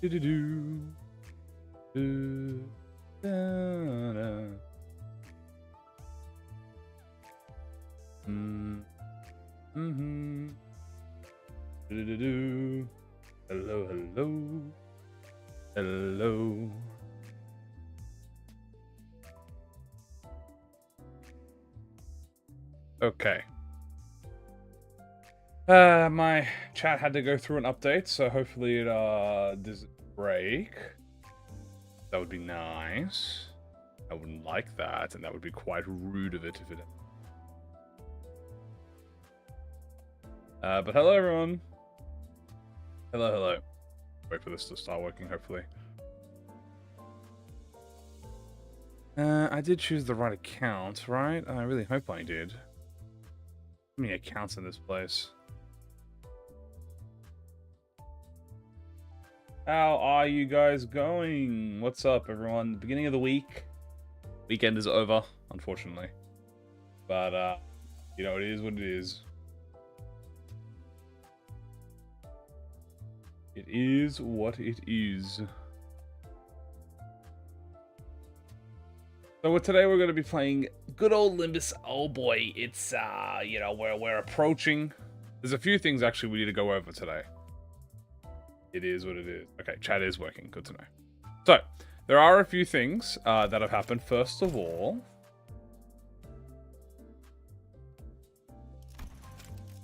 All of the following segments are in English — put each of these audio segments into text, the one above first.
Do do do. Do. Da, da. Mm-hmm. Do do do. Hello, hello. Hello. Okay. My chat had to go through an update, so hopefully it doesn't break. That would be nice. I wouldn't like that, and that would be quite rude of it if it. But hello everyone. Hello, hello. Wait for this to start working, hopefully. I did choose the right account, right? I really hope I did. How many accounts in this place? How are you guys going? What's up, everyone? Beginning of the week. Weekend is over, unfortunately. But, you know, it is what it is. It is what it is. So today we're going to be playing good old Limbus. Oh boy, it's, you know, we're approaching. There's a few things actually we need to go over today. It is what it is. Okay, chat is working. Good to know. So, there are a few things that have happened. First of all,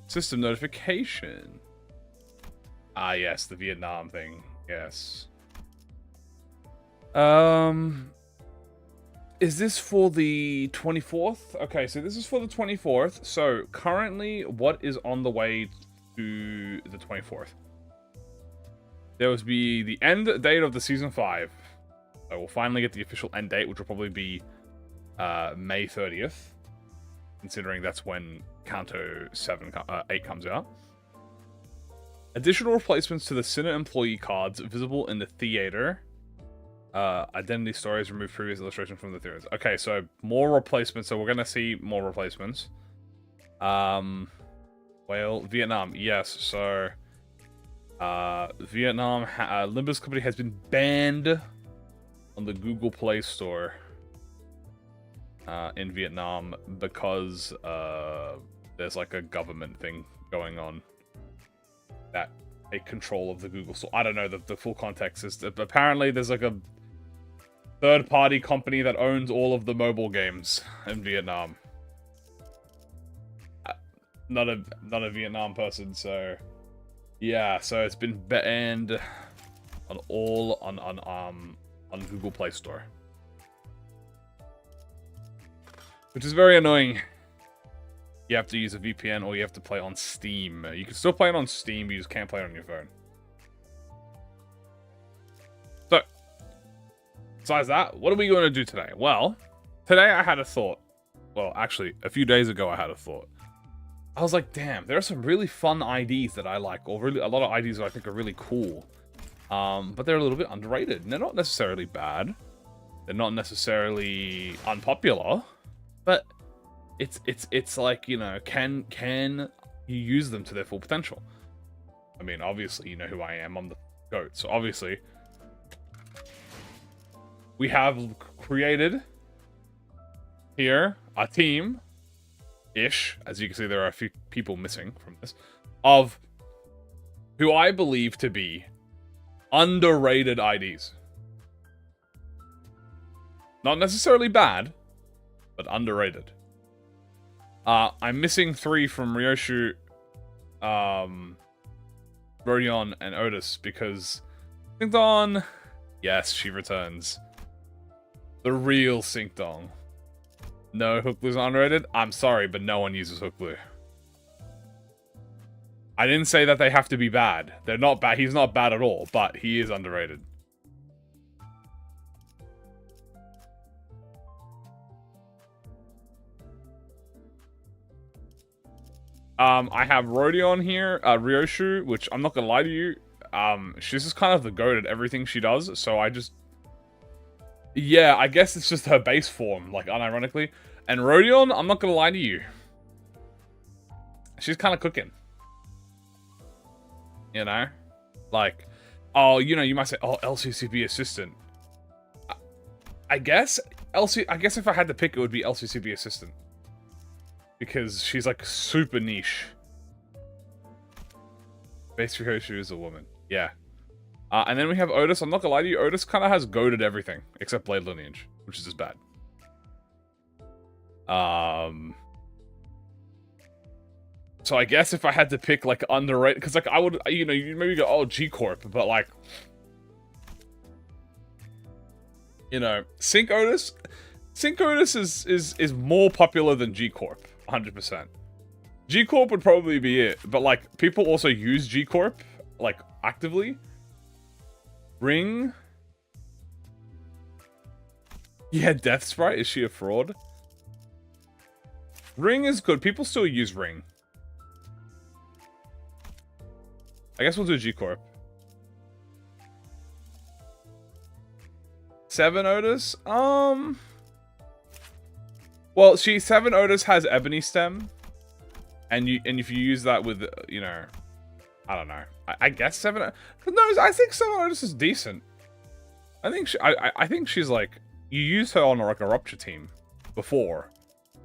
system notification. Ah, yes, the Vietnam thing. Yes. Is this for the 24th? Okay, so this is for the 24th. So, currently, what is on the way to the 24th? There will be the end date of the Season 5. So we'll finally get the official end date, which will probably be May 30th. Considering that's when Kanto 8 comes out. Additional replacements to the Cine employee cards visible in the theater. Identity stories remove previous illustration from the theaters. Okay, so more replacements. So we're going to see more replacements. Well, Vietnam. Yes, so... Vietnam, Limbus company has been banned on the Google Play Store in Vietnam because there's like a government thing going on that take control of the Google Store. I don't know the full context is that apparently there's like a third-party company that owns all of the mobile games in Vietnam. Not a Vietnam person, so. Yeah, so it's been banned on Google Play Store, which is very annoying. You have to use a VPN or you have to play on Steam. You can still play it on Steam, but you just can't play it on your phone. So, besides that, what are we going to do today? Well, today I had a thought. Well, actually, a few days ago I had a thought. I was like, damn, there are some really fun IDs that I like, or really a lot of IDs that I think are really cool. But they're a little bit underrated. And they're not necessarily bad. They're not necessarily unpopular. But it's like, you know, can you use them to their full potential? I mean, obviously, you know who I am. I'm the GOAT. So obviously, we have created here a team. Ish, as you can see, there are a few people missing from this, of who I believe to be underrated IDs. Not necessarily bad, but underrated. I'm missing 3 from Ryoshu, Rodion, and Otis because Syncdong, yes, she returns. The real Syncdong. No, Hook Blue's not underrated? I'm sorry, but no one uses Hook Blue. I didn't say that they have to be bad. They're not bad. He's not bad at all, but he is underrated. I have Rodion here, Ryoshu, which I'm not gonna lie to you, she's just kind of the goat at everything she does, so I just... Yeah, I guess it's just her base form, like, unironically. And Rodion, I'm not gonna lie to you. She's kind of cooking. You know? Like, Oh, you know, you might say, oh, LCCB assistant. I guess if I had to pick, it would be LCCB assistant. Because she's like super niche. Basically, she is a woman. Yeah. And then we have Otis. I'm not gonna lie to you, Otis kind of has goated everything except Blade Lineage, which is just bad. So I guess if I had to pick like underrated, because like I would, you know, you maybe go, oh, G Corp, but like, you know, Sync Otis is more popular than G Corp, 100%. G Corp would probably be it, but like people also use G Corp like actively. Ring. Yeah, Death Sprite, is she a fraud? Ring is good. People still use Ring. I guess we'll do G Corp. 7 Otis? Well, 7 Otis has Ebony Stem. And if you use that with, you know, I don't know. I guess 7. No, I think 7 Otis is decent. I think she's like, you used her on like a Rupture team before,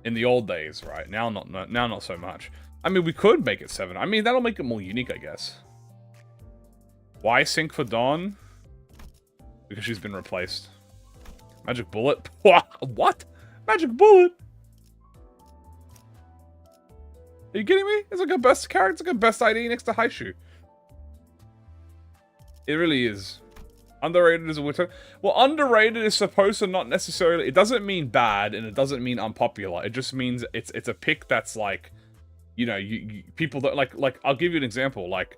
in the old days, right? Now not so much. I mean, we could make it 7. I mean, that'll make it more unique, I guess. Why Sync for Dawn? Because she's been replaced. Magic Bullet? What? Magic Bullet? Are you kidding me? It's like a best character, it's like a best ID next to Haishu. It really is. Underrated is a weird term. Well, underrated is supposed to not necessarily... It doesn't mean bad, and it doesn't mean unpopular. It just means it's a pick that's like... You know, people that... Like, I'll give you an example. Like,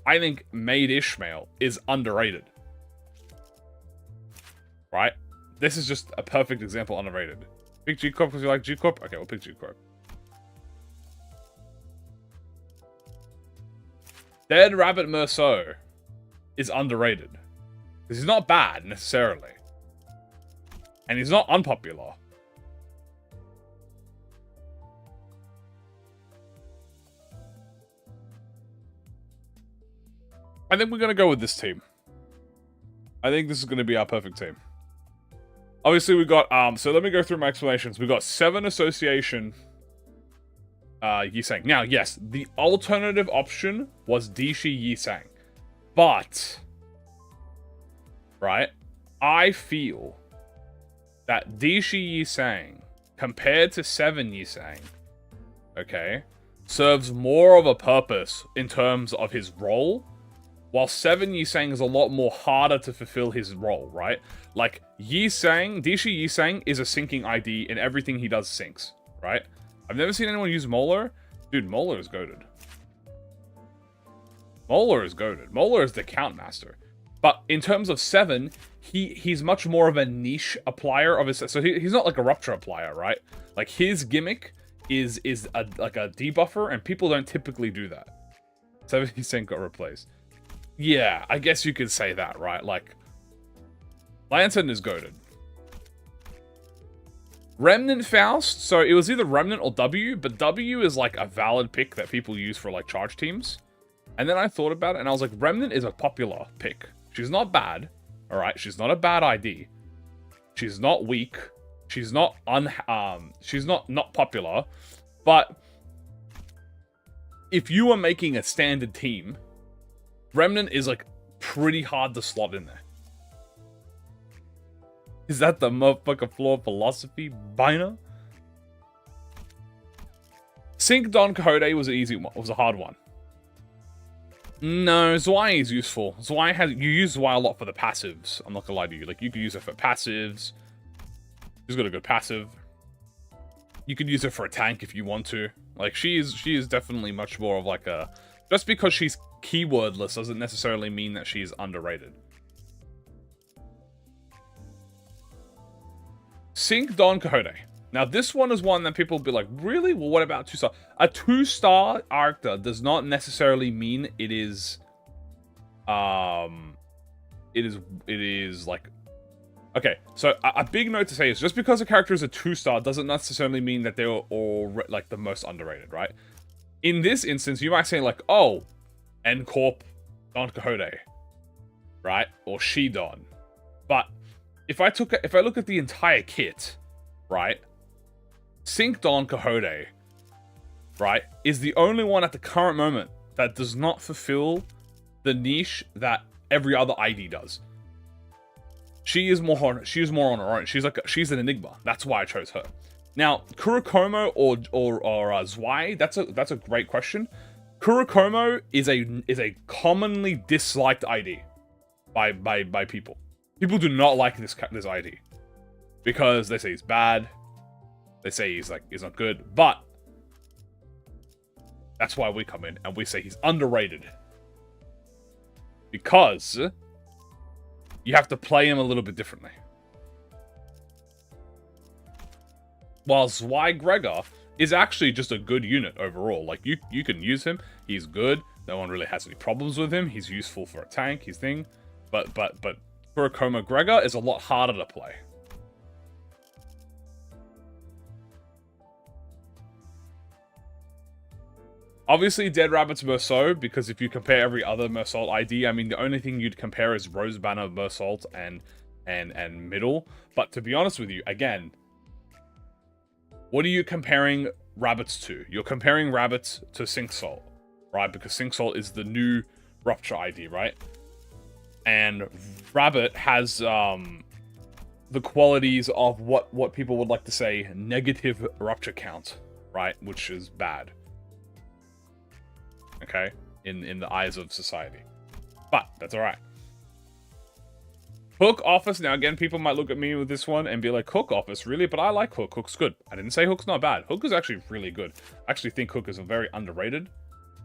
I think Maid Ishmael is underrated. Right? This is just a perfect example, underrated. Pick G Corp because you like G Corp? Okay, we'll pick G Corp. Dead Rabbit Merceau is underrated. Because he's not bad, necessarily. And he's not unpopular. I think we're going to go with this team. I think this is going to be our perfect team. Obviously, we got... So let me go through my explanations. We got 7 Association... Yisang. Now, yes, the alternative option was Dishi Yisang. But... Right? I feel that Dishi Yisang, compared to 7 Yisang, okay, serves more of a purpose in terms of his role, while 7 Yisang is a lot more harder to fulfill his role, right? Like, Dishi Yisang is a syncing ID, and everything he does syncs, right? I've never seen anyone use Molar. Dude, Molar is goated. Molar is goated. Molar is the count master. But in terms of 7, he's much more of a niche applier of his... So he's not like a Rupture applier, right? Like, his gimmick is like a debuffer, and people don't typically do that. 7 Yisang got replaced. Yeah, I guess you could say that, right? Like, Lantern is goated. Remnant Faust, so it was either Remnant or W, but W is like a valid pick that people use for like charge teams. And then I thought about it, and I was like, Remnant is a popular pick. She's not bad, alright? She's not a bad ID. She's not weak. She's not she's not popular. But if you were making a standard team, Remnant is like pretty hard to slot in there. Is that the motherfucker floor philosophy, Biner? Sync Don Quixote was an easy one. Was a hard one. No, Zwei is useful. Zwei has... You use Zwei a lot for the passives. I'm not gonna lie to you. Like, you could use her for passives. She's got a good passive. You could use her for a tank if you want to. Like, she is definitely much more of like a... Just because she's keywordless doesn't necessarily mean that she's underrated. Sync Don Quixote. Now, this one is one that people will be like, really? Well, what about 2-star? A 2-star character does not necessarily mean it is... It is like... Okay, so a big note to say is, just because a character is a 2-star doesn't necessarily mean that they're all, like, the most underrated, right? In this instance, you might say, like, oh, N-Corp Don Quixote, right? Or Shidon. But if I look at the entire kit, right? Sync Don Quixote, right, is the only one at the current moment that does not fulfill the niche that every other ID does. She is more on her own. She's an enigma. That's why I chose her. Now, Kurokomo or Zwei, that's a great question. Kurokomo is a commonly disliked ID by people. People do not like this ID because they say he's bad. They say he's not good, but that's why we come in and we say he's underrated. Because you have to play him a little bit differently. While Zweigregor is actually just a good unit overall. Like, you can use him. He's good. No one really has any problems with his. He's useful for a tank, his thing. But Kurokomo Gregor is a lot harder to play. Obviously, Dead Rabbit's Mersault, because if you compare every other Mersault ID, I mean, the only thing you'd compare is Rose Banner, Mersault, and Middle. But to be honest with you, again, what are you comparing Rabbits to? You're comparing Rabbits to Sync Salt, right? Because Sync Salt is the new Rupture ID, right? And Rabbit has the qualities of what people would like to say negative Rupture count, right? Which is bad. Okay, in the eyes of society. But that's alright. Hook Office. Now again, people might look at me with this one and be like, Hook Office, really? But I like Hook. Hook's good. I didn't say Hook's not bad. Hook is actually really good. I actually think Hook is very underrated.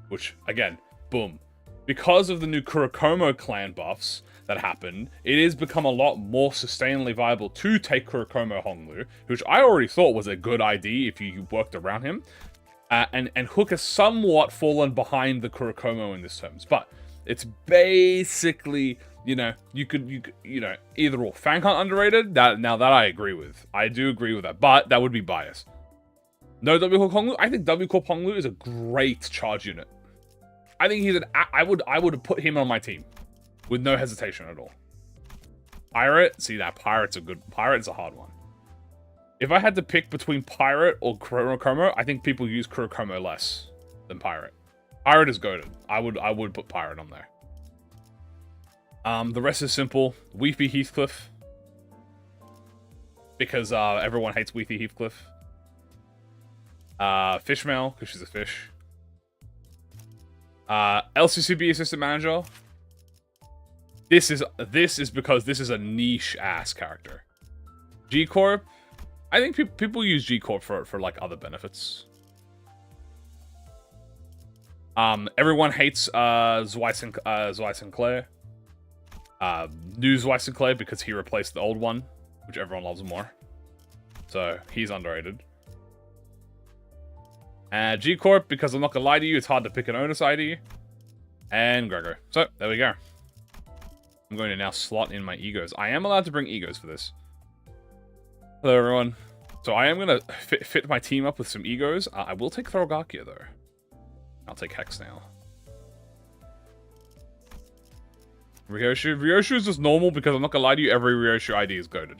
Which, again, boom. Because of the new Kurokomo clan buffs that happened, it has become a lot more sustainably viable to take Kurokomo Honglu, which I already thought was a good ID if you worked around him. And Hook has somewhat fallen behind the Kurokomo in this terms, but it's basically, you know, you could either or. Fang Hunt underrated. That I agree with. I do agree with that, but that would be biased. No W Corp Honglu. I think W Corp Honglu is a great charge unit. I think he's I would put him on my team with no hesitation at all. Pirate. See, that Pirate's a hard one. If I had to pick between Pirate or Kurokomo, I think people use Kurokomo less than Pirate. Pirate is goated. I would put Pirate on there. The rest is simple. Weefy Heathcliff. Because everyone hates Weefy Heathcliff. Fishmail, because she's a fish. LCCB Assistant Manager. This is because this is a niche-ass character. G-Corp. I think people use G-Corp for like other benefits. Everyone hates Zwei Sinclair. New Zwei Sinclair because he replaced the old one, which everyone loves more. So he's underrated. G-Corp, because I'm not gonna lie to you, it's hard to pick an Onus ID. And Gregor. So there we go. I'm going to now slot in my egos. I am allowed to bring egos for this. Hello, everyone. So I am going to fit my team up with some egos. I will take Thorgakia, though. I'll take Hex now. Ryoshu. Ryoshu is just normal because I'm not going to lie to you, every Ryoshu ID is goated.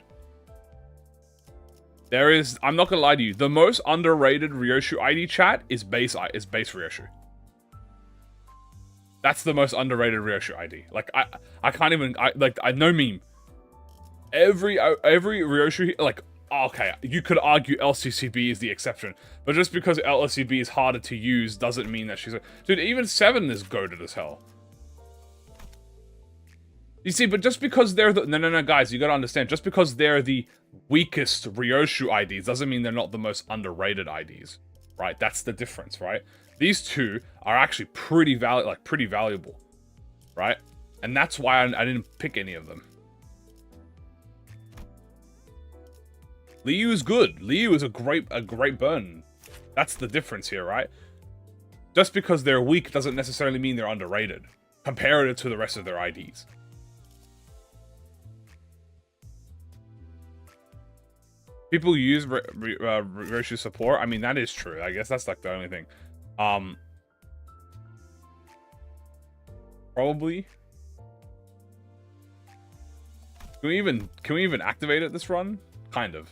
I'm not going to lie to you, the most underrated Ryoshu ID chat is base Ryoshu. That's the most underrated Ryoshu ID. Like, I can't even, I no meme. Every Ryoshu, like, okay, you could argue LCCB is the exception, but just because LCCB is harder to use doesn't mean that she's a... Dude, even 7 is goated as hell. You see, but just because they're the... No, guys, you gotta understand. Just because they're the weakest Ryoshu IDs doesn't mean they're not the most underrated IDs, right? That's the difference, right? These two are actually pretty valuable, right? And that's why I didn't pick any of them. Liu is good. Liu is a great burn. That's the difference here, right? Just because they're weak doesn't necessarily mean they're underrated. Compare it to the rest of their IDs. People use Ryoshu support. I mean, that is true. I guess that's like the only thing. Probably. Can we even activate it this run? Kind of.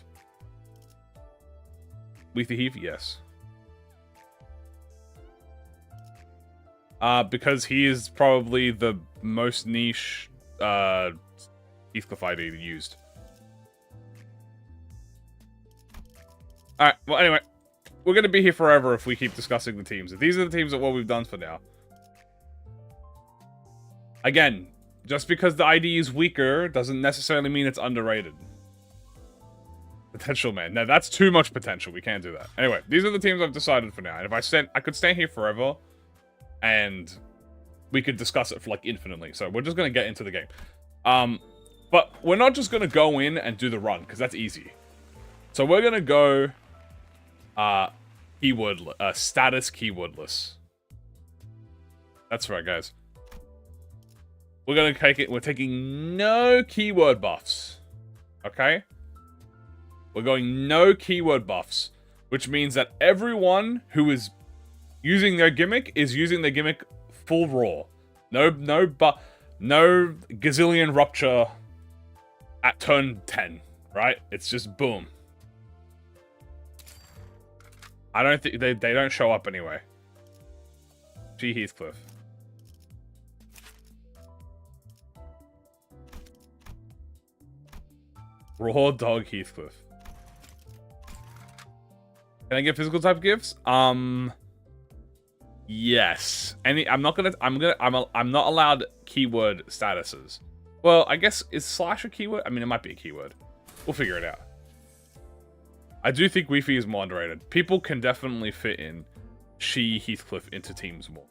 Leafy Heath, yes. Because he is probably the most niche Heathcliff ID used. Alright, well anyway. We're gonna be here forever if we keep discussing the teams. These are the teams of what we've done for now. Again, just because the ID is weaker doesn't necessarily mean it's underrated. Potential, man. No, that's too much potential. We can't do that. Anyway, these are the teams I've decided for now. And if I could stay here forever, and we could discuss it for like infinitely. So we're just gonna get into the game. But we're not just gonna go in and do the run because that's easy. So we're gonna go status keywordless. That's right, guys. We're gonna take it. We're taking no keyword buffs. Okay? We're going no keyword buffs, which means that everyone who is using their gimmick is using their gimmick full raw. No gazillion rupture at turn 10, right? It's just boom. I don't think they don't show up anyway. G Heathcliff. Raw dog Heathcliff. Can I get physical type gifts? Yes. I'm not allowed keyword statuses. Well, I guess is slash a keyword? I mean, it might be a keyword. We'll figure it out. I do think Wi-Fi is more underrated. People can definitely fit in She Heathcliff into teams more.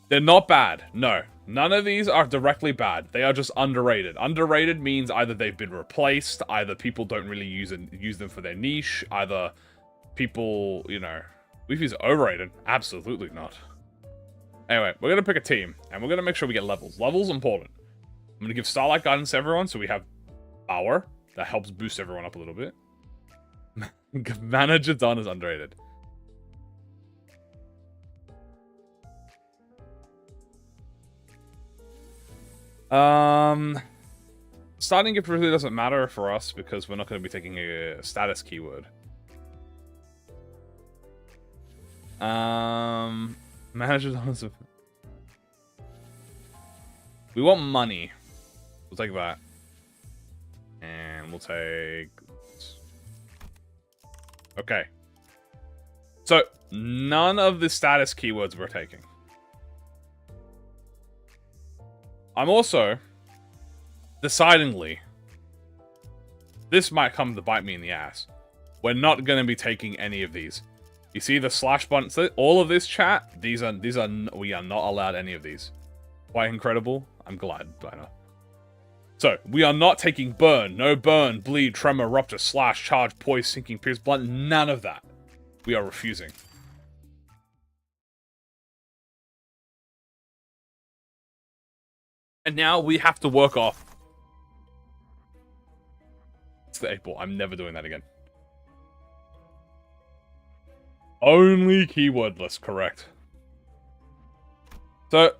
They're not bad. No. None of these are directly bad. They are just underrated. Underrated means either they've been replaced, either people don't really use them for their niche, either people, you know... Wi-Fi's overrated. Absolutely not. Anyway, we're going to pick a team, and we're going to make sure we get levels. Levels important. I'm going to give Starlight Guidance to everyone, so we have power. That helps boost everyone up a little bit. Manager Don is underrated. Starting gift really doesn't matter for us because we're not going to be taking a status keyword. Manager Don is... We want money. We'll take that. And we'll take... Okay. So, none of the status keywords we're taking. I'm also... Decidingly... This might come to bite me in the ass. We're not going to be taking any of these. You see the slash buttons? All of this chat, we are not allowed any of these. Quite incredible. I'm glad by now. So, we are not taking burn, no burn, bleed, tremor, rupture, slash, charge, poise, sinking, pierce, blunt, none of that. We are refusing. And now we have to work off. It's the 8-ball. I'm never doing that again. Only keywordless, correct. So,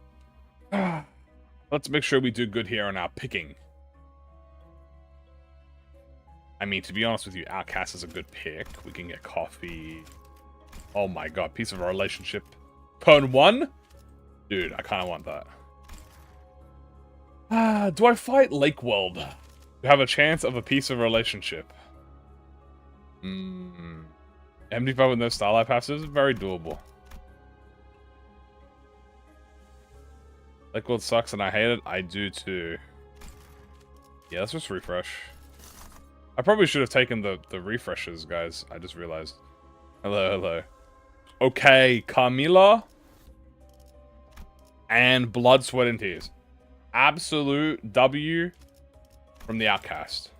let's make sure we do good here on our picking. I mean, to be honest with you, Outcast is a good pick. We can get coffee. Oh my god, piece of a relationship. Turn 1? Dude, I kind of want that. Do I fight Lake World to have a chance of a piece of relationship? MD5 with no Starlight passive is very doable. Lake World sucks and I hate it. I do too. Yeah, let's just refresh. I probably should have taken the refreshes, guys. I just realized. Hello, hello. Okay, Carmilla. And Blood, Sweat, and Tears. Absolute W from the Outcast.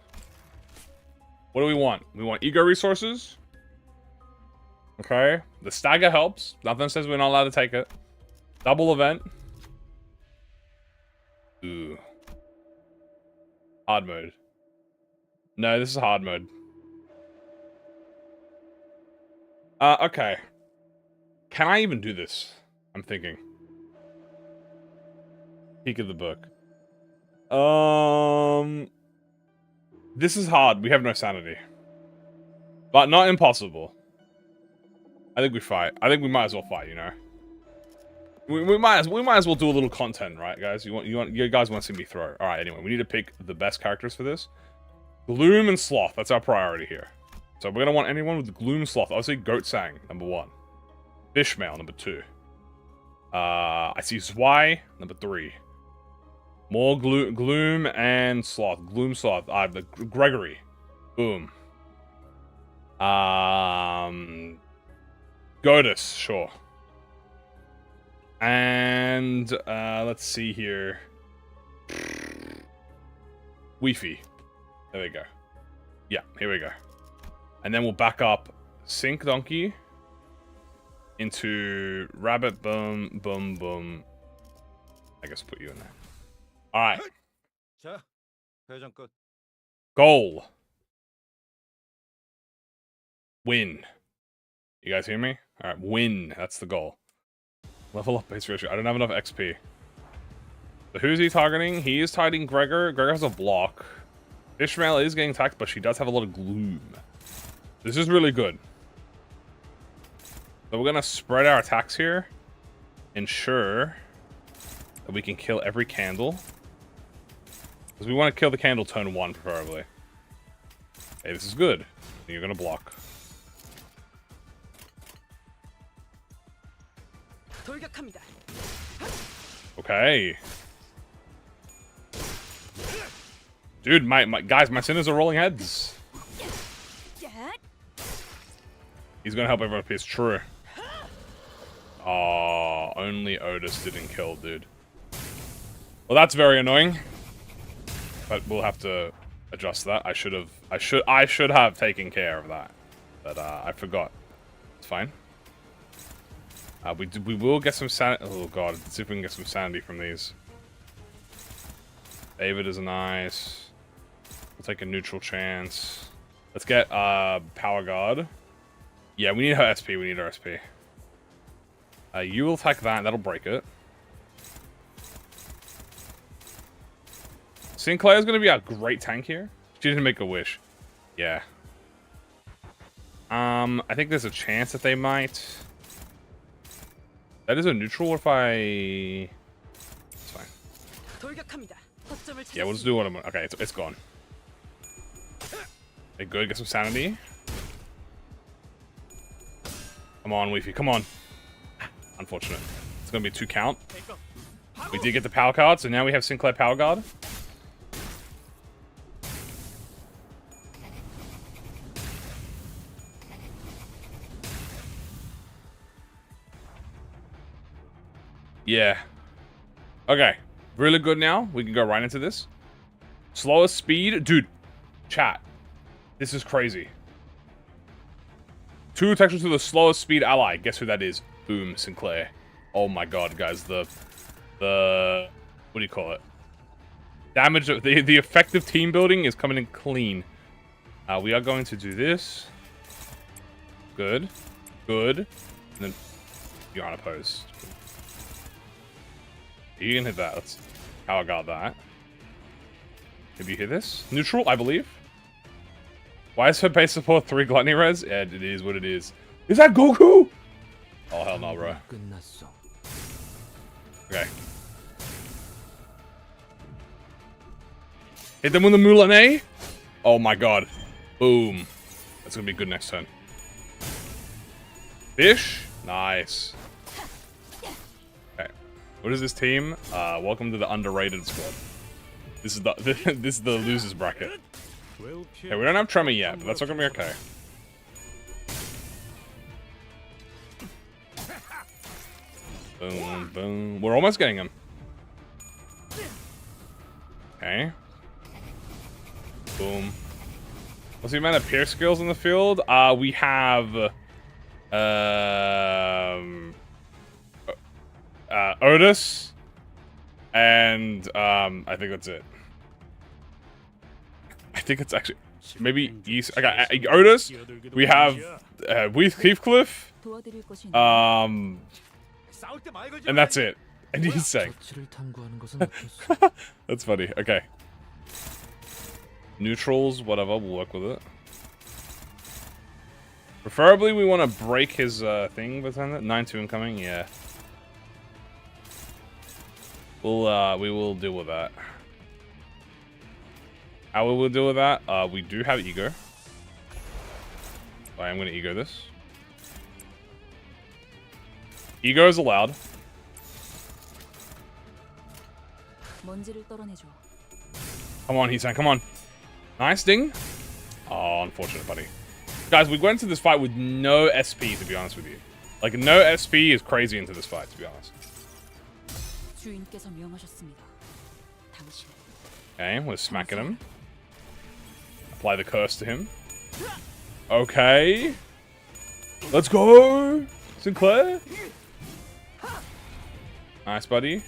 What do we want? We want ego resources. Okay. The stagger helps. Nothing says we're not allowed to take it. Double event. Ooh. Hard mode. No, this is hard mode. Okay. Can I even do this? I'm thinking. Peek of the book. This is hard. We have no sanity. But not impossible. I think we fight. I think we might as well fight, you know. We might as well do a little content, right, guys? You guys want to see me throw. Alright, anyway, we need to pick the best characters for this. Gloom and Sloth, that's our priority here. So we're gonna want anyone with Gloom Sloth. Obviously Goat Sang, number 1. Fishmail, number 2. I see Zwei, number 3. More Gloom and Sloth. Gloom Sloth. Gregory. Boom. Godus, sure. And let's see here. Weefy. There we go. Yeah, here we go. And then we'll back up Sink Donkey into Rabbit. Boom, boom, boom. I guess put you in there. Alright. Goal. Win. You guys hear me? Alright, win. That's the goal. Level up base ratio. I don't have enough XP. So who's he targeting? He is targeting Gregor. Gregor has a block. Ishmael is getting attacked, but she does have a lot of gloom. This is really good. So we're gonna spread our attacks here. Ensure that we can kill every candle. Because we want to kill the candle turn 1, preferably. Hey, this is good. You're gonna block. Okay. Dude, my guys, my sinners are rolling heads. He's gonna help everyone if it's true. Oh, only Otis didn't kill, dude. Well, that's very annoying. But we'll have to adjust that. I should have taken care of that. But I forgot. It's fine. We will get some sanity. Oh god, let's see if we can get some sanity from these. David is nice. We'll take a neutral chance. Let's get Power Guard. Yeah, we need her SP. We need her SP. You will attack that. That'll break it. Sinclair's gonna be a great tank here. She didn't make a wish. Yeah. I think there's a chance that they might. That is a neutral if I... It's fine. Yeah, we'll just do what I'm... Okay, it's gone. Okay, good. Get some sanity. Come on, Weefy. Come on. Unfortunate. It's going to be 2 count. We did get the power card, so now we have Sinclair Power Guard. Yeah. Okay. Really good now. We can go right into this. Slowest speed. Dude. Chat. This is crazy. 2 attacks to the slowest speed ally. Guess who that is? Boom. Sinclair. Oh my god, guys. The what do you call it? Damage. The effective team building is coming in clean. We are going to do this. Good. Good. And then you're unopposed. You can hit that. Let's power guard that. Maybe you hit this? Neutral, I believe. Why is her base support 3 gluttony res? Yeah, it is what it is. Is that Goku? Oh, hell no, bro. Okay. Hit them with the Mulan. Oh my god. Boom. That's gonna be good next turn. Fish? Nice. Okay. What is this team? Welcome to the underrated squad. This is the this is the losers bracket. Okay, we don't have Tremor yet, but that's not gonna be okay. Boom, boom. We're almost getting him. Okay. Boom. What's the amount of pierce skills in the field? We have Otis, and I think that's it. I think it's actually maybe East. I got Otis. We have Heathcliff. And that's it. And he's saying. That's funny. Okay. Neutrals, whatever, we'll work with it. Preferably, we want to break his thing with that. 9-2 incoming, yeah. We will deal with that. How we will deal with that? We do have ego. I am going to ego this. Ego is allowed. Come on, Heat-san, come on. Nice ding. Oh, unfortunate, buddy. Guys, we went into this fight with no SP, to be honest with you. Like, no SP is crazy into this fight, to be honest. Okay, we're smacking him. Apply the curse to him. Okay. Let's go! Sinclair! Nice, buddy.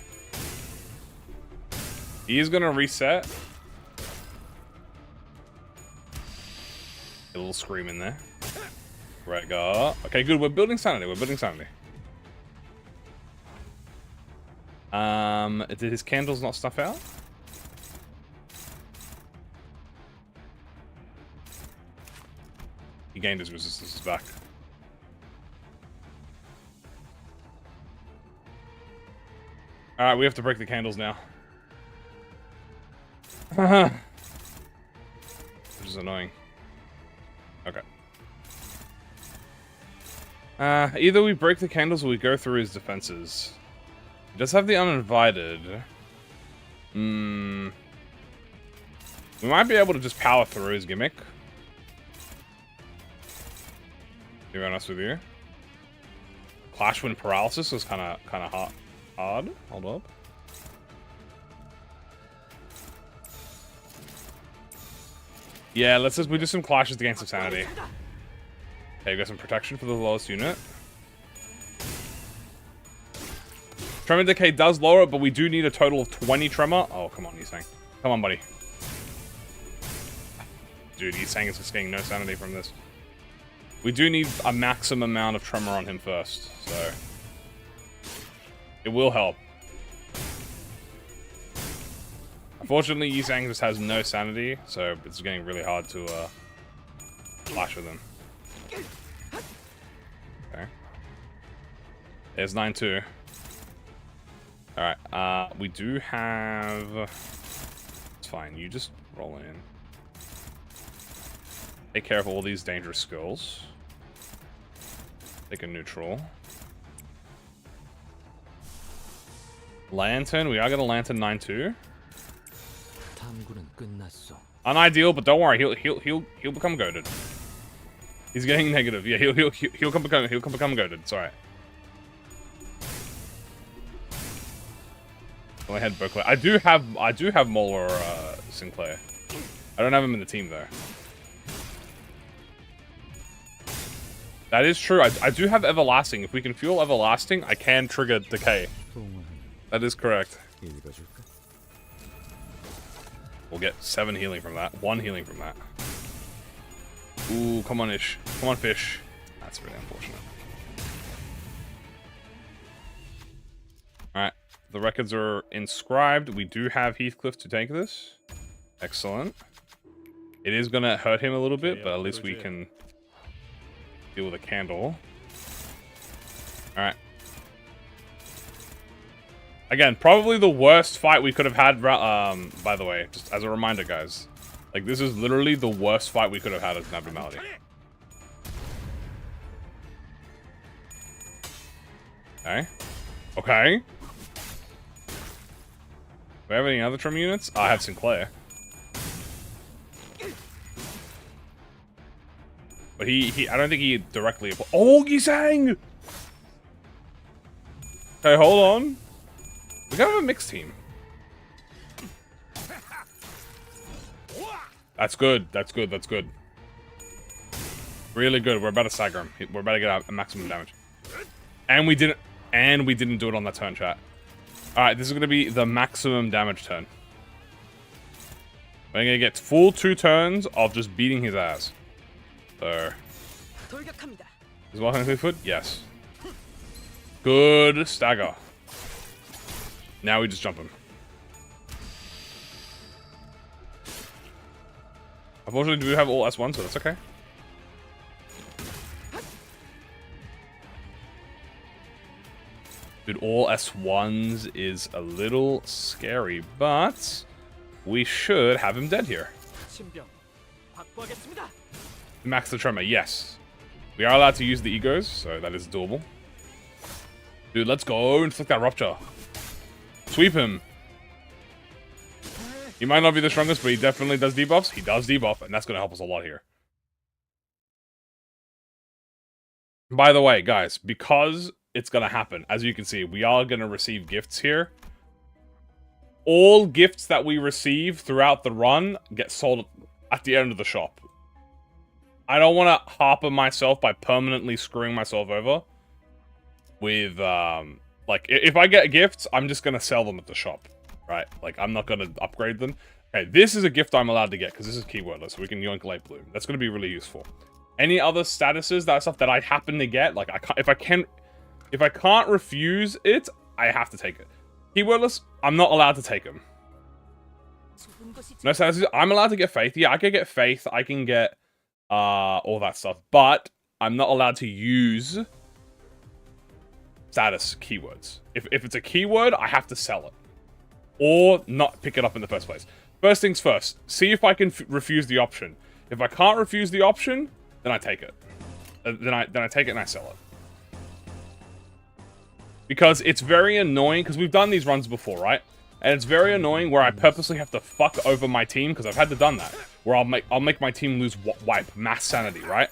He is gonna reset. A little scream in there. Right, go. Okay, good. We're building sanity. We're building sanity. Did his candles not stuff out? He gained his resistance back. Alright, we have to break the candles now. Which is annoying. Okay. Either we break the candles or we go through his defenses. He does have the uninvited. We might be able to just power through his gimmick. To be honest with you. Clash Wind Paralysis was kind of hard. Hold up. Yeah, let's just we do some clashes against Insanity. Okay, we got some protection for the lowest unit. Tremor Decay does lower it, but we do need a total of 20 Tremor. Oh, come on, he's saying. Come on, buddy. Dude, he's saying it's just getting no sanity from this. We do need a maximum amount of Tremor on him first, so... It will help. Unfortunately, Yisang just has no sanity, so it's getting really hard to clash with him. Okay. There's 9-2. Alright, we do have... It's fine, you just roll in. Take care of all these dangerous skills. Take a neutral. Lantern, we are gonna Lantern 9-2. Unideal, but don't worry, he'll become goaded. He's getting negative. Yeah, he'll become goaded. It's alright. Go ahead, Berkeley. I do have Molar Sinclair. I don't have him in the team though. That is true. I do have Everlasting. If we can fuel Everlasting, I can trigger Decay. That is correct. We'll get 7 healing from that. 1 healing from that. Ooh, come on, Ish. Come on, fish. That's really unfortunate. Alright. The records are inscribed. We do have Heathcliff to take this. Excellent. It is going to hurt him a little bit, but at least we can deal with a candle. Alright. Again, probably the worst fight we could have had, by the way, just as a reminder, guys. Like, this is literally the worst fight we could have had as an abnormality. Okay. Okay. Do we have any other Trim units? I have Sinclair. But I don't think he directly... Oh, Gisang! Okay, hold on. We gotta have a mixed team. That's good. That's good. That's good. Really good. We're about to stagger him. We're about to get a maximum damage. And we didn't do it on that turn, chat. Alright, this is gonna be the maximum damage turn. We're gonna get full 2 turns of just beating his ass. So... Is walking 2 foot? Yes. Good stagger. Now we just jump him. Unfortunately, we do have all S1, so that's okay. Dude, all S1s is a little scary, but we should have him dead here. Max the Tremor, yes. We are allowed to use the egos, so that is doable. Dude, let's go. Inflict that Rupture. Sweep him. He might not be the strongest, but he definitely does debuffs. He does debuff, and that's going to help us a lot here. By the way, guys, because it's going to happen, as you can see, we are going to receive gifts here. All gifts that we receive throughout the run get sold at the end of the shop. I don't want to harper myself by permanently screwing myself over with, like, if I get gifts, I'm just going to sell them at the shop, right? Like, I'm not going to upgrade them. Okay, this is a gift I'm allowed to get, because this is keywordless, so we can yoink Light Bloom. That's going to be really useful. Any other statuses, that stuff that I happen to get, like, if I can't refuse it, I have to take it. Keywordless, I'm not allowed to take them. No statuses, I'm allowed to get Faith. Yeah, I can get Faith, I can get all that stuff, but I'm not allowed to use status keywords. If it's a keyword, I have to sell it or not pick it up in the first place. First things first, see if I can refuse the option. If I can't refuse the option, then I take it. Then I take it and I sell it. Because it's very annoying, because we've done these runs before, right? And it's very annoying where I purposely have to fuck over my team, because I've had to done that. Where I'll make my team lose wipe, mass sanity, right?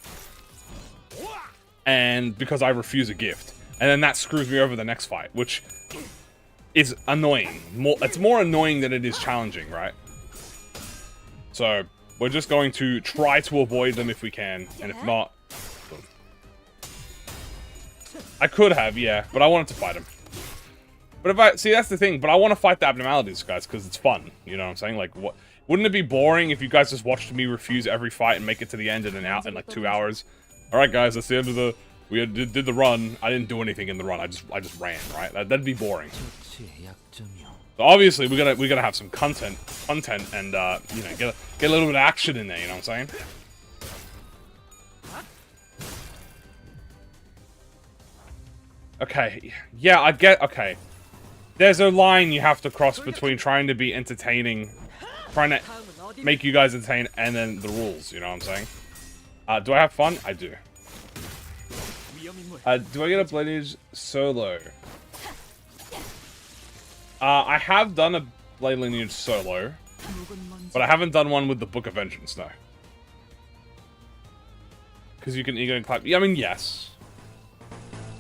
And because I refuse a gift. And then that screws me over the next fight, which is annoying. It's more annoying than it is challenging, right? So, we're just going to try to avoid them if we can, and if not... I could have, yeah, but I wanted to fight him. But if I... See, that's the thing, but I want to fight the abnormalities, guys, because it's fun. You know what I'm saying? Like, what... Wouldn't it be boring if you guys just watched me refuse every fight and make it to the end in like 2 hours? Alright, guys, that's the end of the... We did the run. I didn't do anything in the run. I just ran, right? That'd be boring. So obviously, we're gonna have some content, and you know, get a little bit of action in there. You know what I'm saying? Okay, yeah, I get. Okay, there's a line you have to cross between trying to be entertaining, trying to make you guys entertain, and then the rules. You know what I'm saying? Do I have fun? I do. Do I get a Blade solo? I have done a Blade Lineage solo, but I haven't done one with the Book of Vengeance, no. Because you can ego and clap. Yeah, I mean, yes.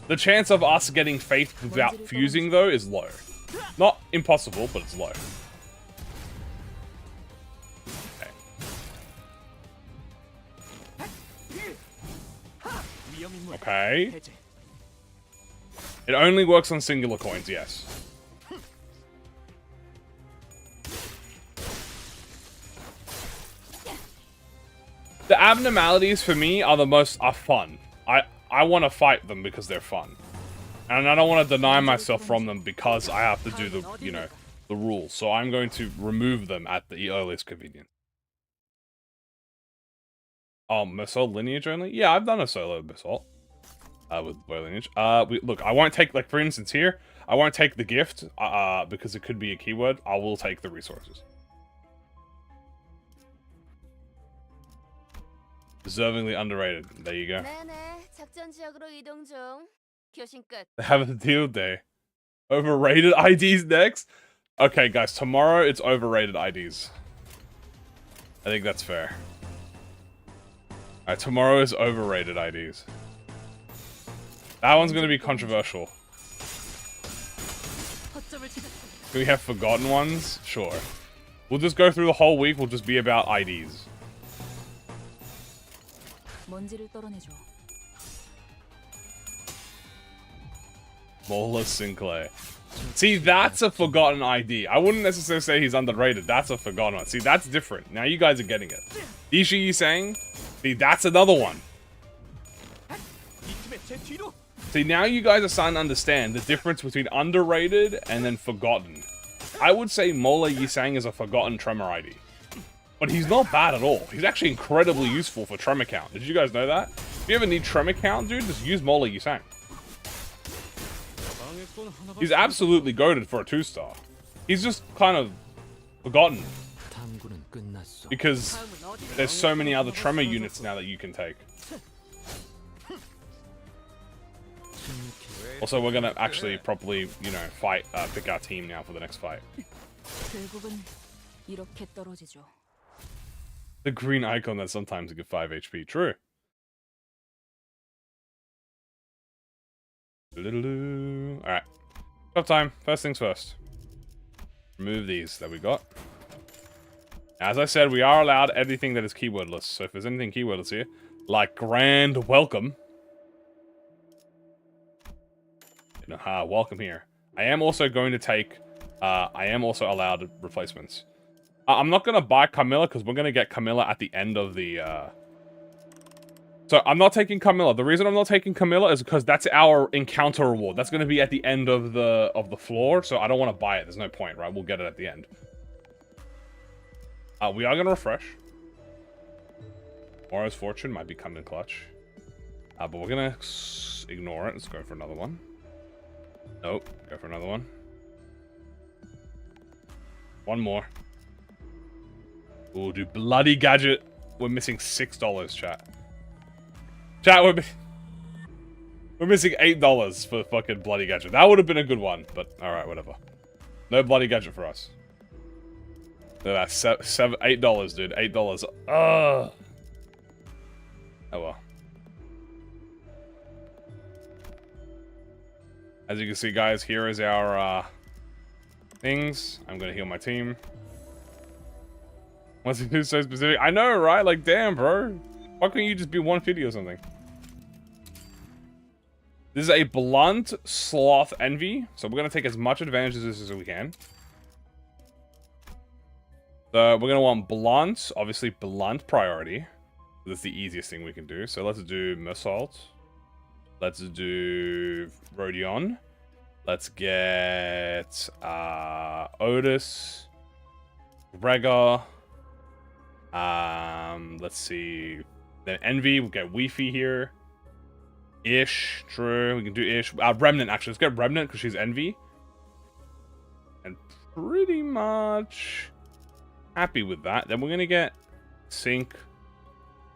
The chance of us getting Faith without fusing, though, is low. Not impossible, but it's low. Okay. It only works on singular coins, yes. The abnormalities for me are fun. I want to fight them because they're fun. And I don't want to deny myself from them because I have to do the, you know, the rules. So I'm going to remove them at the earliest convenience. Assault lineage only? Yeah, I've done a solo assault. With bow lineage. Look, I won't take, like, for instance here, I won't take the gift, because it could be a keyword. I will take the resources. Deservingly underrated. There you go. Have a deal day. Overrated IDs next? Okay, guys, tomorrow it's overrated IDs. I think that's fair. Alright, tomorrow is overrated IDs. That one's gonna be controversial. Can we have forgotten ones? Sure. We'll just go through the whole week, we'll just be about IDs. Mola Sinclair. See, that's a forgotten ID. I wouldn't necessarily say he's underrated. That's a forgotten one. See, that's different. Now you guys are getting it. Ishii saying, see, that's another one. See, now you guys are starting to understand the difference between underrated and then forgotten. I would say Mola Yisang is a forgotten Tremor ID. But he's not bad at all. He's actually incredibly useful for tremor count. Did you guys know that? If you ever need tremor count, dude, just use Mola Yusang. He's absolutely goated for a 2-star. He's just kind of forgotten. Because there's so many other tremor units now that you can take. Also, we're gonna actually properly, you know, fight, pick our team now for the next fight. The green icon that sometimes give 5 HP. True. Alright. Top time. First things first. Remove these that we got. As I said, we are allowed everything that is keywordless. So if there's anything keywordless here, like grand welcome. Welcome here. I am also going to take, I am also allowed replacements. I'm not going to buy Camilla because we're going to get Camilla at the end of the, So I'm not taking Camilla. The reason I'm not taking Camilla is because that's our encounter reward. That's going to be at the end of the floor, so I don't want to buy it. There's no point, right? We'll get it at the end. We are going to refresh. Moro's Fortune might be coming in clutch. But we're going to ignore it. Let's go for another one. Nope. Go for another one. One more. Ooh, dude. Bloody gadget. We're missing $6, chat. Chat, we're missing $8 for fucking bloody gadget. That would have been a good one, but alright, whatever. No bloody gadget for us. Look at that. $8, dude. $8. Ugh. Oh well. As you can see, guys, here is our things. I'm gonna heal my team. What's it do so specific? I know, right? Like, damn, bro. Why can't you just be 150 or something? This is a blunt sloth envy, so we're gonna take as much advantage of this as we can. So we're gonna want blunt, obviously blunt priority. That's the easiest thing we can do. So let's do Mersault. Let's do Rodion. Let's get Otis. Rega. Let's see. Then Envy, we'll get Weefy here. Ish, true. We can do Ish. Remnant, actually. Let's get Remnant because she's Envy. And pretty much happy with that. Then we're going to get Sync.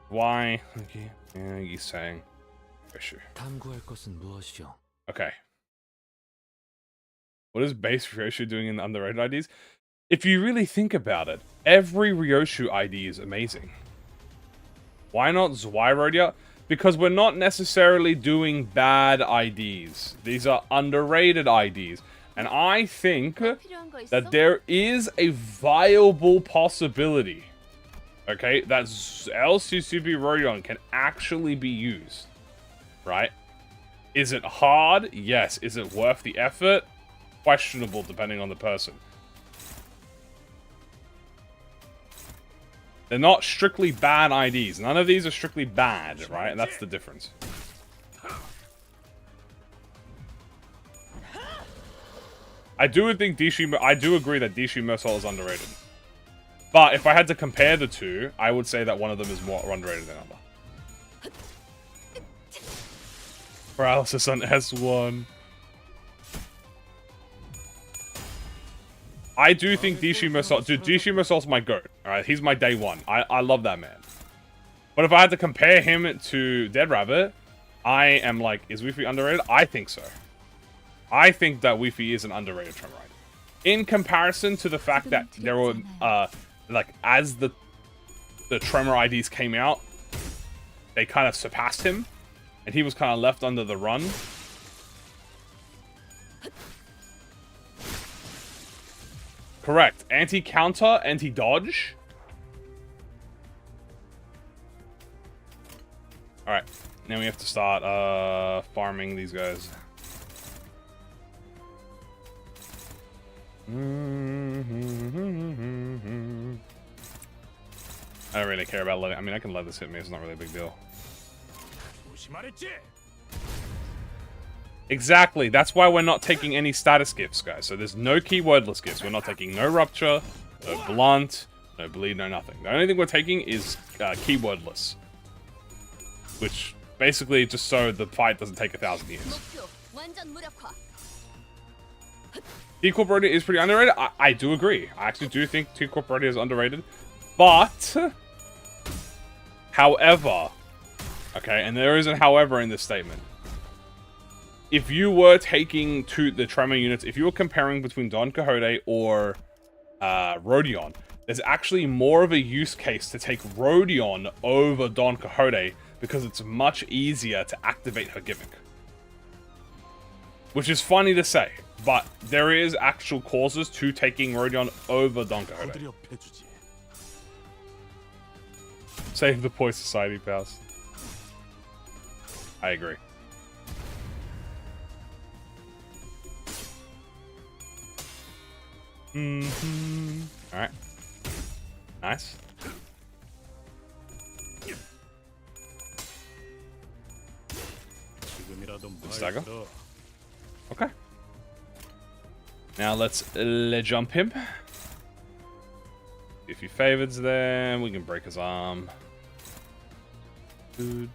Why? Okay. Yeah, he's saying. Sure. Okay. What is base Ryoshu doing in the underrated IDs? If you really think about it, every Ryoshu ID is amazing. Why not Zweirodia? Because we're not necessarily doing bad IDs. These are underrated IDs. And I think that there is a viable possibility, okay, that LCCP Rodion can actually be used. Right? Is it hard? Yes. Is it worth the effort? Questionable, depending on the person. They're not strictly bad IDs. None of these are strictly bad, right? And that's the difference. I do agree that Dishu Mersault is underrated. But if I had to compare the two, I would say that one of them is more underrated than the other. Paralysis on S1. I do think Dishu Mersault... Dude, Dishu Mersault's my goat. Alright, he's my day one. I love that man. But if I had to compare him to Dead Rabbit, I am like, is Weefy underrated? I think so. I think that Weefy is an underrated Tremor rider. In comparison to the fact that there were, like, as the Tremor IDs came out, they kind of surpassed him. And he was kind of left under the run. Correct. Anti-counter, anti-dodge. Alright. Now we have to start farming these guys. I don't really care about letting... I mean, I can let this hit me. It's not really a big deal. Exactly. That's why we're not taking any status gifts, guys. So there's no keywordless gifts. We're not taking no Rupture, no Blunt, No bleed, no nothing. The only thing we're taking is keywordless. Which, basically, just so the fight doesn't take 1,000 years. T-Corp is pretty underrated. I do agree. I actually do think T-Corp is underrated. But, however, okay, and there is a however in this statement. If you were taking the Tremor units, if you were comparing between Don Quixote or Rodion, there's actually more of a use case to take Rodion over Don Quixote because it's much easier to activate her gimmick. Which is funny to say, but there is actual causes to taking Rodion over Don Quixote. Save the Poi Society pals. I agree. Alright. Nice. Good stagger. Okay. Now let's jump him. If he favors them, we can break his arm. Can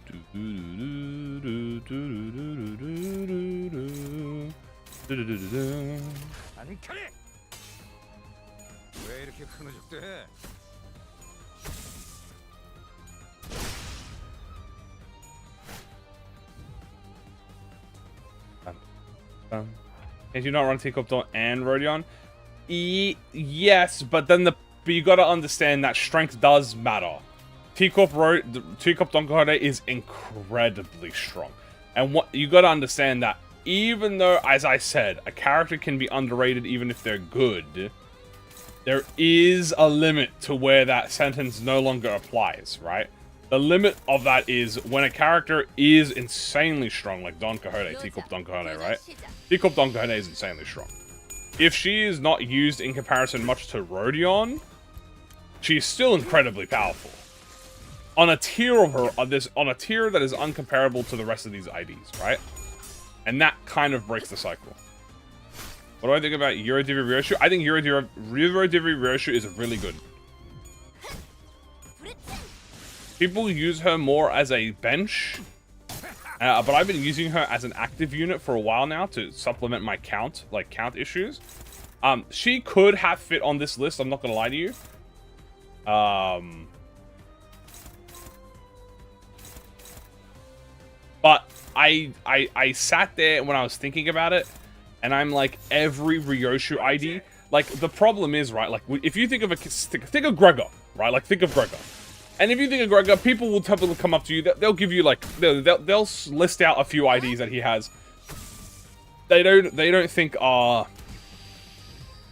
you not run Teacup Dawn and Rodion? Yes, but then you gotta understand that strength does matter. Teacup Don Quixote is incredibly strong. And what you gotta understand that even though, as I said, a character can be underrated even if they're good, there is a limit to where that sentence no longer applies, right? The limit of that is when a character is insanely strong, like Don Quixote, Teacup Don Quixote, right? Teacup Don Quixote is insanely strong. If she is not used in comparison much to Rodion, she's still incredibly powerful. On a tier of her, on a tier that is uncomparable to the rest of these IDs, right? And that kind of breaks the cycle. What do I think about Eurodivi Ryoshu? I think Eurodivi Ryoshu is really good. People use her more as a bench, but I've been using her as an active unit for a while now to supplement my count issues. She could have fit on this list, I'm not gonna lie to you. But I sat there when I was thinking about it, and I'm like, every Ryoshu ID, like, the problem is, right, like, if you think of think of Gregor, right, like, think of Gregor. And if you think of Gregor, people will typically come up to you, they'll give you, like, they'll list out a few IDs that he has. They don't think are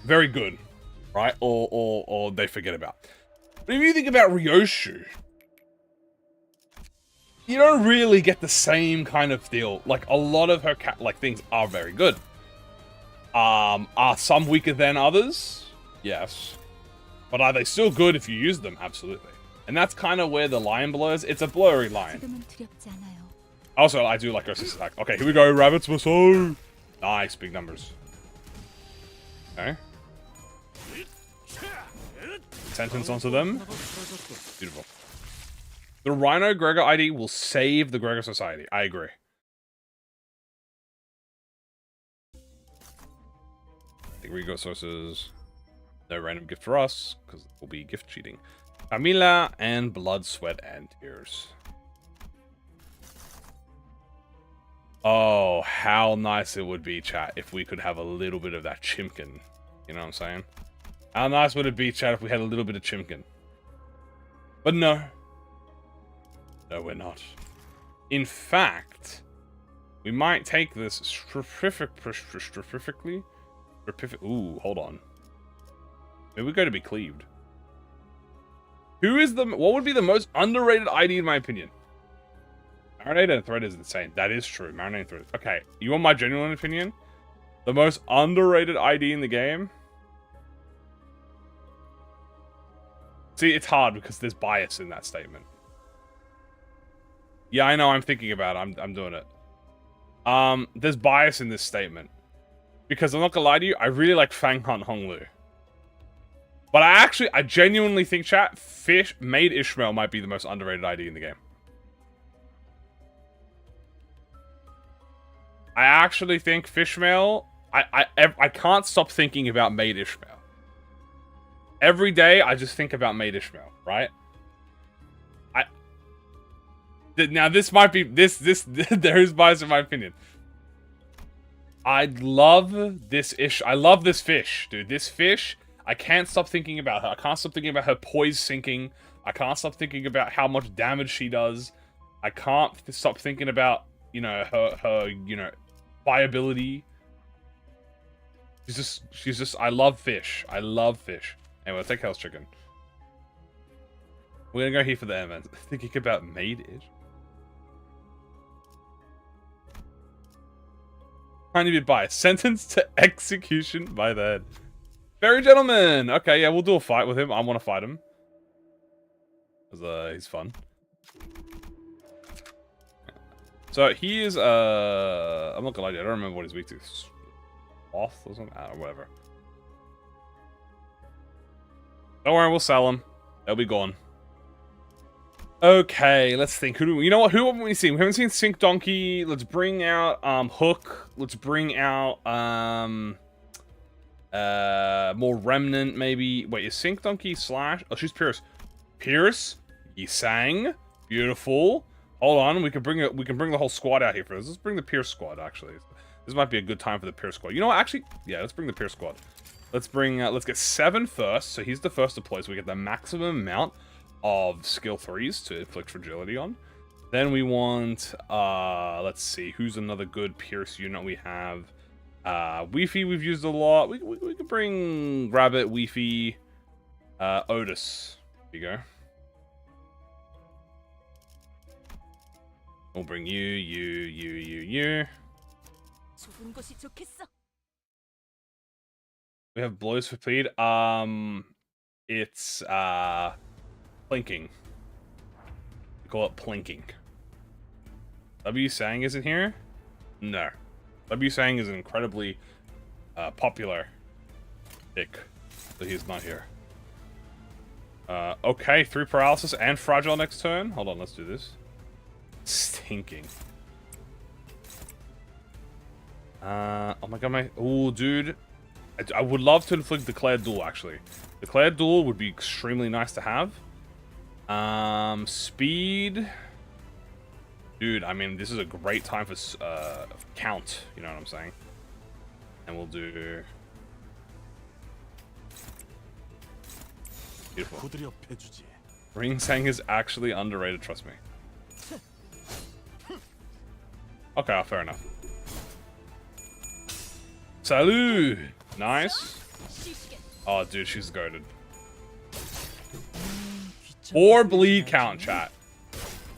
very good, right, or they forget about. But if you think about Ryoshu, you don't really get the same kind of deal. Like, a lot of her things are very good. Are some weaker than others? Yes. But are they still good if you use them? Absolutely. And that's kind of where the line blurs. It's a blurry line. Also, I do like her assist attack. Okay, here we go. Rabbits Maso. Nice, big numbers. Okay. Sentence onto them. Beautiful. The Rhino Gregor ID will save the Gregor Society. I agree. I think Rigo sources. No random gift for us, because it will be gift cheating. Camila and Blood, Sweat, and Tears. Oh, how nice it would be, chat, if we could have a little bit of that Chimkin. You know what I'm saying? How nice would it be, chat, if we had a little bit of Chimkin? But no. No, we're not. In fact, we might take this specifically. Ooh, hold on. Maybe we go to be cleaved. What would be the most underrated ID in my opinion? Marinade and Thread is insane. That is true. Marinade and Thread. Okay, you want my genuine opinion? The most underrated ID in the game? See, it's hard because there's bias in that statement. Yeah, I know, I'm thinking about it. I'm doing it. There's bias in this statement. Because I'm not gonna lie to you, I really like Fang Hunt Honglu. But I genuinely think, chat, Made Ishmael might be the most underrated ID in the game. I actually think Fishmail, I can't stop thinking about Made Ishmael. Every day, I just think about Made Ishmael, right? Now, this might be, there is bias in my opinion. I love this fish, dude. This fish, I can't stop thinking about her. I can't stop thinking about her poise sinking. I can't stop thinking about how much damage she does. I can't stop thinking about, you know, her, you know, viability. She's just, I love fish. I love fish. Anyway, let's take Hell's Chicken. We're gonna go here for the event. Thinking about Made-ish. Trying to be biased. Sentenced to execution by the head. Fairy Gentleman! Okay, yeah, we'll do a fight with him. I want to fight him. Because, he's fun. So, he is, I'm not gonna lie to you, I don't remember what he's weak to. Off or something? I don't know, whatever. Don't worry, we'll sell him. They'll be gone. Okay, let's think. Who do we, you know what? Who haven't we seen? We haven't seen Sink Donkey. Let's bring out Hook. Let's bring out more Remnant maybe. Wait, is Sink Donkey slash? Oh, she's Pierce. Pierce, Yisang, beautiful. Hold on, we can bring the whole squad out here for this. Let's bring the Pierce squad. Actually, this might be a good time for the Pierce squad. You know what? Actually, yeah, let's bring the Pierce squad. Let's bring. Let's get 7 first. So he's the first deploy. So we get the maximum amount of skill 3s to inflict fragility on. Then we want, let's see, who's another good Pierce unit we have? Weefy we've used a lot. We could bring Rabbit, Weefy, Otis. There you go. We'll bring you. We have blows for speed. It's, plinking. We call it plinking. W Sang isn't here? No. W Sang is an incredibly popular pick, but he's not here. Okay, 3 paralysis and fragile next turn. Hold on, let's do this. Stinking. Oh my god, oh, dude. I would love to inflict Declared Duel, actually. Declared Duel would be extremely nice to have. Speed. Dude, I mean, this is a great time for count, you know what I'm saying? And we'll do... Beautiful. Ring Sang is actually underrated, trust me. Okay, fair enough. Salut! Nice. Oh, dude, she's goated. 4 bleed count, chat.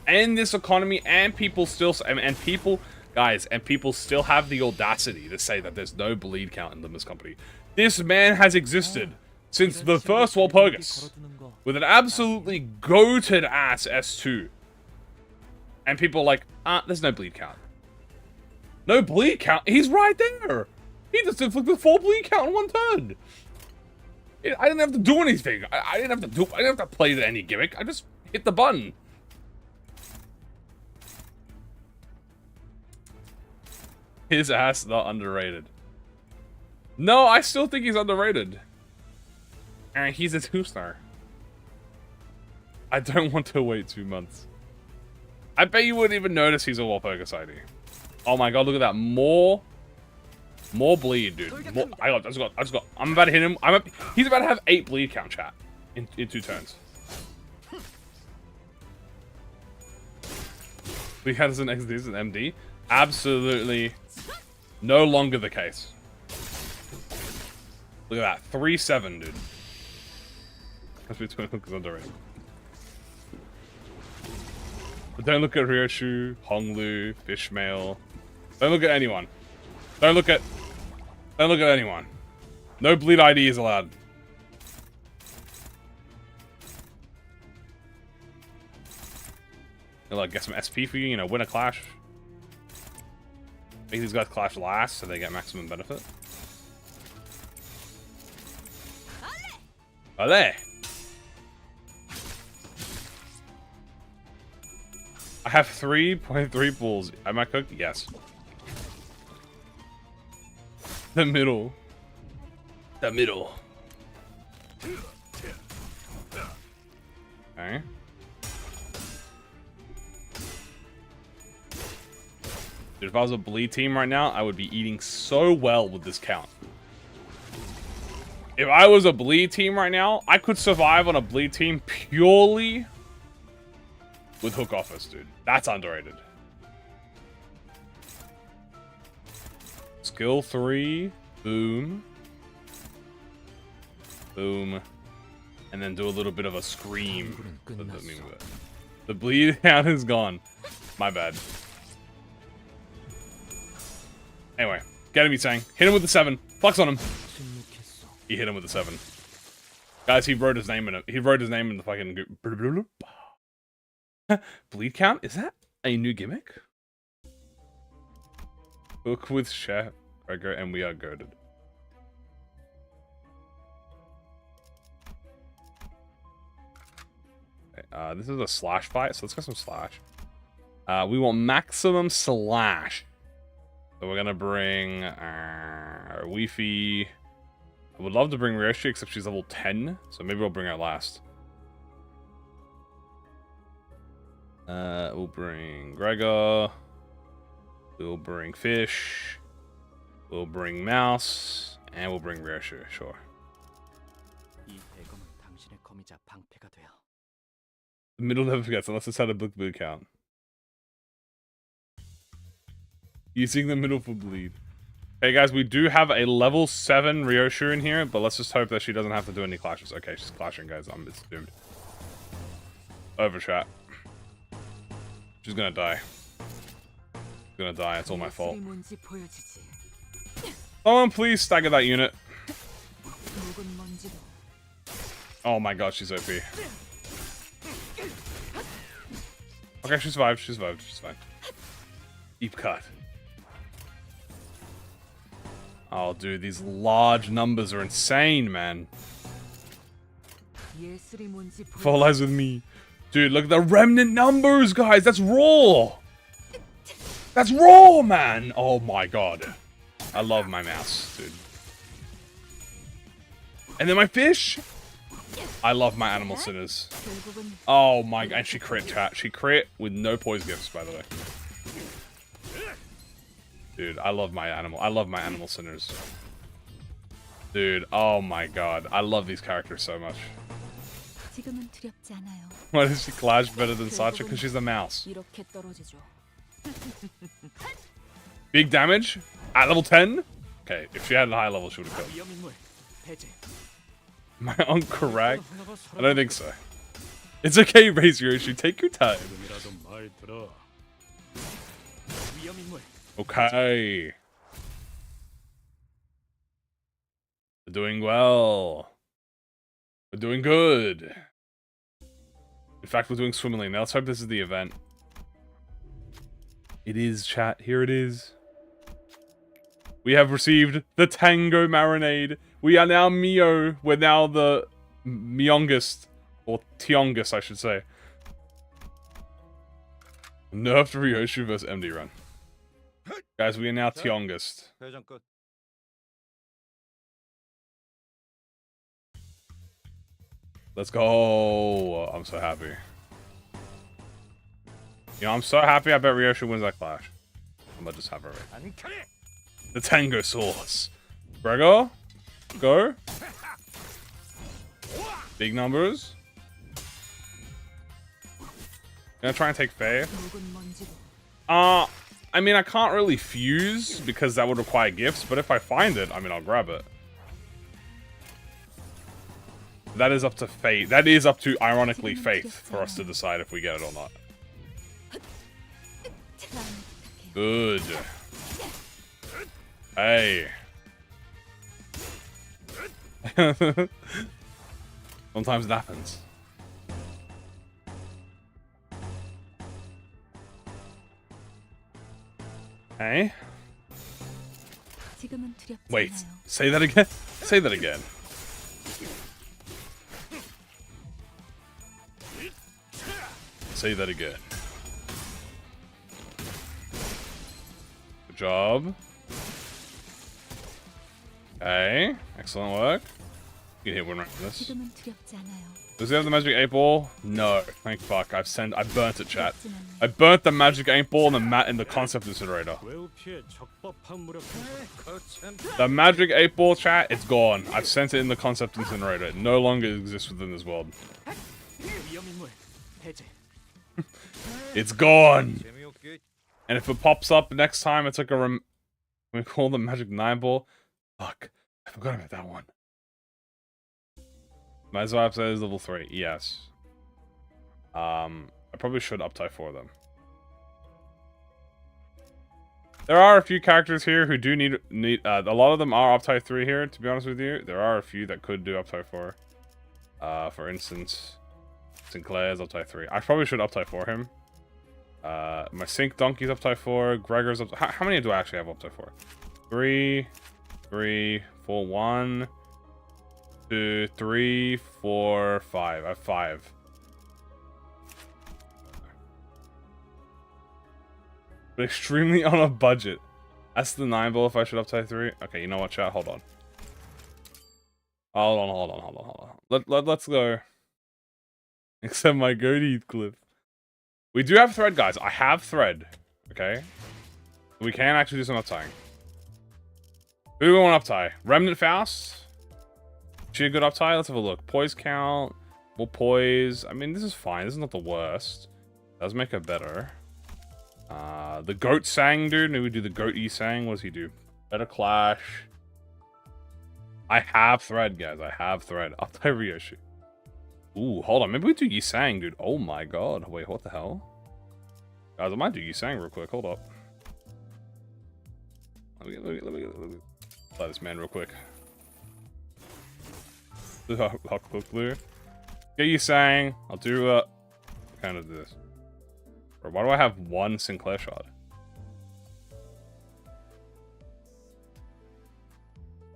And this economy, and people still, and people, guys, and people still have the audacity to say that there's no bleed count in Limbus Company. This man has existed since the first Walpurgis, with an absolutely goated ass S2. And people are like, there's no bleed count. No bleed count? He's right there! He just inflicted 4 bleed count in 1 turn! I didn't have to do anything. I didn't have to play any gimmick. I just hit the button. His ass not underrated. No, I still think he's underrated. And he's a 2-star. I don't want to wait 2 months. I bet you wouldn't even notice he's a Walpurgis ID. Oh my god, look at that. More bleed, dude. I just got. I'm about to hit him. He's about to have 8 bleed count, chat. In 2 turns. We had as an XD as an MD. Absolutely no longer the case. Look at that. 3-7, dude. That's between Hook is underrated. But don't look at Ryoshu, Honglu, Fishmail. Don't look at anyone. Don't look at anyone. No bleed ID is allowed. You'll, like, get some SP for you, you know, win a clash. Make these guys clash last so they get maximum benefit. Allez. I have 3.3 pools. Am I cooked? Yes. The middle. The middle. Okay. Dude, if I was a bleed team right now, I would be eating so well with this count. If I was a bleed team right now, I could survive on a bleed team purely with hook office, dude. That's underrated. Skill 3. Boom. Boom. And then do a little bit of a scream. The bleed count is gone. My bad. Anyway, get him, he's saying. Hit him with the 7. Flex on him. He hit him with the 7. Guys, he wrote his name in it. He wrote his name in the fucking... Bleed count? Is that a new gimmick? Hook with Chef Gregor and we are goaded. Okay, this is a slash fight, so let's get some slash. We want maximum slash. So we're gonna bring Weefy. I would love to bring Ryoshi, except she's level 10, so maybe we'll bring her last. We'll bring Gregor. We'll bring Fish. We'll bring Mouse. And we'll bring Ryoshi, sure. The middle never forgets, unless it's had a blue count. Using the middle for bleed. Hey guys, we do have a level 7 Ryoshu in here, but let's just hope that she doesn't have to do any clashes. Okay, she's clashing, guys. It's doomed. Overshot. She's gonna die. She's gonna die. It's all my fault. Someone please stagger that unit. Oh my god, she's OP. Okay, she survived. She survived. She's fine. Deep cut. Oh, dude, these large numbers are insane, man. Fall lies with me. Dude, look at the remnant numbers, guys. That's raw. That's raw, man. Oh, my God. I love my mouse, dude. And then my fish. I love my animal sinners. Oh, my God. And she crit, chat. She crit with no poise gifts, by the way. Dude, I love my animal sinners. Dude, oh my god. I love these characters so much. Why does she clash better than Sacha? Because she's a mouse. Big damage? At level 10? Okay, if she had a high level, she would have killed. Am I on correct? I don't think so. It's okay, Raise Yoshi. Take your time. Okay. We're doing well. We're doing good. In fact, we're doing swimmingly. Now let's hope this is the event. It is, chat. Here it is. We have received the Tango Marinade. We are now Mio. We're now the Myongest. Or Tiongest, I should say. Nerfed Ryoshu vs MD run. Guys, we are now Tiongest. Let's go. I'm so happy. You know, I'm so happy I bet Ryoshu wins that clash. I'm gonna just have her right. The Tango Sauce. Gregor? Go. Big numbers. Gonna try and take Faye. I mean, I can't really fuse because that would require gifts, but if I find it, I mean, I'll grab it. That is up to fate. That is up to, ironically, faith for us to decide if we get it or not. Good. Hey. Sometimes it happens. Hey. Wait, say that again? Say that again. Say that again. Good job. Okay, excellent work. You can hit one right from this. Does he have the magic 8-ball? No. Thank fuck. I burnt it, chat. I burnt the magic 8-ball in the concept incinerator. The magic 8-ball, chat, it's gone. I've sent it in the concept incinerator. It no longer exists within this world. It's gone. And if it pops up next time, it's like we call the magic 9-ball. Fuck. I forgot about that one. Might as well upsize level 3. Yes. I probably should up tie 4 them. There are a few characters here who do need a lot of them are up tie 3 here, to be honest with you. There are a few that could do up tie 4. For instance, Sinclair's up tie 3. I probably should up tie 4 him. My Sync Donkey's up tie 4. Gregor's up. How many do I actually have up tie 4? 3, 4, 1, 2, 3, 4, 5. I have 5. But extremely on a budget. That's the 9-ball if I should up tie 3. Okay, you know what, chat? Hold on. Hold on. Let's go. Except my goatee clip. We do have thread, guys. I have thread. Okay? We can actually do some up tying. Who do we want up tie? Remnant Faust? Is she a good up tie? Let's have a look. Poise count. We'll poise. I mean, this is fine. This is not the worst. Does make her better. The goat sang, dude. Maybe we do the goat sang. What does he do? Better clash. I have thread, guys. I have thread. Up tie Ryoshi. Ooh, hold on. Maybe we do Yisang, dude. Oh my god. Wait, what the hell? Guys, I might do Yisang real quick. Hold up. Let me play this man real quick. Hot quick blue. Get Yisang. I'll do kind of this. Bro, why do I have one Sinclair shot?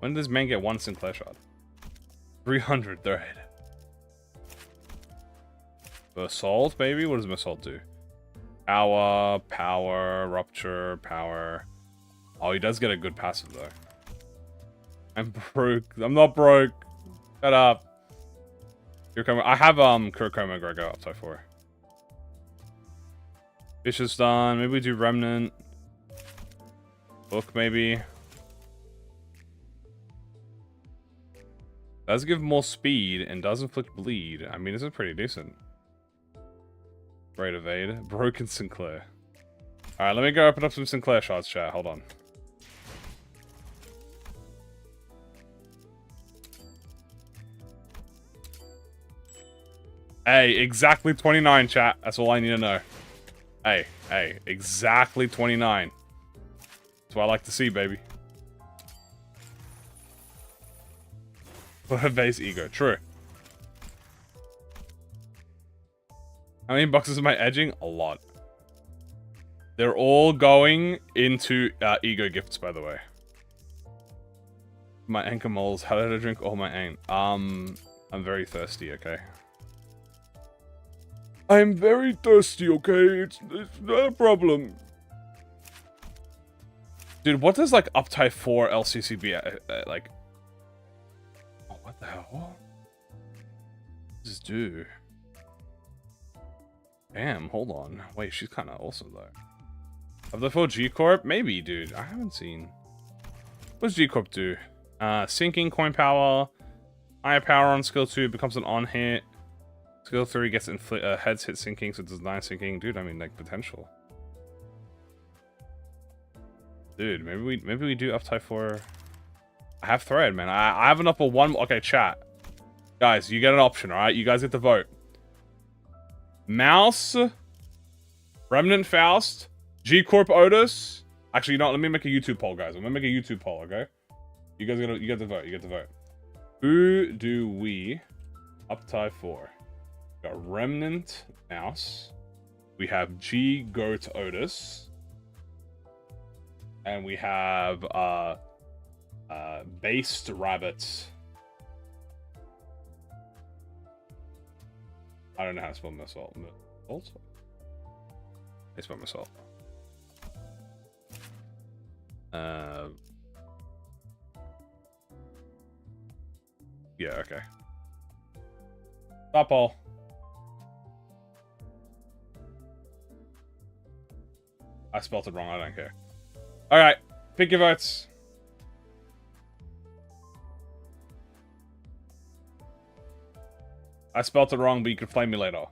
When does man get one Sinclair shot? 300 thread. Assault, baby? What does Assault do? Power, Rupture, Power. Oh, he does get a good passive, though. I'm broke. I'm not broke. Shut up. Kurokoma. I have, Kurokoma Gregor up tie 4. Fish is done. Maybe we do Remnant. Book, maybe. Does give more speed and does inflict bleed. I mean, this is pretty decent. Great evade. Broken Sinclair. Alright, let me go open up some Sinclair shots, chat. Hold on. Hey, exactly 29, chat. That's all I need to know. Hey, exactly 29. That's what I like to see, baby. For her base ego. True. How many boxes am I edging? A lot. They're all going into ego gifts, by the way. My anchor moles. How did I drink all my aim? I'm very thirsty, okay? I'm very thirsty, okay? It's not a problem. Dude, what does, like, up tie 4 LCCB, like... Oh, what the hell? What does this do? Damn, hold on. Wait, she's kind of awesome, though. Of the 4 G-Corp? Maybe, dude. I haven't seen. What does G-Corp do? Sinking, coin power. Higher power on skill 2 becomes an on-hit. Skill 3 gets heads hit sinking, so it does 9 sinking. Dude, I mean, like, potential. Dude, maybe we do up tie 4. I have thread, man. I have enough for one. Okay, chat. Guys, you get an option, alright? You guys get to vote. Mouse, Remnant Faust, G-Corp Otis. Actually, you know what? Let me make a YouTube poll, guys. I'm gonna make a YouTube poll, okay? You guys you get to vote. You get to vote. Who do we up tie 4? We got Remnant Mouse. We have G-Goat Otis. And we have Based Rabbits. I don't know how to spell Assault. Salt? I spent my salt. Yeah, okay. Stop all. I spelled it wrong, I don't care. Alright, pick your votes. I spelled it wrong, but you can flame me later.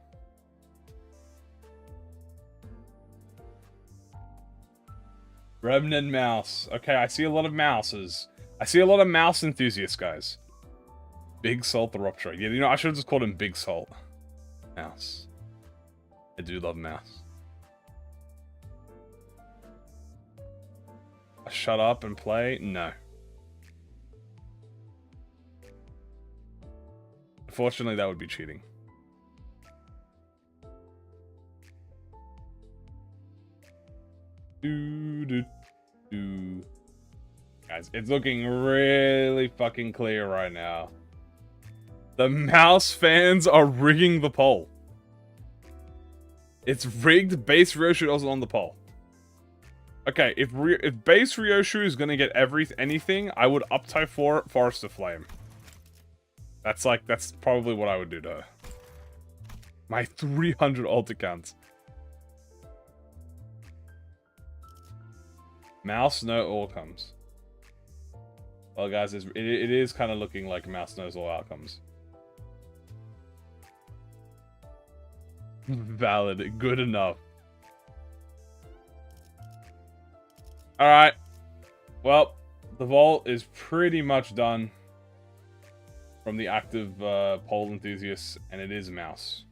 Remnant mouse. Okay, I see a lot of mouses. I see a lot of mouse enthusiasts, guys. Big Salt the Rupture. Yeah, you know, I should have just called him Big Salt. Mouse. I do love mouse. Shut up and play? No. Unfortunately, that would be cheating. Guys, it's looking really fucking clear right now. The mouse fans are rigging the poll. It's rigged. Base Ryoshu also on the poll. Okay, if base Ryoshu is gonna get anything, I would up-type Forest of Flame. That's probably what I would do to her. My 300 alt accounts. Mouse no all comes. Well, guys, it is kind of looking like Mouse knows all outcomes. Valid. Good enough. Alright. Well, the vault is pretty much done from the active poll enthusiasts, and it is Mouse.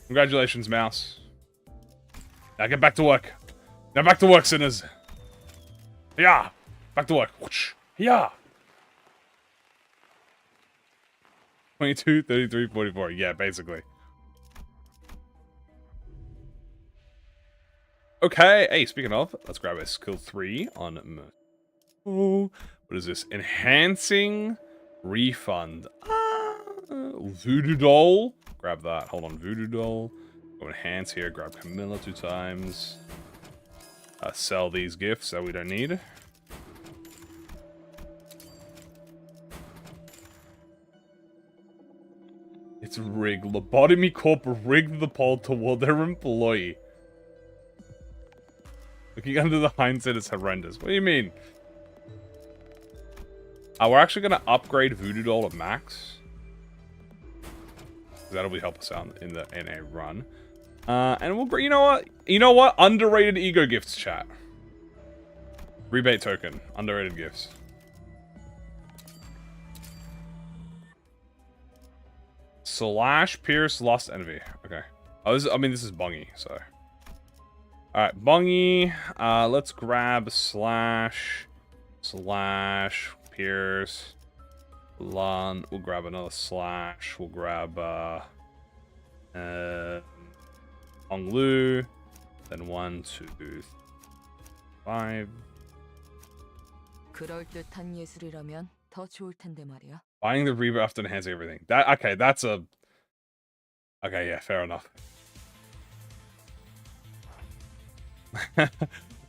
Congratulations, Mouse. Now get back to work. Now back to work, sinners. Yeah, back to work. Yeah. 22, 33, 44. Yeah, basically. Okay. Hey, speaking of, let's grab a skill 3 on... Oh, what is this? Enhancing refund. Voodoo doll. Grab that. Hold on, Voodoo Doll. Go enhance here. Grab Camilla 2 times. Sell these gifts that we don't need. It's rigged. Lobotomy Corp rigged the poll toward their employee. Looking under the hindsight is horrendous. What do you mean? We're actually going to upgrade Voodoo Doll to max. That'll help us out in a run. And we'll, you know what? You know what? Underrated ego gifts, chat. Rebate token. Underrated gifts. Slash, Pierce, Lust, Envy. Okay. Oh, this is Bungy, so. Alright, Bungy. Let's grab Slash, Pierce. We'll grab another Slash. We'll grab Honglu. Then 1, 2, 3, 5. Buying the Reaver after enhancing everything. Okay, that's a... Okay, yeah, fair enough.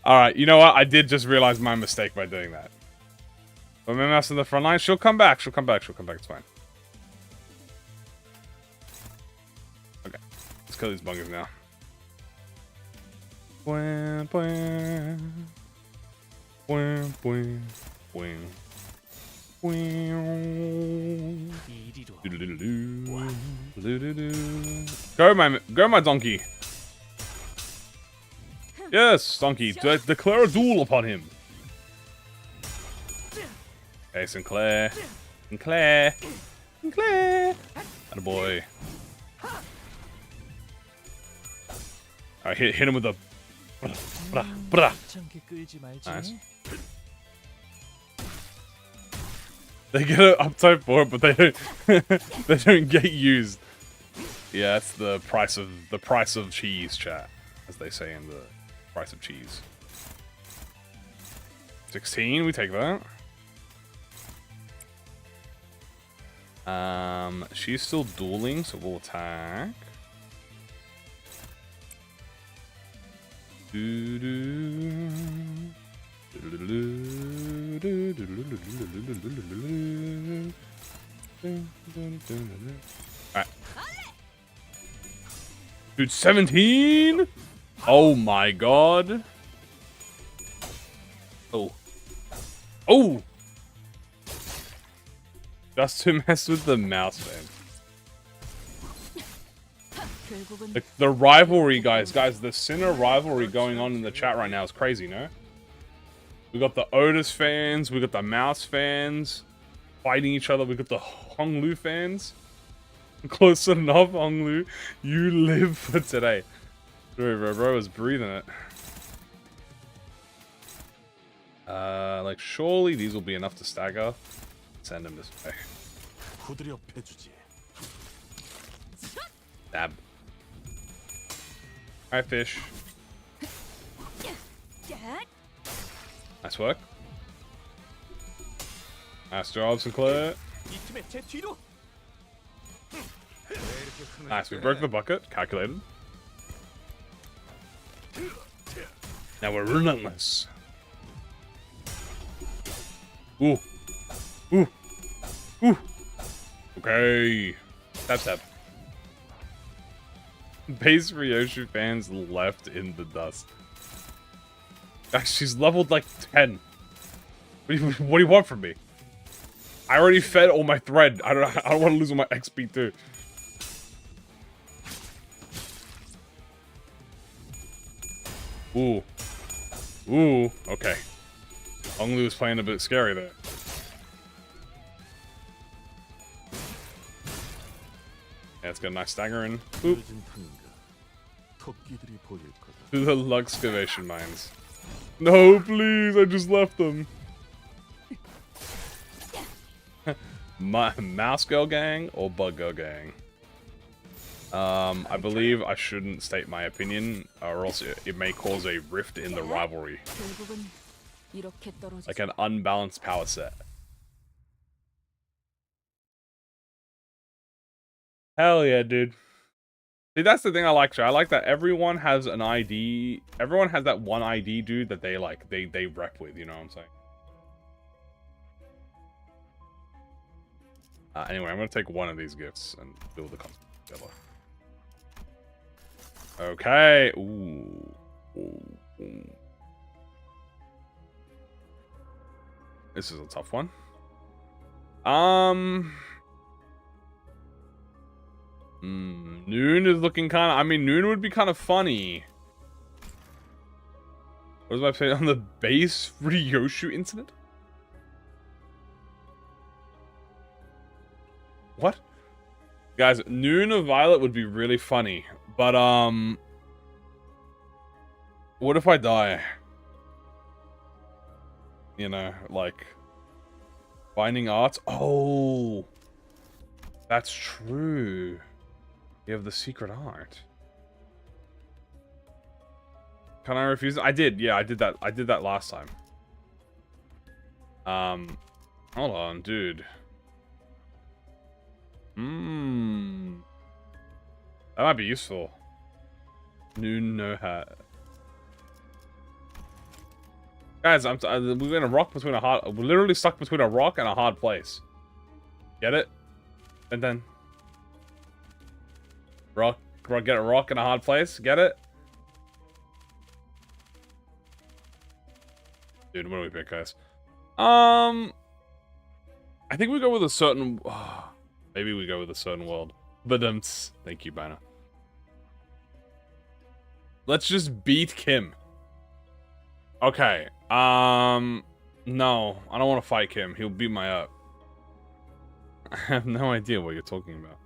Alright, you know what? I did just realize my mistake by doing that. But my mouse in the front line, she'll come back. She'll come back. It's fine. Okay. Let's kill these bungers now. Go my donkey. Yes, donkey. Declare a duel upon him. Hey, Sinclair. Attaboy. Alright, hit him with a... Nice. They get an uptype for it, but they don't they don't get used. Yeah, that's the price of cheese, chat. As they say in the price of cheese. 16, we take that. She's still dueling, so we'll attack. Alright. Dude, 17? Oh my god. Oh. Oh! Just to mess with the mouse, man. The rivalry, guys. Guys, the Sinner rivalry going on in the chat right now is crazy, no? We got the Otis fans, we got the Mouse fans fighting each other, we got the Honglu fans. Close enough, Honglu. You live for today. Bro was breathing it. Like, surely these will be enough to stagger. Send him this way. Stab. Alright, fish. Nice work. Nice job, Sinclair. Nice, we broke the bucket. Calculated. Now we're relentless. Ooh. Ooh. Ooh. Okay. Stab. Base Ryoshu fans left in the dust. Guys, she's leveled like 10. What do you want from me? I already fed all my thread. I don't want to lose all my XP too. Ooh. Ooh. Okay. Honglu is playing a bit scary there. Yeah, it's got a nice stagger in. Boop. To the Luxcavation mines. No, please, I just left them. Mouse Girl Gang or Bug Girl Gang? I believe I shouldn't state my opinion, or else it may cause a rift in the rivalry. Like an unbalanced power set. Hell yeah, dude. See, that's the thing I like, I like that everyone has an ID. Everyone has that one ID dude that they like, they rep with, you know what I'm saying? Anyway, I'm gonna take one of these gifts and build the concept together. Okay. Ooh. Ooh. This is a tough one. Noon is looking kind of... I mean, Noon would be kind of funny. What was I saying? On the base Ryoshu incident? What? Guys, Noon of Violet would be really funny. But, what if I die? You know, like... Finding Arts? Oh! That's true. You have the secret art. Can I refuse it? I did, yeah, I did that. I did that last time. Hold on, dude. That might be useful. Noon no hat. Guys, we're in a rock between a hard... We're literally stuck between a rock and a hard place. Get it? And then... Rock, get a rock in a hard place. Get it? Dude, what do we pick, guys? I think we go with a certain... maybe we go with a certain world. But thank you, Banner. Let's just beat Kim. Okay. No, I don't want to fight Kim. He'll beat my up. I have no idea what you're talking about.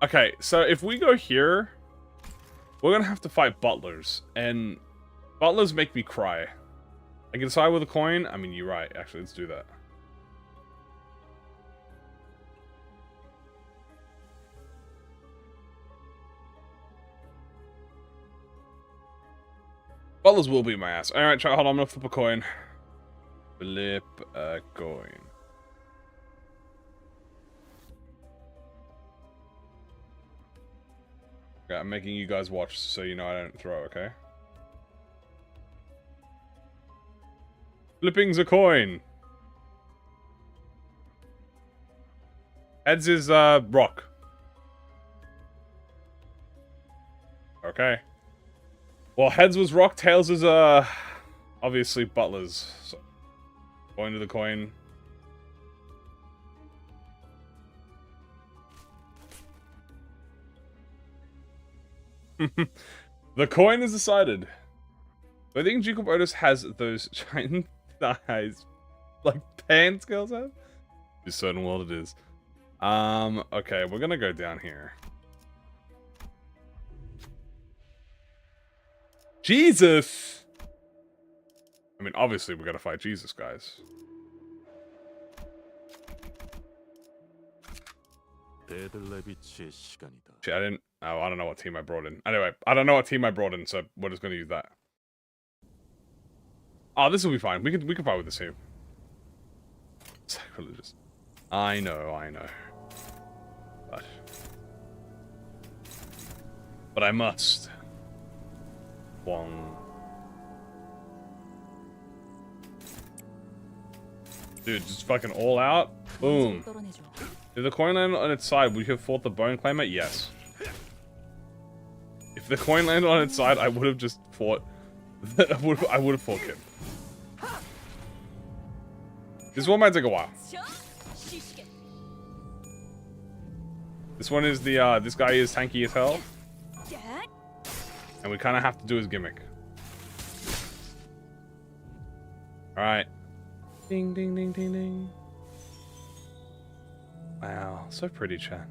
Okay, so if we go here, we're gonna have to fight butlers, and butlers make me cry. I can decide with a coin. I mean, you're right. Actually, let's do that. Butlers will beat my ass. Alright, hold on, I'm gonna flip a coin. Flip a coin. Okay, I'm making you guys watch so you know I don't throw, okay? Flipping's a coin. Heads is, rock. Okay. Well, heads was rock, tails is, obviously butlers. So, going to the coin. The coin is decided. I think Duke of Otis has those giant thighs, like pants girls have. It's certain what it is. Okay, we're gonna go down here. Jesus! I mean, obviously we're gonna fight Jesus, guys. Shit, I didn't... Oh, I don't know what team I brought in. Anyway, I don't know what team I brought in, so we're just gonna use that. Oh, this will be fine. We can fight with this team. Sacrilegious. I know. But I must. Wong. Dude, just fucking all out. Boom. If the coin landed on its side, would you have fought the bone claimer? Yes. If the coin landed on its side, I would have just fought. I would have fought Kim. This one might take a while. This one is the this guy is tanky as hell. And we kind of have to do his gimmick. Alright. Ding, ding, ding, ding, ding. Wow, so pretty, chat.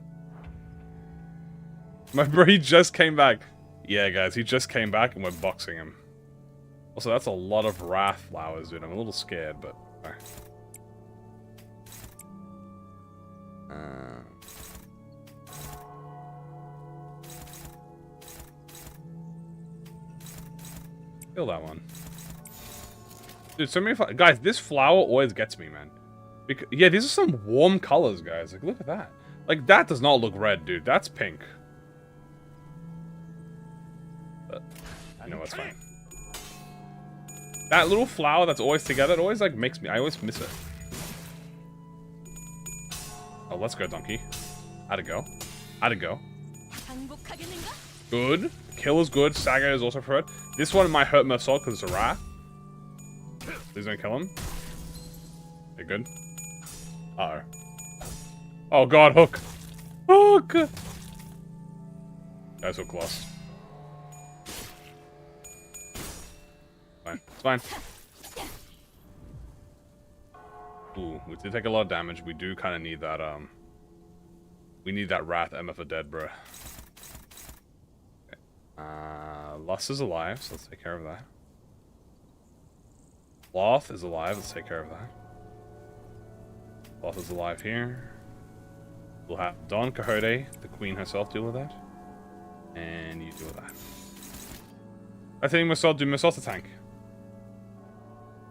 My bro, he just came back. Yeah, guys, he just came back and we're boxing him. Also, that's a lot of wrath flowers, dude. I'm a little scared, but... Alright. Kill that one. Dude, so many guys, this flower always gets me, man. Yeah, these are some warm colors, guys. Like, look at that. Like, that does not look red, dude. That's pink. But, you know, it's fine. That little flower that's always together, it always, like, makes me... I always miss it. Oh, let's go, donkey. How'd it go? How'd it go? Good. Kill is good. Saga is also preferred. This one might hurt Mersault because it's a wrath. Please don't kill him. Okay, good. Uh-oh. Oh god, hook. Hook! Guys, hook lost. Fine. It's fine. Ooh, we did take a lot of damage. We do kind of need that, we need that Wrath MF dead, bro. Okay. Lust is alive, so let's take care of that. Sloth is alive, let's take care of that. Sloth is alive here. We'll have Don Quixote, the queen herself, deal with that. And you deal with that. I think Mersault, do Mersault's a tank.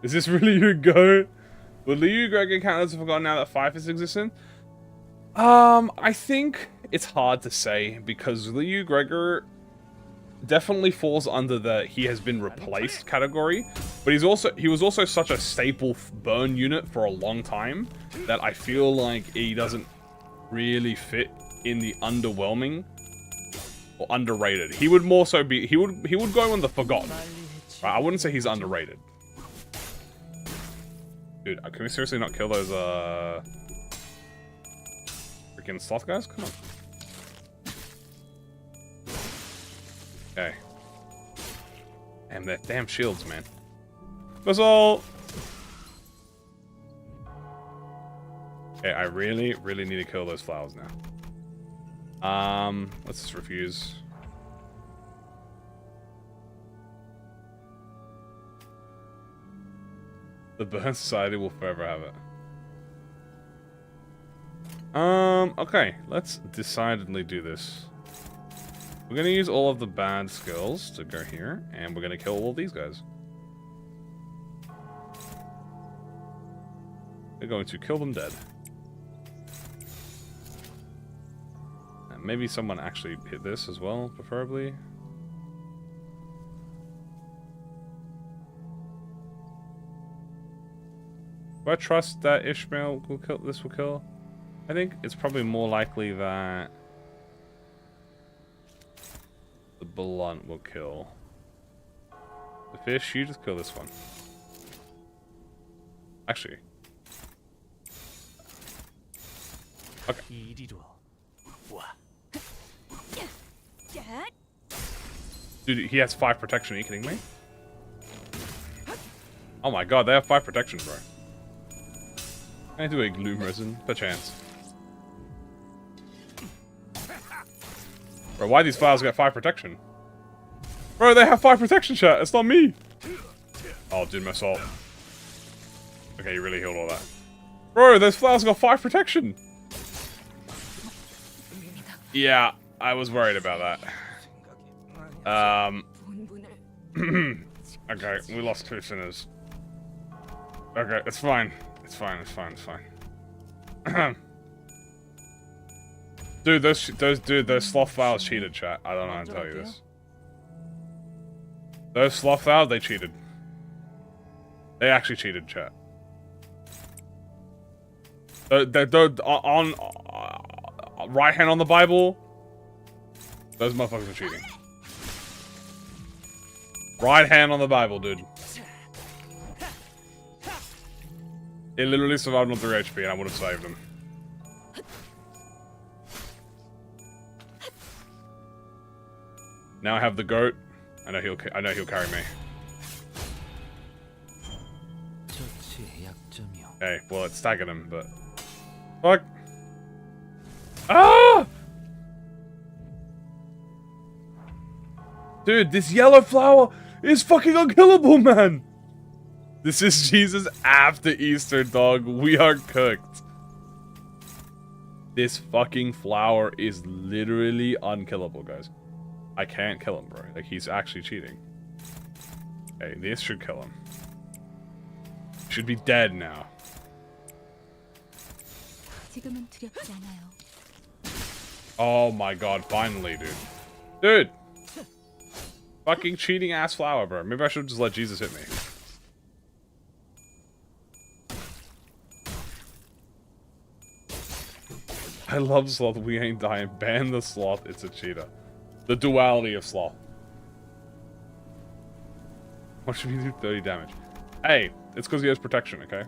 Is this really your go? Would Liu Gregor count as forgotten now that Fife is existent? I think it's hard to say because Liu Gregor definitely falls under the he has been replaced category, but he was also such a staple burn unit for a long time that I feel like he doesn't really fit in the underwhelming or underrated. He would more so be he would go in the forgotten. Right, I wouldn't say he's underrated. Dude, can we seriously not kill those freaking sloth guys? Come on. Okay. Damn, that damn shields, man. Mersault! Okay, I really, really need to kill those flowers now. Let's just refuse. The Burn Society will forever have it. Okay, let's decidedly do this. We're gonna use all of the bad skills to go here, and we're gonna kill all of these guys. We're going to kill them dead. And maybe someone actually hit this as well, preferably. Do I trust that Ishmael will kill? This will kill? I think it's probably more likely that the blunt will kill. The fish, you just kill this one. Actually. Okay. Dude, he has 5 protection. Are you kidding me? Oh my god, they have 5 protection, bro. Can I do a gloom resin? Perchance. Bro, why these flowers get 5 protection? Bro, they have 5 protection, chat. It's not me. Oh, dude, my salt. Okay, you really healed all that. Bro, those flowers got 5 protection. Yeah, I was worried about that. Okay, we lost 2 sinners. Okay, it's fine. It's fine, it's fine, it's fine. Dude, those sloth flowers cheated, chat. I don't know how to tell you this. Those sloth flowers, they cheated. They actually cheated, chat. On right hand on the Bible, those motherfuckers are cheating. Right hand on the Bible, dude. It literally survived on 3 HP, and I would have saved him. Now I have the goat. I know he'll carry me. Okay, well it staggered him, but fuck. Ah! Dude, this yellow flower is fucking unkillable, man. This is Jesus after Easter, dog. We are cooked. This fucking flower is literally unkillable, guys. I can't kill him, bro. Like, he's actually cheating. Okay, this should kill him. Should be dead now. Oh my god, finally, dude. Dude! Fucking cheating ass flower, bro. Maybe I should just let Jesus hit me. I love sloth. We ain't dying. Ban the sloth. It's a cheater. The duality of sloth. What should we do? 30 damage. Hey, it's because he has protection, okay?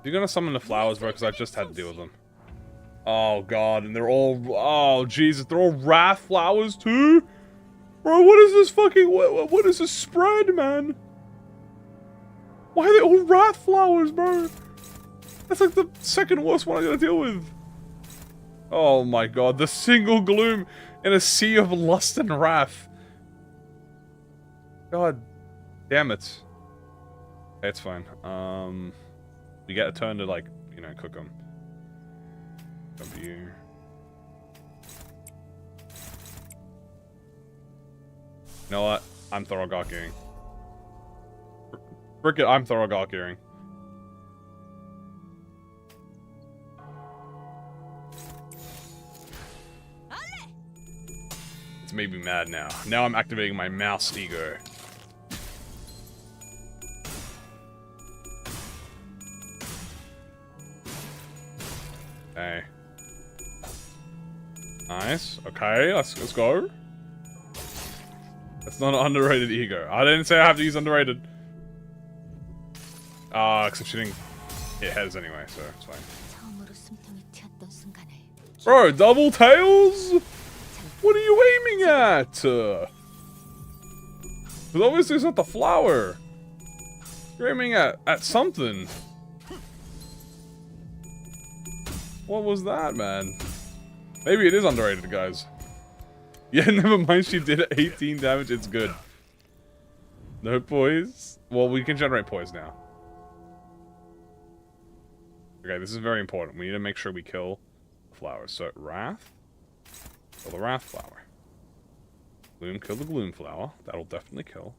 You're gonna summon the flowers, bro, because I just had to deal with them. Oh, God, and they're all... Oh, Jesus, they're all wrath flowers, too? Bro, what is this fucking... What is this spread, man? Why are they all wrath flowers, bro? That's like the second worst one I gotta deal with. Oh my god, the single gloom in a sea of lust and wrath. God damn it. Okay, it's fine. We get a turn to, like, you know, cook them. W. You know what? I'm thorough gawking. Frick it, I'm thorough gawking. It's made me mad now. Now I'm activating my mouse ego. Okay. Nice. Okay, let's go. That's not an underrated ego. I didn't say I have to use underrated. Except she didn't hit heads anyway, so it's fine. Bro, double tails? What are you aiming at? Because obviously it's not the flower. You're aiming at something. What was that, man? Maybe it is underrated, guys. Yeah, never mind, she did 18 damage, it's good. No poise? Well, we can generate poise now. Okay, this is very important. We need to make sure we kill flowers. So Wrath. Kill the Wrath flower. Gloom, kill the Gloom flower. That'll definitely kill.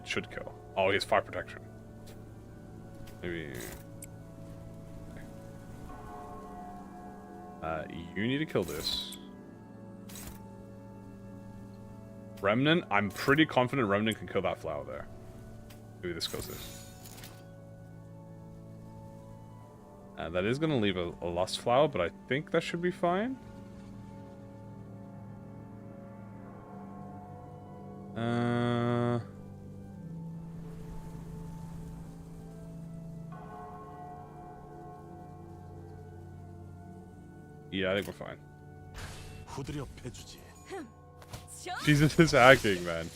It should kill. Oh, he has fire protection. Maybe. You need to kill this. Remnant. I'm pretty confident Remnant can kill that flower there. Maybe this kills this. That is going to leave a Lust flower, but I think that should be fine. Yeah, I think we're fine. Jesus is hacking, man.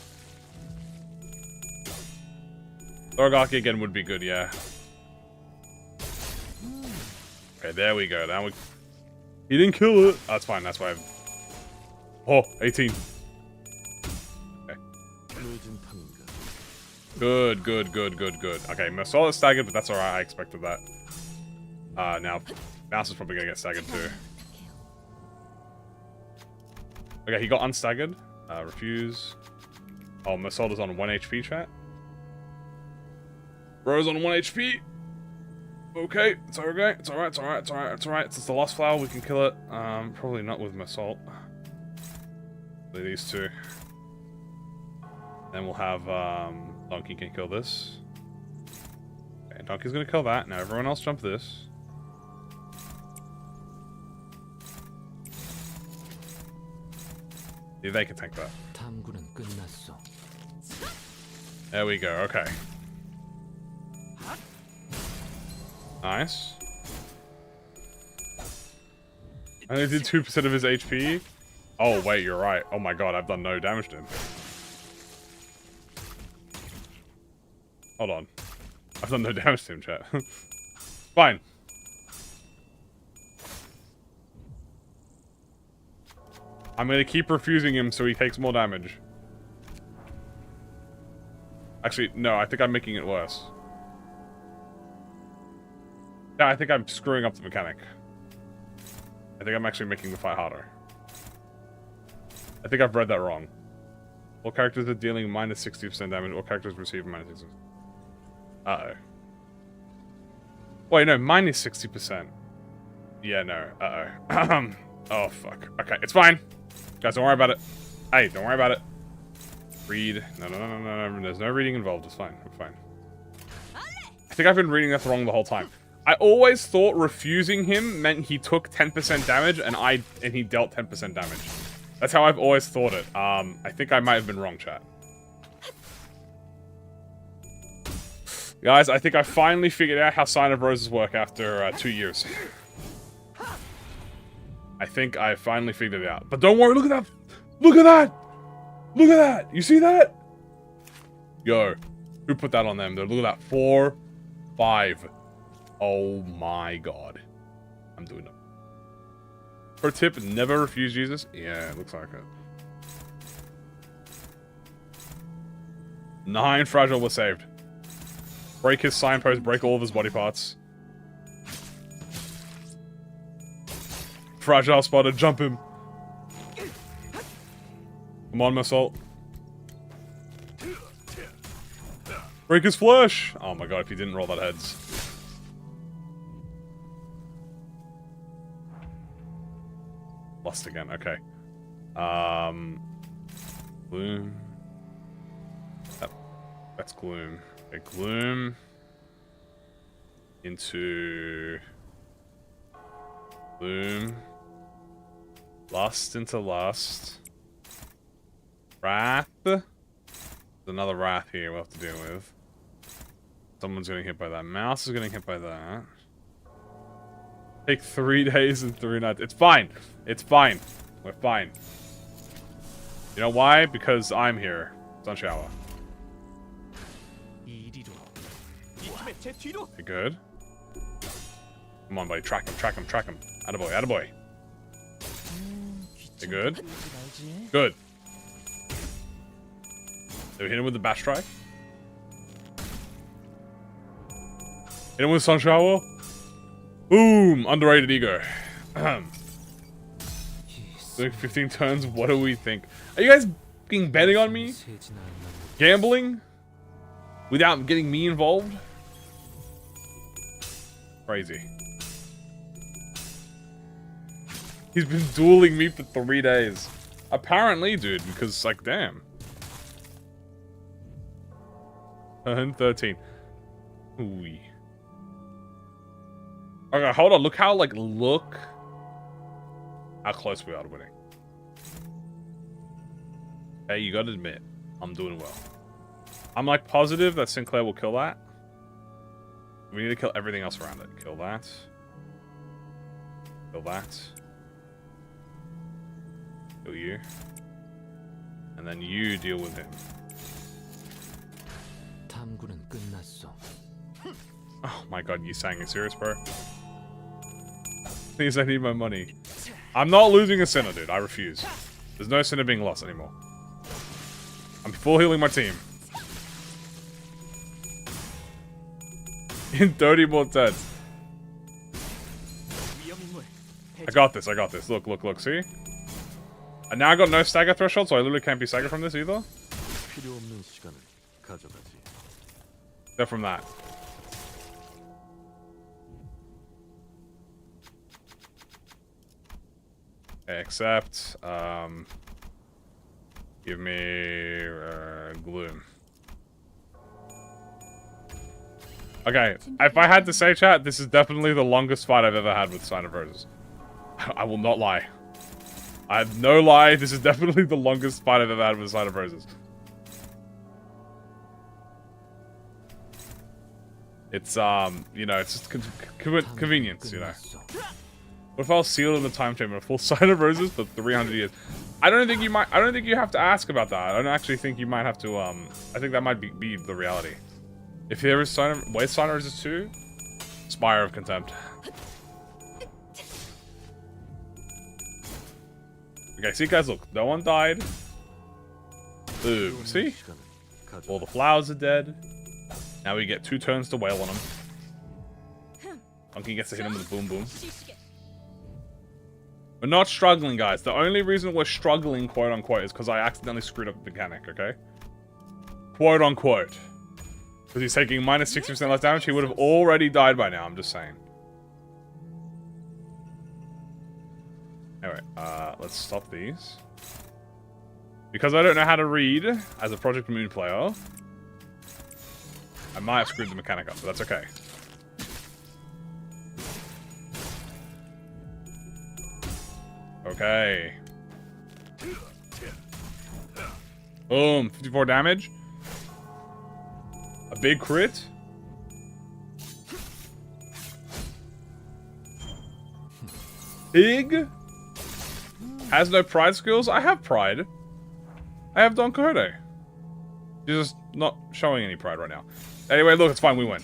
Thorgaki again would be good, yeah. Okay, there we go. Now we... He didn't kill it. Oh, that's fine, that's why I've... Oh, 18. Okay. Good, good, good, good, good. Okay, Masol is staggered, but that's alright. I expected that. Now, Mouse is probably gonna get staggered too. Okay, he got unstaggered. Refuse. Oh, Masolda's on 1 HP, chat. Rose on 1 HP. Okay, it's okay. It's alright, it's alright, it's alright, it's alright. It's the Lost Flower, we can kill it. Probably not with Masol. These two. Then we'll have, Donkey can kill this. Okay, Donkey's gonna kill that. Now everyone else jump this. See, they can tank that. There we go, okay. Nice. I only did 2% of his HP. Oh, wait, you're right. Oh my god, I've done no damage to him. Hold on. I've done no damage to him, chat. Fine. I'm gonna keep refusing him so he takes more damage. Actually, no, I think I'm making it worse. Yeah, I think I'm screwing up the mechanic. I think I'm actually making the fight harder. I think I've read that wrong. All characters are dealing minus 60% damage, all characters receive minus 60%. Uh-oh. Wait, no, minus 60%. Yeah, no, uh-oh. Oh, fuck. Okay, it's fine. Guys, don't worry about it. Hey, don't worry about it. Read. No, no, no, no, no. There's no reading involved. It's fine. I'm fine. I think I've been reading that wrong the whole time. I always thought refusing him meant he took 10% damage and he dealt 10% damage. That's how I've always thought it. I think I might have been wrong, chat. Guys, I think I finally figured out how Sign of Roses work after 2 years. I think I finally figured it out. But don't worry, look at that! Look at that! Look at that! You see that? Yo, who put that on them? Look at that. 4, 5. Oh my god. I'm doing it. Pro tip, never refuse Jesus. Yeah, it looks like it. 9 fragile was saved. Break his signpost, break all of his body parts. Fragile spotted, jump him. Come on, Masol. Break his flesh! Oh my god, if he didn't roll that heads. Lust again, okay. Gloom. That's Gloom. Okay, Gloom. Into... Gloom. Lust into Lust. Wrath. There's another Wrath here we'll have to deal with. Someone's getting hit by that. Mouse is getting hit by that. Take 3 days and 3 nights. It's fine. It's fine. We're fine. You know why? Because I'm here. Sun shower. Okay, good. Come on, buddy. Track him, track him, track him. Attaboy, attaboy. Okay, good. Good. Did we hit him with the bash strike? Hit him with Sun Shower? Boom! Underrated ego. Doing 15 turns, what do we think? Are you guys fucking betting on me? Gambling? Without getting me involved? Crazy. He's been dueling me for 3 days. Apparently, dude, because, like, damn. Turn 13. Ooh. Okay, hold on. Look how close we are to winning. Hey, you gotta admit, I'm doing well. I'm, like, positive that Sinclair will kill that. We need to kill everything else around it. Kill that. Kill that. Kill you. And then you deal with him. Oh my god, you saying it serious, bro? Please, I need my money. I'm not losing a Sinner, dude. I refuse. There's no Sinner being lost anymore. I'm full healing my team. In 30 more turns. I got this, I got this. Look, look, look, see? And now I got no stagger threshold, so I literally can't be staggered from this either. Except from that. Except, give me Gloom. Okay, if I had to say, chat, this is definitely the longest fight I've ever had with Sign of Roses. I will not lie. I have no lie, this is definitely the longest fight I've ever had with Sign of Roses. It's, you know, it's just convenience, you know. What if I was sealed in the time chamber, a full Sign of Roses for 300 years? I don't think you have to ask about that. I don't actually think you might have to, I think that might be the reality. If there is Sign of Roses 2, Spire of Contempt. Okay, see guys, look, no one died. Boom, see? All the flowers are dead. Now we get 2 turns to wail on them. Monkey gets to hit him with a boom boom. We're not struggling, guys. The only reason we're struggling, quote unquote, is because I accidentally screwed up the mechanic, okay? Quote unquote. Because he's taking minus 60% less damage, he would have already died by now, I'm just saying. Anyway, let's stop these. Because I don't know how to read as a Project Moon player, I might have screwed the mechanic up, but that's okay. Okay. Boom, 54 damage. A big crit. Big. Has no pride skills. I have pride. I have Don Quixote. He's just not showing any pride right now. Anyway, look, it's fine. We win.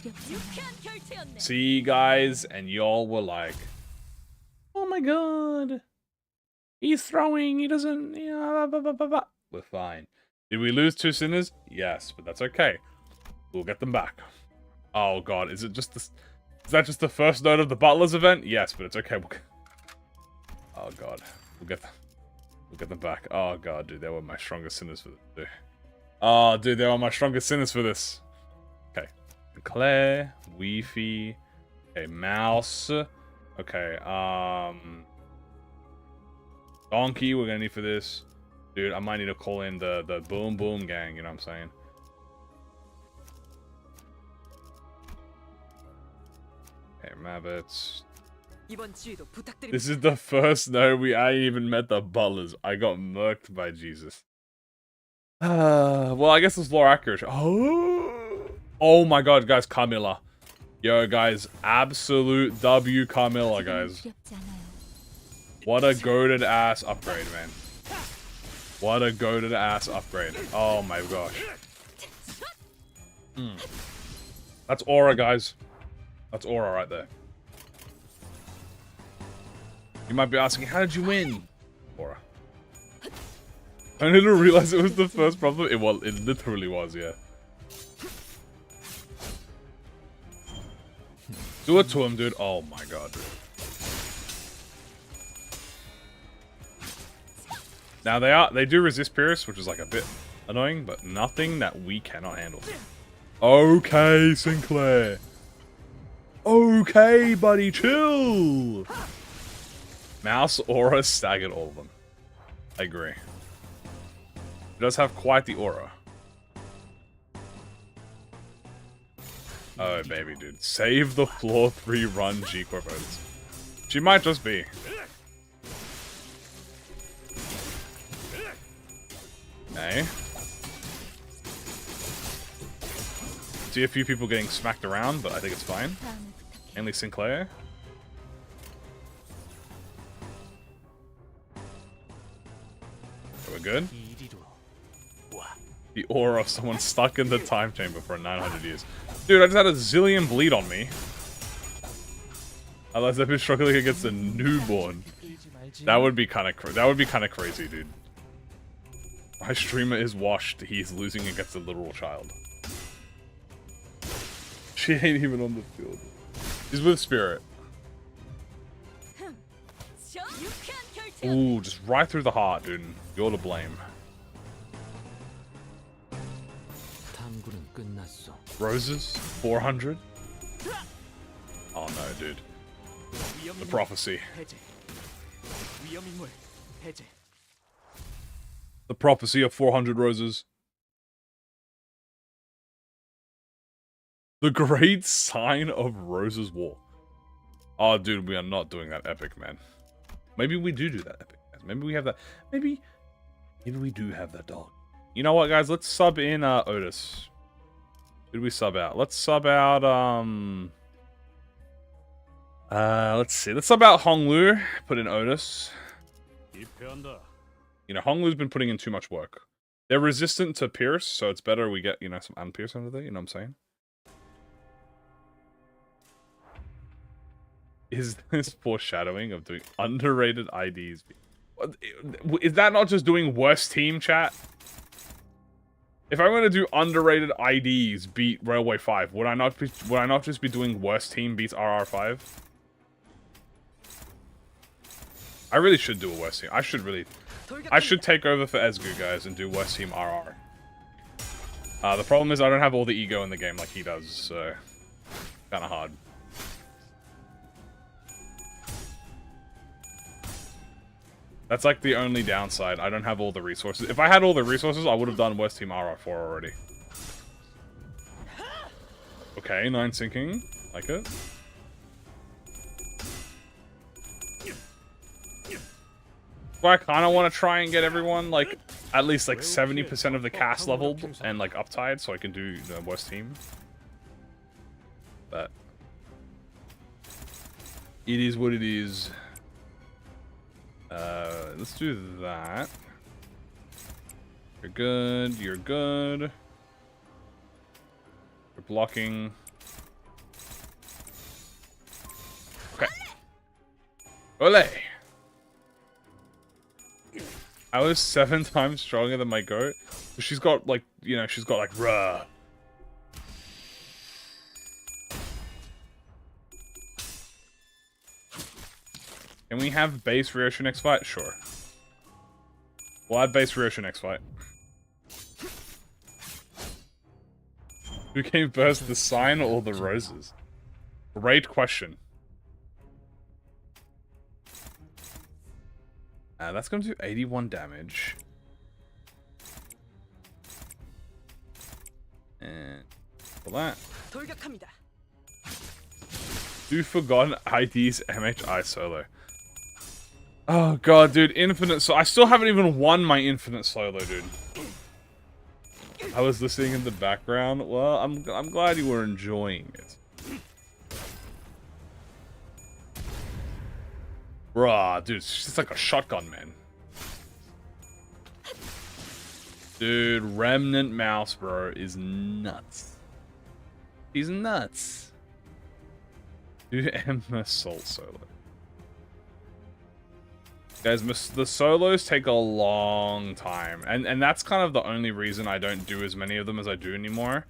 See, guys, and y'all were like, "Oh my god, he's throwing. He doesn't. Yeah, blah, blah, blah, blah." We're fine. Did we lose 2 sinners? Yes, but that's okay. We'll get them back. Oh god, is it just this? Is that just the first note of the Butlers event? Yes, but it's okay. Oh god, we'll get them. We'll get them back. Oh god, dude, they were my strongest sinners for this. Dude. Oh, dude, they were my strongest sinners for this. Okay, Claire, Weefy, okay, Mouse, okay, Donkey, we're gonna need for this. Dude, I might need to call in the Boom Boom gang, you know what I'm saying? Okay, Mabbits. This is the first note I even met the Butlers. I got murked by Jesus. Well, I guess it's lore accurate. Oh my god, guys, Carmilla. Yo, guys, absolute W Carmilla, guys. What a goated ass upgrade, man. What a goated ass upgrade. Oh my gosh. That's aura, guys. That's aura right there. You might be asking, how did you win? Aura. I didn't realize it was the first problem. It literally was, yeah. Do it to him, dude. Oh my god, dude. Now they do resist Pierce, which is like a bit annoying, but nothing that we cannot handle. Okay, Sinclair. Okay, buddy, chill. Mouse aura staggered all of them. I agree. It does have quite the aura. Oh, baby, dude. Save the floor 3 run G-Corp voters. She might just be. Okay. See a few people getting smacked around, but I think it's fine. Mainly Sinclair. So we're good. The aura of someone stuck in the time chamber for 900 years. Dude, I just had a zillion bleed on me. Unless I've been struggling against a newborn. That would be kind of crazy, dude. My streamer is washed. He's losing against a literal child. She ain't even on the field. He's with Spirit. Ooh, just right through the heart, dude. You're to blame. Roses? 400? Oh no, dude. The prophecy. The prophecy of 400 roses. The great sign of Rose's War. Oh, dude, we are not doing that epic, man. Maybe we do that epic. Maybe we have that. Maybe we do have that dog. You know what, guys? Let's sub in Otis. Who do we sub out? Let's sub out let's see. Let's sub out Honglu. Put in Otis. You know, Honglu's been putting in too much work. They're resistant to Pierce, so it's better we get, you know, some unpierce under there, you know what I'm saying? Is this foreshadowing of doing underrated IDs? Is that not just doing worst team, chat? If I'm going to do underrated IDs beat Railway 5, would I not just be doing worst team beats RR5? I really should do a worst team. I should take over for Ezgu, guys, and do worst team RR. The problem is I don't have all the ego in the game like he does, so kind of hard. That's like the only downside. I don't have all the resources. If I had all the resources, I would have done West Team RR4 already. Okay, 9 sinking. Like it. So I kind of want to try and get everyone, like, at least like 70% of the cast leveled and like uptide so I can do the West Team. But it is what it is. Let's do that. You're good. You're good. You're blocking. Okay. Ole! I was 7 times stronger than my goat. She's got, like, you know, she's got, like, ruh. Can we have base Ryoshu next fight? Sure. We'll add base Ryoshu next fight. Who came first, the sign or the roses? Great question. That's going to do 81 damage. And for that. Do forgotten IDs MHI solo. Oh god, dude, infinite so I still haven't even won my infinite solo, dude. I was listening in the background. Well, I'm glad you were enjoying it. Bruh, dude, it's just like a shotgun, man. Dude, Remnant Mouse, bro, is nuts. He's nuts. Dude, Emma Soul solo. Guys, the solos take a long time, and that's kind of the only reason I don't do as many of them as I do anymore.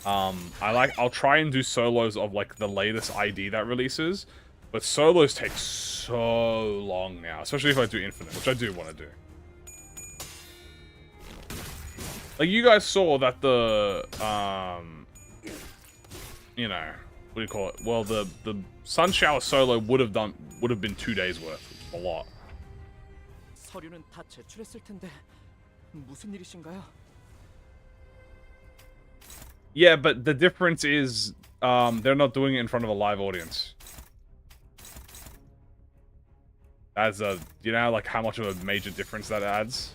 I'll try and do solos of like the latest ID that releases, but solos take so long now, especially if I do infinite, which I do want to do. Like, you guys saw that the, you know, what do you call it? Well, the Sun Shower solo would have been 2 days worth. A lot. 서류는 다 제출했을 텐데 무슨 일이신가요? Yeah, but the difference is, they're not doing it in front of a live audience. That's you know, like how much of a major difference that adds.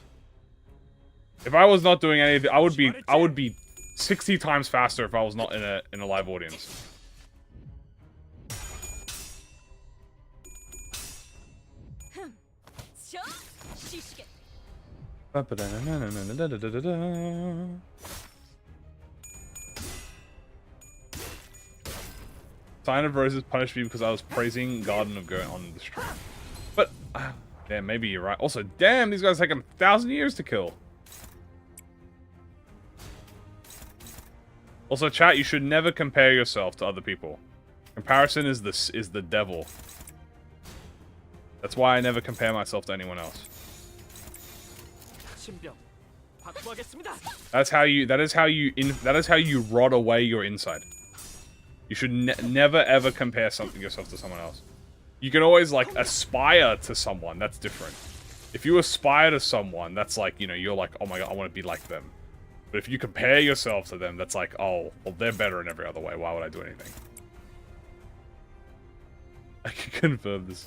If I was not doing anything, I would be 60 times faster if I was not in a live audience. Sign of Roses punished me because I was praising Garden of Go on the stream. But, damn, maybe you're right. Also, damn, these guys take 1,000 years to kill. Also, chat, you should never compare yourself to other people. Comparison is the devil. That's why I never compare myself to anyone else. That is how you rot away your inside. You should never ever compare yourself to someone else. You can always like aspire to someone. That's different. If you aspire to someone, that's like, you know, you're like, oh my god, I want to be like them. But if you compare yourself to them, that's like, oh, well, they're better in every other way. Why would I do anything? I can confirm this.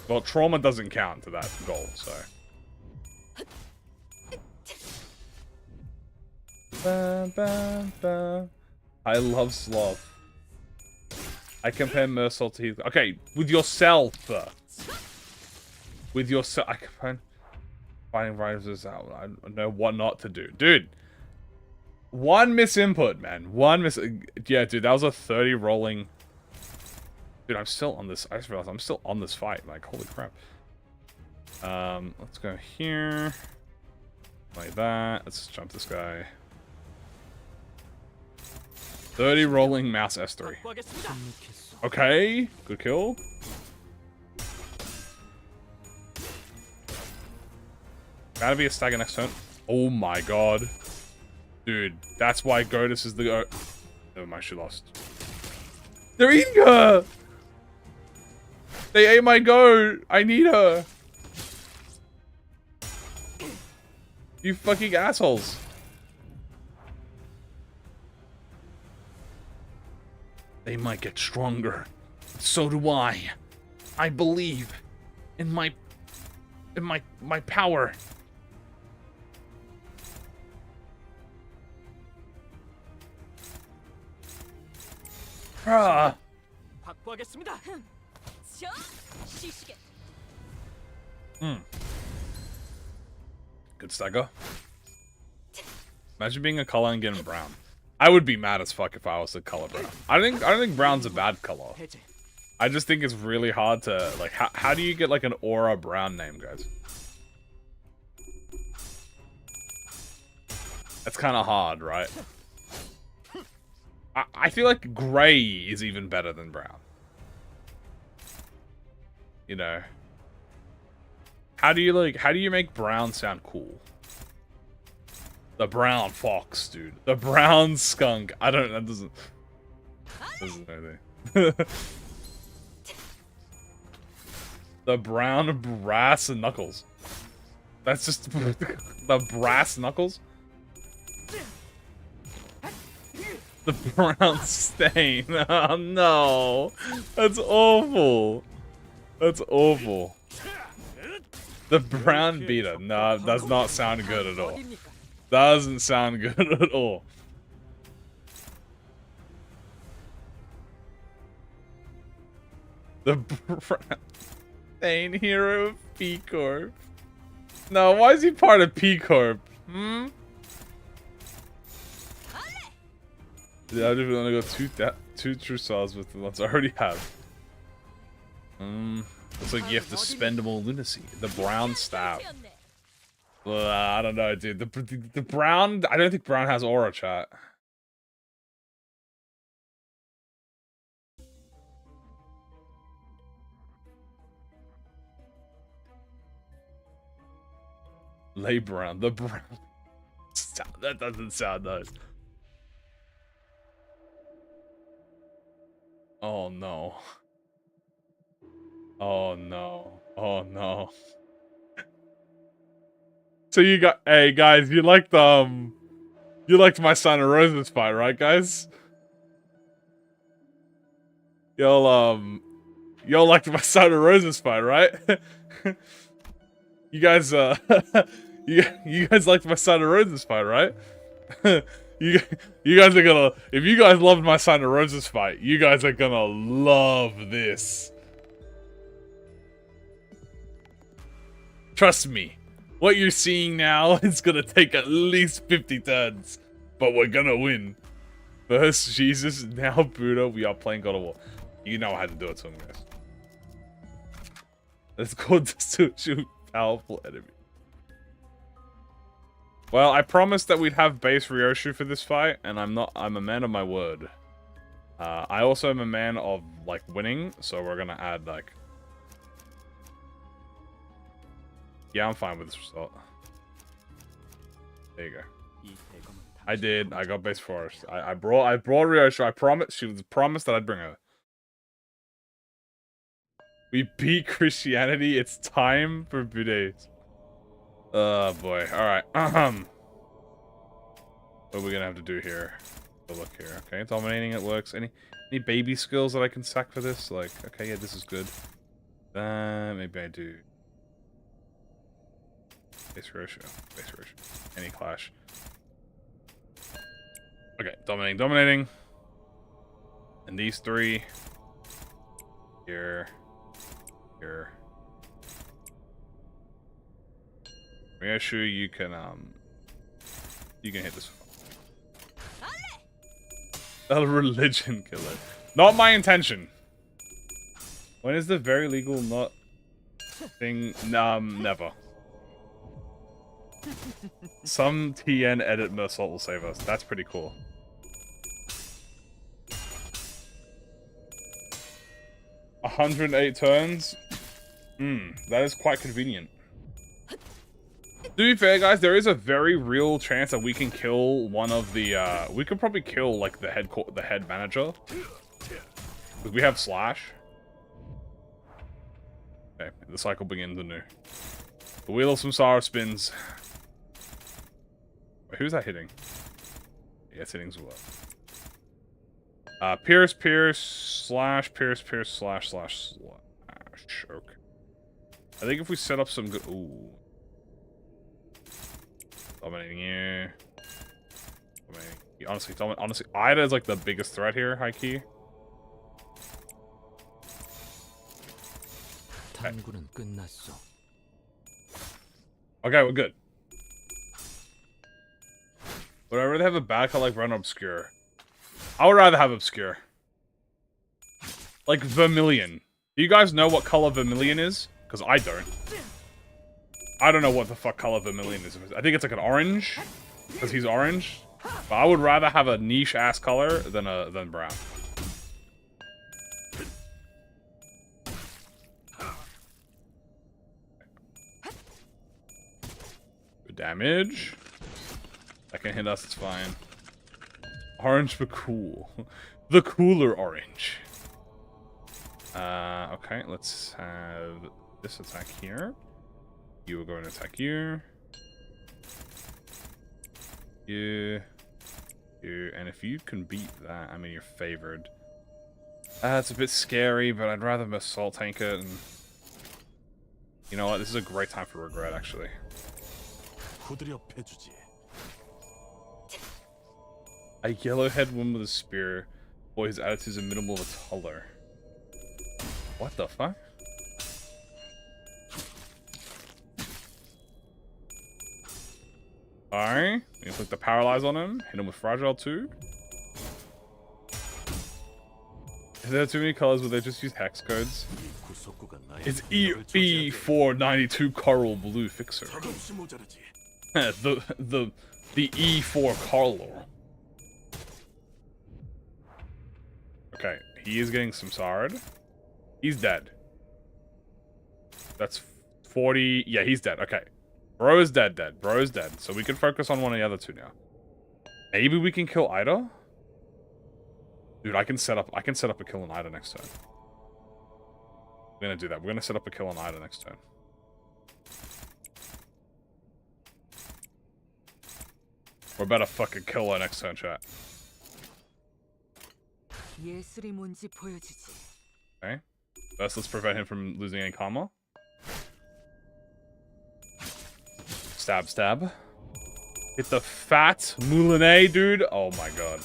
Well, trauma doesn't count to that goal, so. I love sloth. I compare Mersault to Heath. Okay, with yourself. With yourself. I can finding writers out. I know what not to do. Dude. One misinput, man. Yeah, dude, that was a 30 rolling. Dude, I'm still on this. I just realized I'm still on this fight. Like, holy crap. Let's go here. Like that. Let's jump this guy. 30 rolling mouse S3. Okay, good kill. Gotta be a stagger next turn. Oh my god. Dude, that's why Godus is the go. Never mind, she lost. They're eating her! They ate my goat! I need her! You fucking assholes. They might get stronger. So do I. I believe in my power. Ah. Good stagger. Imagine being a color and getting brown. I would be mad as fuck if I was a color brown. I don't think brown's a bad color. I just think it's really hard to like. How do you get like an aura brown name, guys? That's kind of hard, right? I feel like gray is even better than brown. You know. How do you make brown sound cool? The brown fox, dude. The brown skunk. I don't. That doesn't anything. The brown brass knuckles. That's just the brass knuckles. The brown stain. Oh no, that's awful. That's awful. The brown beater. No, does not sound good at all. Doesn't sound good at all. The brown hero of P Corp. No, why is he part of P Corp? Hmm? Yeah, I just want to go two true stars with the ones I already have. Looks like you have to spend them all lunacy. The brown staff. I don't know, dude. The brown. I don't think brown has aura, chat. Lay brown. The brown. That doesn't sound nice. Oh no. Oh no. Oh no. So you got, hey guys, you liked my Santa Rosa's fight, right, guys? Y'all liked my Santa Rosa's fight, right? You guys, you guys liked my Santa Rosa's fight, right? you guys are gonna, if you guys loved my Santa Rosa's fight, you guys are gonna love this. Trust me, what you're seeing now is gonna take at least 50 turns, but we're gonna win. First Jesus, now Buddha, we are playing God of War. You know how to do it to him, guys. Let's go to shoot powerful enemy. Well, I promised that we'd have base Ryoshu for this fight, and I'm a man of my word. I also am a man of, like, winning, so we're gonna add, like... Yeah, I'm fine with this result. There you go. I did. I got base forest. I brought Ryoshu. I promised. She was promised that I'd bring her. We beat Christianity. It's time for Buddhas. Oh boy. All right. What are we gonna have to do here? Oh, look here. Okay, dominating. It works. Any baby skills that I can sack for this? Like, okay, yeah, this is good. Maybe I do. Base ratio. Base ratio. Any clash. Okay, dominating. And these three. Here. Ryoshu, you can hit this. A religion killer. Not my intention. When is the very legal not thing? Never. Some TN edit Mersault will save us. That's pretty cool. — 108 turns? That is quite convenient. To be fair, guys, there is a very real chance that we can kill one of the, we could probably kill, like, the head manager. Because we have Slash. Okay, the cycle begins anew. The Wheel of Samsara spins. Wait, who's that hitting? Yeah, it's hitting Zula. Pierce, slash, Pierce, slash. Okay. I think if we set up some good... Ooh. Dominating you. Honestly, Ida is like the biggest threat here, high key. Okay, we're good. Would I rather have a bad color like Red or Obscure? I would rather have Obscure. Like Vermilion. Do you guys know what color Vermilion is? Because I don't. I don't know what the fuck color Vermilion is. I think it's like an orange. Because he's orange. But I would rather have a niche-ass color than brown. Good damage. That can hit us, it's fine. Orange for cool. The cooler orange. Okay, let's have this attack here. You are going to attack you. You. And if you can beat that, I mean, you're favored. It's a bit scary, but I'd rather assault tank it. And you know what? This is a great time for regret, actually. A yellowhead woman with a spear. Boy, his attitude's a minimal of a taller. What the fuck? Alright. We can put the paralyze on him. Hit him with fragile too. Is there too many colors where they just use hex codes? It's E492 coral blue fixer. the E4 Carlo. Okay, he is getting some Samsara'd. He's dead. That's 40. Yeah, he's dead. Okay. Bro is dead. Bro is dead. So we can focus on one of the other two now. Maybe we can kill Ida? Dude, I can set up a kill on Ida next turn. We're gonna do that. We're gonna set up a kill on Ida next turn. We're about to fucking kill her next turn, chat. Okay. First, let's prevent him from losing any karma. Stab, stab. Hit the fat moulinet, dude. Oh my god.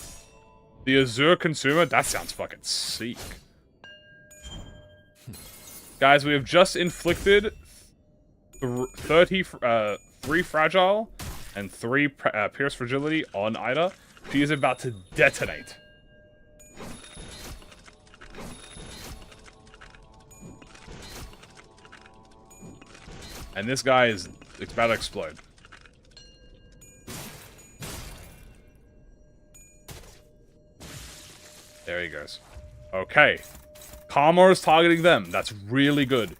The Azure Consumer? That sounds fucking sick. Guys, we have just inflicted 3 Fragile and 3 Pierce Fragility on Ida. She is about to detonate. And this guy is about to explode. There he goes. Okay. Karma is targeting them. That's really good.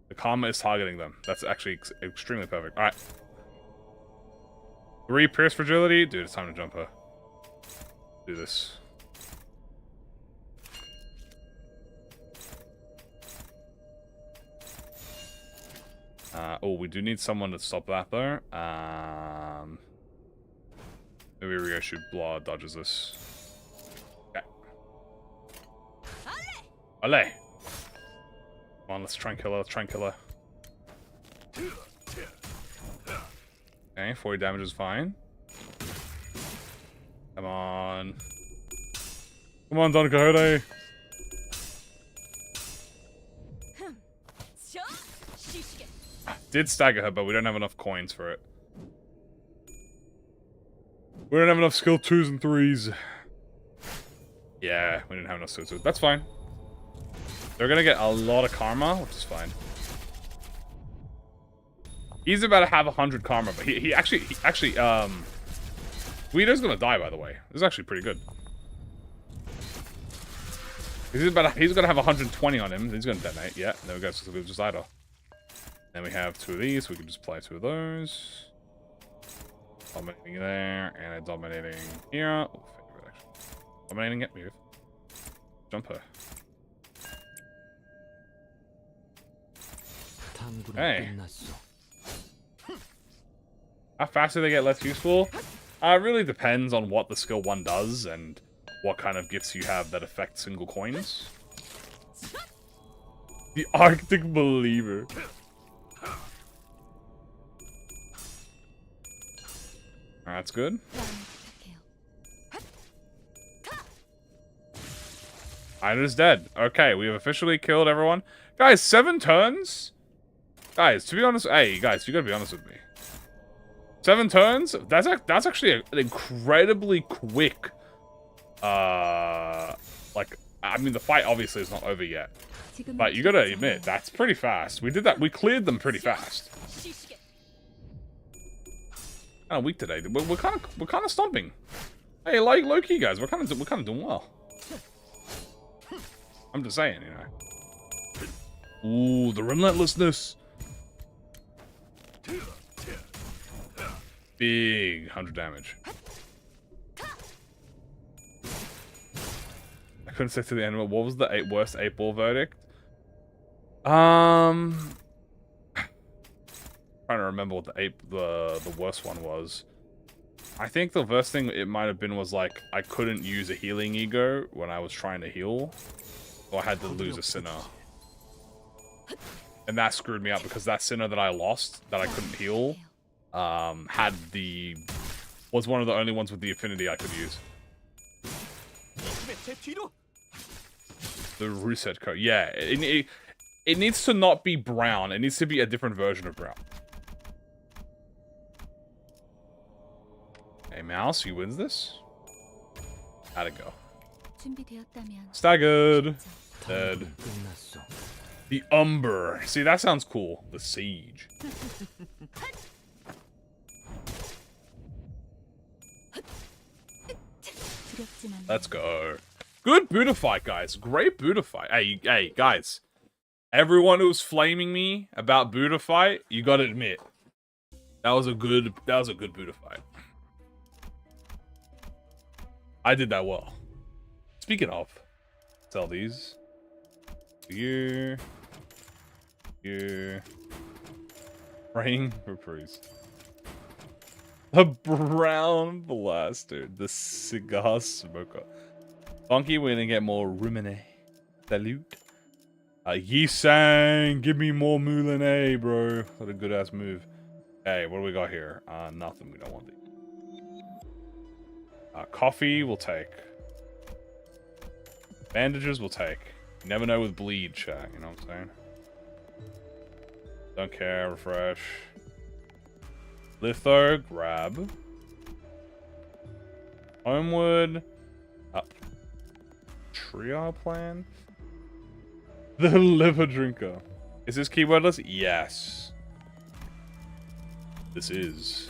The Karma is targeting them. That's actually extremely perfect. Alright. 3 Pierce Fragility. Dude, it's time to jump her. Do this. Oh, we do need someone to stop that, though. Maybe Rio should blood dodges this. Okay. Allez! Come on, let's try and kill her. Let's try and kill her. Okay, 40 damage is fine. Come on. Come on, Don Quixote. Did stagger her, but we don't have enough coins for it. We don't have enough skill 2s and 3s. Yeah, we didn't have enough skill 2s. That's fine. They're gonna get a lot of karma, which is fine. He's about to have 100 karma, but he actually, Guido's gonna die, by the way. This is actually pretty good. He's gonna have 120 on him. He's gonna detonate. Yeah, there we go. So we'll just idle. Then we have 2 of these. We can just play 2 of those. Dominating there, and a dominating here. Oh, favorite, actually. Dominating it, move. Jump her. Hey. How fast do they get less useful? It really depends on what the skill 1 does and what kind of gifts you have that affect single coins. The Arctic Believer. That's good. Ida's dead. Okay, we have officially killed everyone. Guys, 7 turns? Guys, to be honest, hey, guys, you gotta be honest with me. 7 turns? That's actually an incredibly quick, like, I mean, the fight obviously is not over yet. But you gotta admit, that's pretty fast. We did that, we cleared them pretty fast. Kind of weak today. We're kind of stomping. Hey, like low key guys, we're kind of doing well. I'm just saying, you know. Ooh, the relentlessness. Big 100 damage. I couldn't say to the end. What was the worst 8-ball verdict? Trying to remember what the worst one was. I think the worst thing it might have been was like I couldn't use a healing ego when I was trying to heal, or I had to lose a sinner, and that screwed me up because that sinner that I lost that I couldn't heal was one of the only ones with the affinity I could use. The reset code, yeah. It needs to not be brown. It needs to be a different version of brown. Hey, Mouse, you wins this? How'd it go? Staggered. Dead. The Umber. See, that sounds cool. The Siege. Let's go. Good Buddha fight, guys. Great Buddha fight. Hey, guys. Everyone who's flaming me about Buddha fight, you gotta admit, That was a good Buddha fight. I did that well. Speaking of, sell these. Here. Praying for priest. The brown blaster. The cigar smoker. Funky, we're gonna get more Rumine. Salute. Yi-sang, give me more Moulinet, bro. What a good ass move. Hey, what do we got here? Nothing. We don't want these. Coffee, we'll take. Bandages, we'll take. You never know with bleed, chat. You know what I'm saying? Don't care. Refresh. Litho, grab. Homewood. Trio plan. The liver drinker. Is this keywordless? Yes. This is.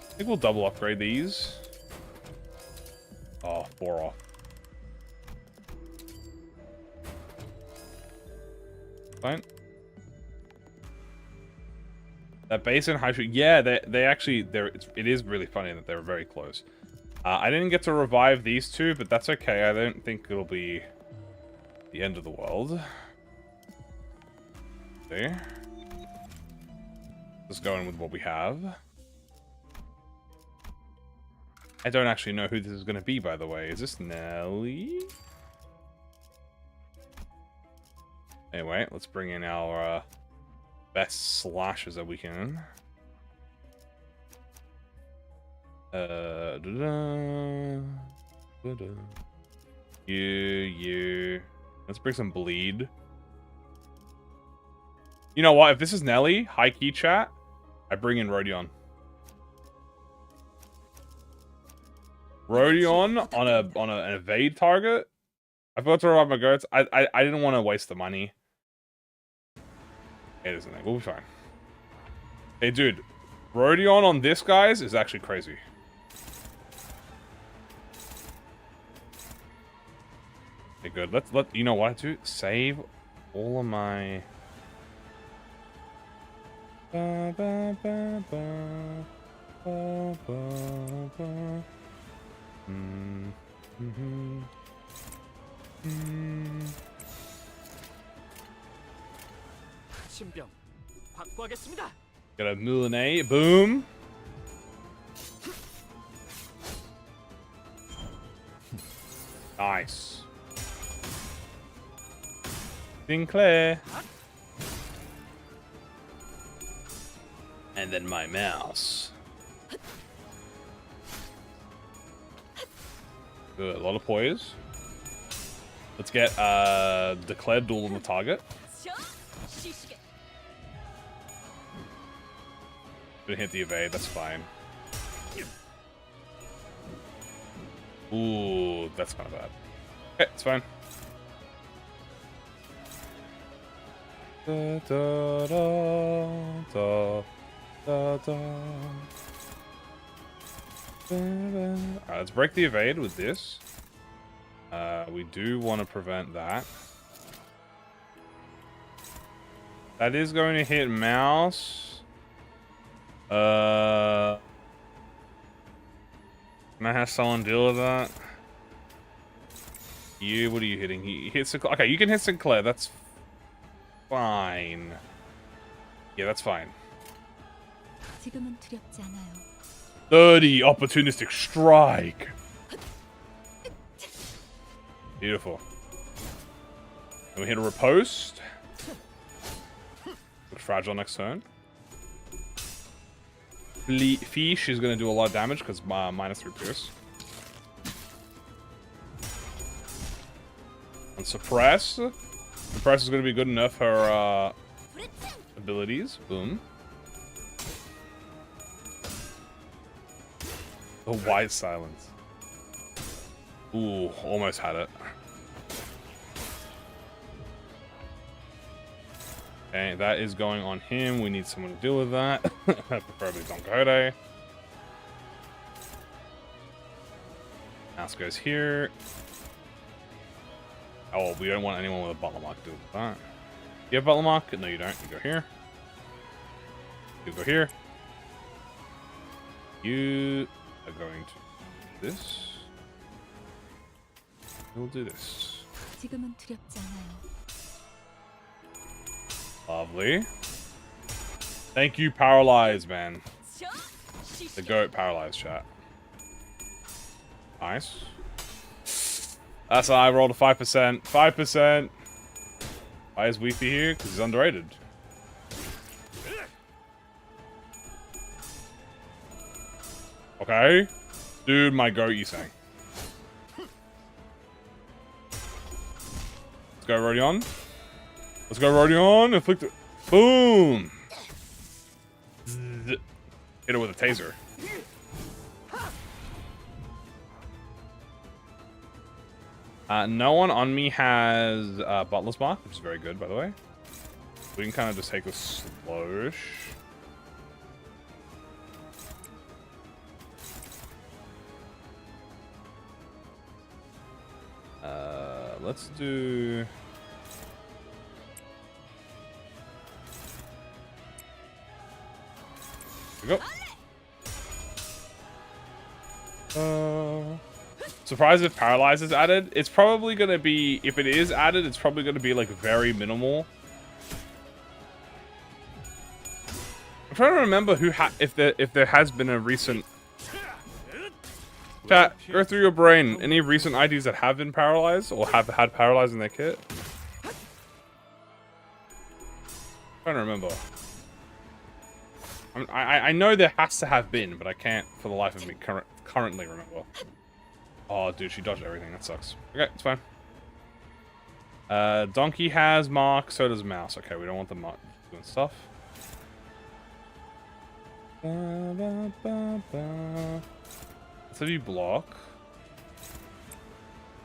I think we'll double upgrade these. Oh, 4 off. Fine. That base and high street. Yeah, they actually it is really funny that they're very close. I didn't get to revive these two, but that's okay. I don't think it'll be the end of the world. There. Let's go in with what we have. I don't actually know who this is going to be, by the way. Is this Nelly? Anyway, let's bring in our best slashers that we can. You. Let's bring some bleed. You know what? If this is Nelly, high key chat, I bring in Rodion. Rodion on an evade target. I forgot to revive my goats. I didn't want to waste the money. It isn't it. We'll be fine. Hey, dude, Rodion on this guys is actually crazy. Okay, good. Let you know what to save all of my. Ba, ba, ba, ba, ba, ba, ba. 신병 확보하겠습니다. Got a Moulinet. Boom. Nice. Sinclair. And then my mouse. Good. A lot of poise. Let's get declared duel on the target. Gonna hit the evade, that's fine. Ooh, that's kind of bad. Okay, it's fine. Da, da, da, da, da, da. Alright, let's break the evade with this. We do want to prevent that. That is going to hit mouse. Can I have someone deal with that? You, what are you hitting? He hits Sinclair. Okay, you can hit Sinclair. That's fine. Yeah, that's fine. 30 opportunistic strike. Beautiful. And we hit a riposte. Look fragile next turn. Fish is going to do a lot of damage because -3 pierce. And suppress. Suppress is going to be good enough for abilities. Boom. A wide silence. Ooh, almost had it. Okay, that is going on him. We need someone to deal with that. Preferably Don Quixote. Mouse goes here. Oh, we don't want anyone with a butler mark to do with that. You have butler mark? No, you don't. You go here. You go here. You are going to do this. We'll do this. 지금은 두렵지 않아요. Lovely. Thank you, Paralyze, man. The goat Paralyze chat. Nice. That's why I rolled a 5%. 5%. Why is Weepy here? Because he's underrated. Okay. Dude, my goat, you saying. Let's go, Rodion. Let's go, Rodion. Inflict it. Boom. Hit it with a taser. No one on me has Butler's Mark, which is very good, by the way. We can kind of just take this slowish. Let's do... Here we go. Surprised if Paralyze is added. It's probably going to be, if it is added, it's probably going to be like very minimal. I'm trying to remember who if there has been a recent... Chat, go through your brain. Any recent IDs that have been paralyzed or have had paralyzed in their kit? I'm trying to remember. I know there has to have been, but I can't for the life of me currently remember. Oh, dude, she dodged everything. That sucks. Okay, it's fine. Donkey has Mark, so does Mouse. Okay, we don't want the Mark doing stuff. Let's have you block.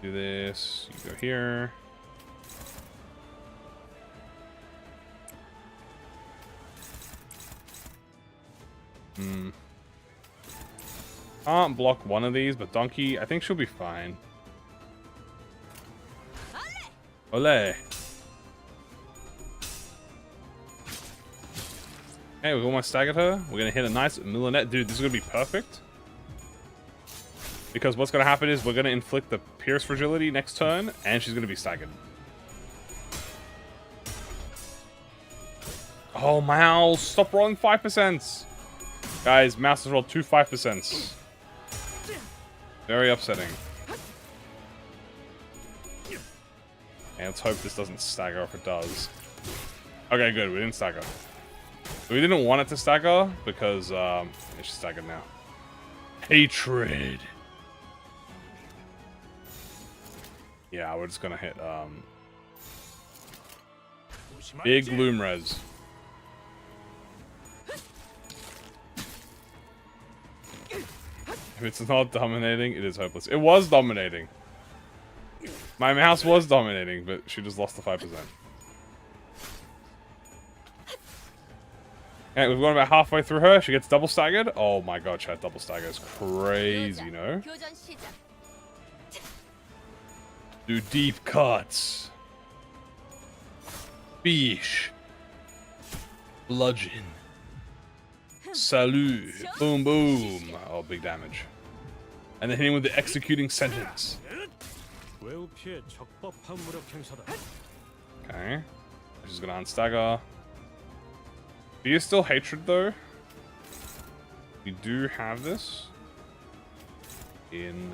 Do this. You go here. Can't block one of these, but Donkey, I think she'll be fine. Ole! Hey, we almost staggered her. We're gonna hit a nice Millinette. Dude, this is gonna be perfect. Because what's gonna happen is we're gonna inflict the Pierce Fragility next turn, and she's gonna be staggered. Oh, Mouse! Stop rolling 5%! Guys, Mouse has rolled two 5%. Very upsetting. And let's hope this doesn't stagger if it does. Okay, good. We didn't stagger. We didn't want it to stagger because it's staggered now. Hatred. Yeah, we're just gonna hit big Loom Res. If it's not dominating, it is hopeless. It was dominating. My mouse was dominating, but she just lost the 5%. Okay, we've gone about halfway through her. She gets double staggered. Oh my god, chat, double stagger is crazy, no? Do deep cuts. Fish. Bludgeon. Salute. Boom, boom. Oh, big damage. And then hitting with the executing sentence. Okay. She's gonna unstagger. Do you still hatred though? We do have this in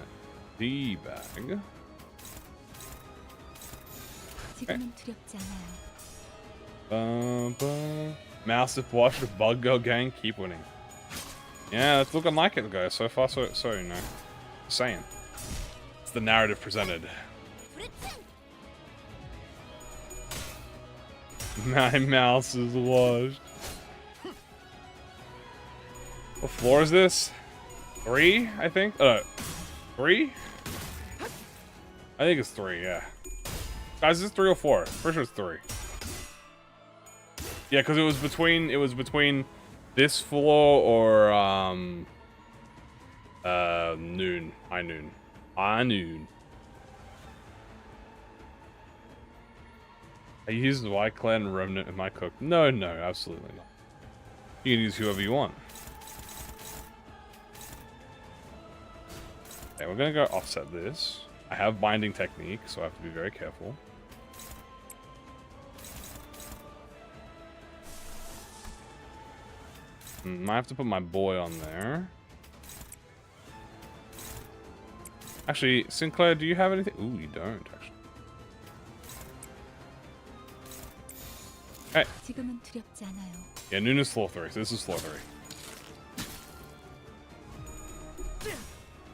the bag. Okay. Mouse if watch the Bug Girl gang keep winning. Yeah, it's looking like it, guys. So far, so you know. Just saying. It's the narrative presented. My mouse is washed. What floor is this? 3, I think? 3? I think it's 3, yeah. Guys, is this 3 or 4? Pretty sure it's 3. Yeah, because it was between this floor or noon. High noon. High noon. I used the White Clan Remnant in my cook. No, absolutely not. You can use whoever you want. Okay, we're gonna go offset this. I have binding technique, so I have to be very careful. I have to put my boy on there. Actually, Sinclair, do you have anything? Ooh, you don't, actually. Okay. 지금은 두렵지 않아요. Yeah, Noon is floor 3, so this is floor 3.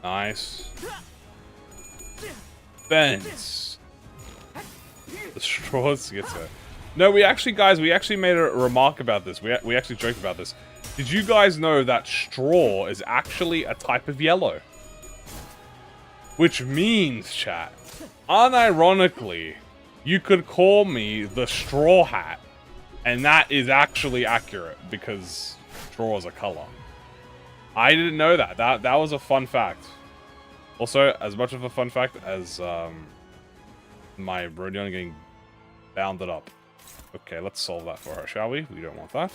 Nice. Fence. The straws gets her. No, we actually, guys, we actually made a remark about this. We actually joked about this. Did you guys know that straw is actually a type of yellow? Which means, chat, unironically, you could call me the Straw Hat. And that is actually accurate, because straw is a color. I didn't know that. That was a fun fact. Also, as much of a fun fact as my Rodion getting bounded up. Okay, let's solve that for her, shall we? We don't want that.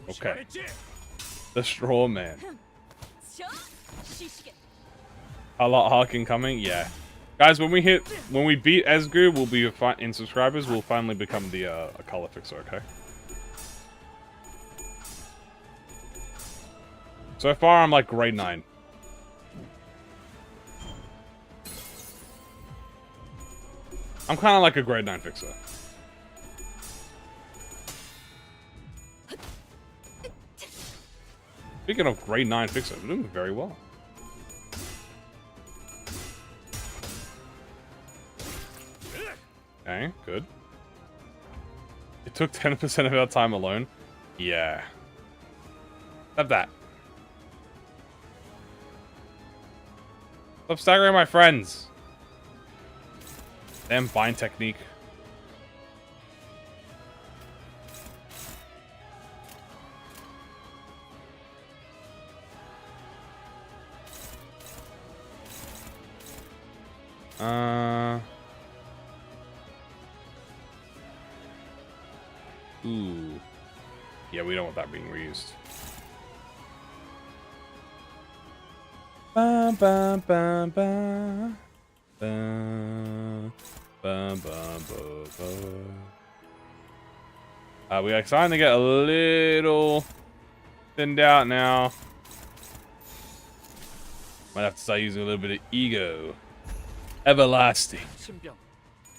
Okay. The Straw Man. A lot Harkin coming? Yeah. Guys, when we beat Esgu, we'll be in subscribers, we'll finally become the a color fixer, okay? So far, I'm like grade 9. I'm kind of like a grade 9 fixer. Speaking of grade 9 fixer, we're doing very well. Okay, good. It took 10% of our time alone. Yeah. Have that. Stop staggering my friends. Damn bind technique. Ooh. Yeah, we don't want that being reused. Bum, bum, bum, bum. Bum, bum, bum, bum, bum. We are starting to get a little thinned out now. Might have to start using a little bit of ego. Everlasting. 신병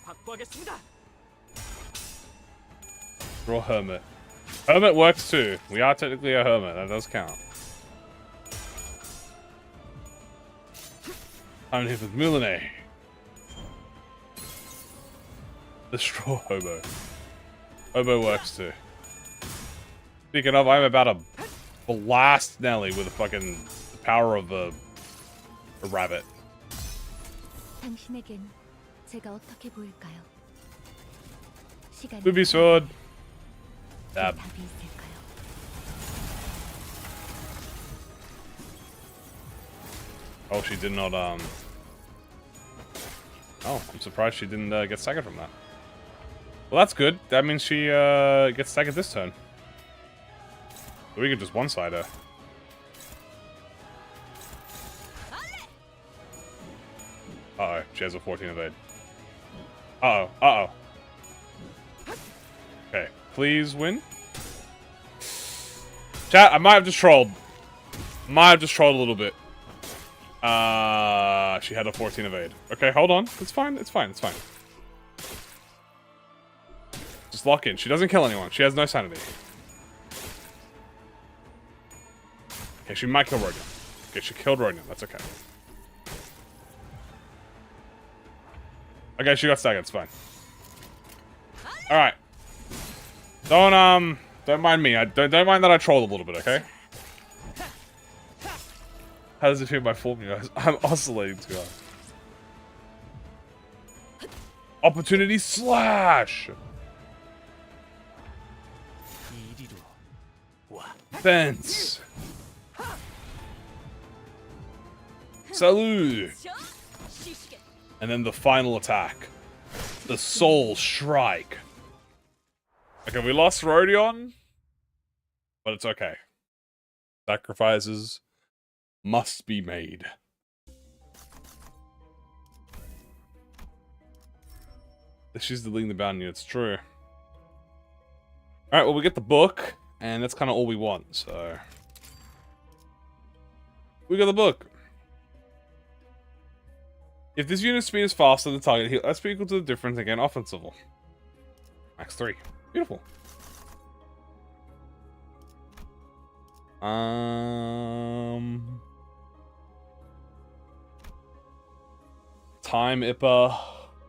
확보하겠습니다. Draw Hermit. Hermit works too. We are technically a Hermit. That does count. I'm here with Milene. The Straw Hobo. Hobo works too. Speaking of, I'm about to blast Nelly with the fucking power of a rabbit. 당신에겐 제가 어떻게 보일까요? 시간이 Ruby sword. Dab. 답이 있을까요? Oh, she did not, Oh, I'm surprised she didn't get staggered from that. Well, that's good. That means she gets staggered this turn. So we could just one-side her. Uh-oh, she has a 14 evade. Uh-oh, uh-oh. Okay, please win. Chat, I might have just trolled. Might have just trolled a little bit. She had a 14 evade. Okay, hold on. It's fine, it's fine, it's fine. Just lock in. She doesn't kill anyone. She has no sanity. Okay, she might kill Rodion. Okay, she killed Rodion. That's okay. Okay, she got staggered. It's fine. All right. Don't mind me. Don't mind that I trolled a little bit. Okay. How does it feel my form, you guys? I'm oscillating too hard. Opportunity slash. Fence. Salute. And then the final attack. The Soul Strike. Okay, we lost Rodion. But it's okay. Sacrifices must be made. She's deleting the bounty, it's true. Alright, well, we get the book, and that's kind of all we want, so... We got the book. If this unit speed is faster than the target, let's be equal to the difference again, offensive. Max 3. Beautiful. Time IPA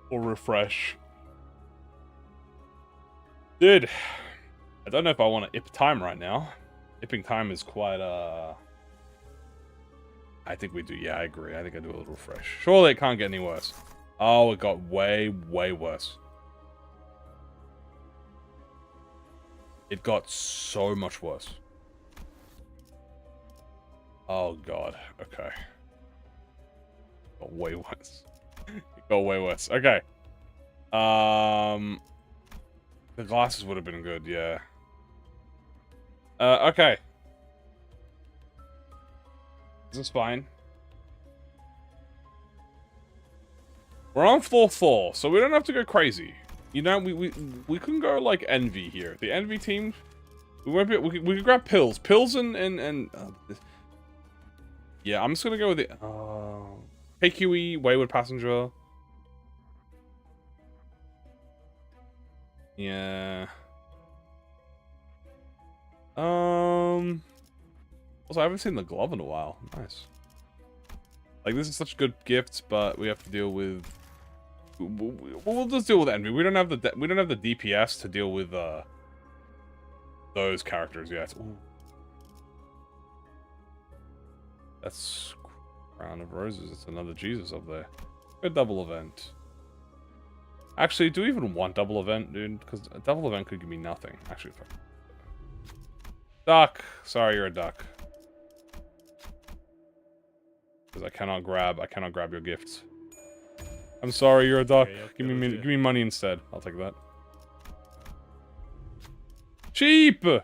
or refresh. Dude, I don't know if I want to IP time right now. Ipping time is quite, I think we do. Yeah, I agree. I think I do a little refresh. Surely it can't get any worse. Oh, it got way, way worse. It got so much worse. Oh, God. Okay. It got way worse. It got way worse. Okay. The glasses would have been good, yeah. Okay. This is fine. We're on floor 4, so we don't have to go crazy. You know, we can go like Envy here. The Envy team, we won't be. We can grab pills, yeah. I'm just gonna go with the KQE Wayward Passenger. Yeah. Also, I haven't seen the glove in a while. Nice. Like, this is such good gifts, but we have to deal with. We'll just deal with Envy. We don't have the DPS to deal with those characters yet. Ooh. That's Crown of Roses. It's another Jesus up there. Good double event. Actually, do we even want double event, dude? Because a double event could give me nothing. Actually, fuck. Duck. Sorry, you're a duck. Because I cannot grab your gifts. I'm sorry, you're a duck. Give me money instead. I'll take that. Sheep! No,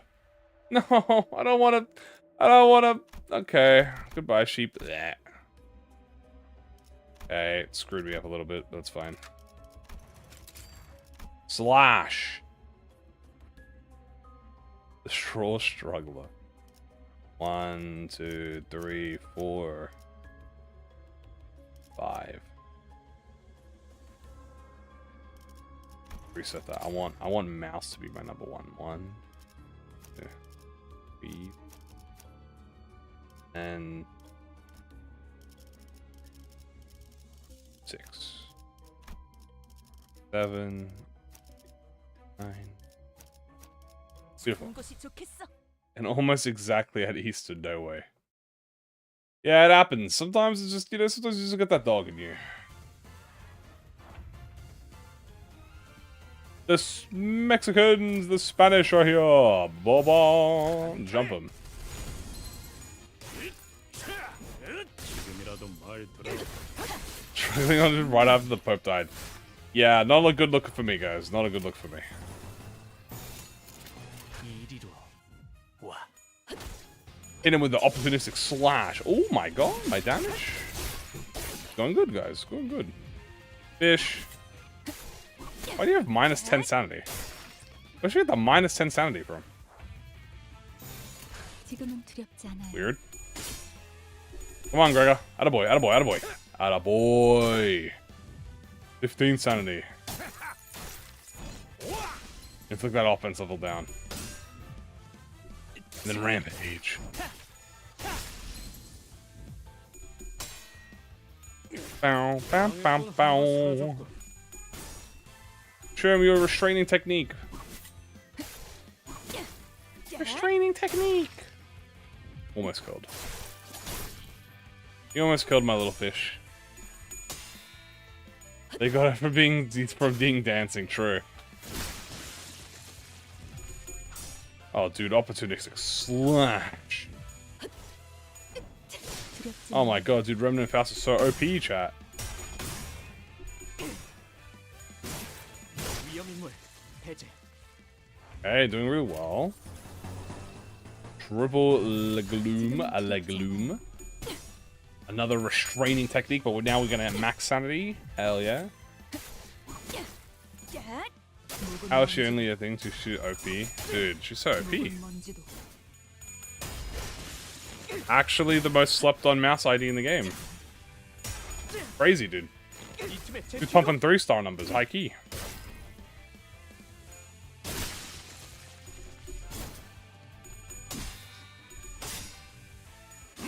I don't want to. Okay, goodbye, sheep. Blech. Okay, it screwed me up a little bit, but that's fine. Slash. The Straw Struggler. 1, 2, 3, 4, 5. Reset that. I want mouse to be my number 1. 1, 2, 3, and 6, 7, 9. Beautiful. And almost exactly at Easter, no way. Yeah, it happens. Sometimes it's just, sometimes you just get that dog in you. The Mexicans, the Spanish are here. Boba. Jump them. Struggling on it right after the Pope died. Yeah, not a good look for me, guys. Not a good look for me. Hit him with the opportunistic slash. Oh my god, my damage. Going good, guys. Going good. Fish. Why do you have minus 10 sanity? Where'd you get the minus 10 sanity from? Weird. Come on, Gregor. Attaboy, attaboy, attaboy. Attaboy. 15 sanity. Inflict that offense level down. And then rampage. Bow, bow, bow, bow. Show him your restraining technique. Restraining technique. Almost killed. You almost killed my little fish. They got it from being dancing. True. Oh, dude, opportunistic slash. Oh my god, dude, Remnant Faust is so OP, chat. Okay, doing really well. Triple Legloom, a Legloom. Another restraining technique, but now we're gonna have max sanity. Hell yeah. How is she only a thing to shoot OP? Dude, she's so OP. Actually, the most slept on mouse ID in the game. Crazy, dude. She's pumping 3-star numbers, high key.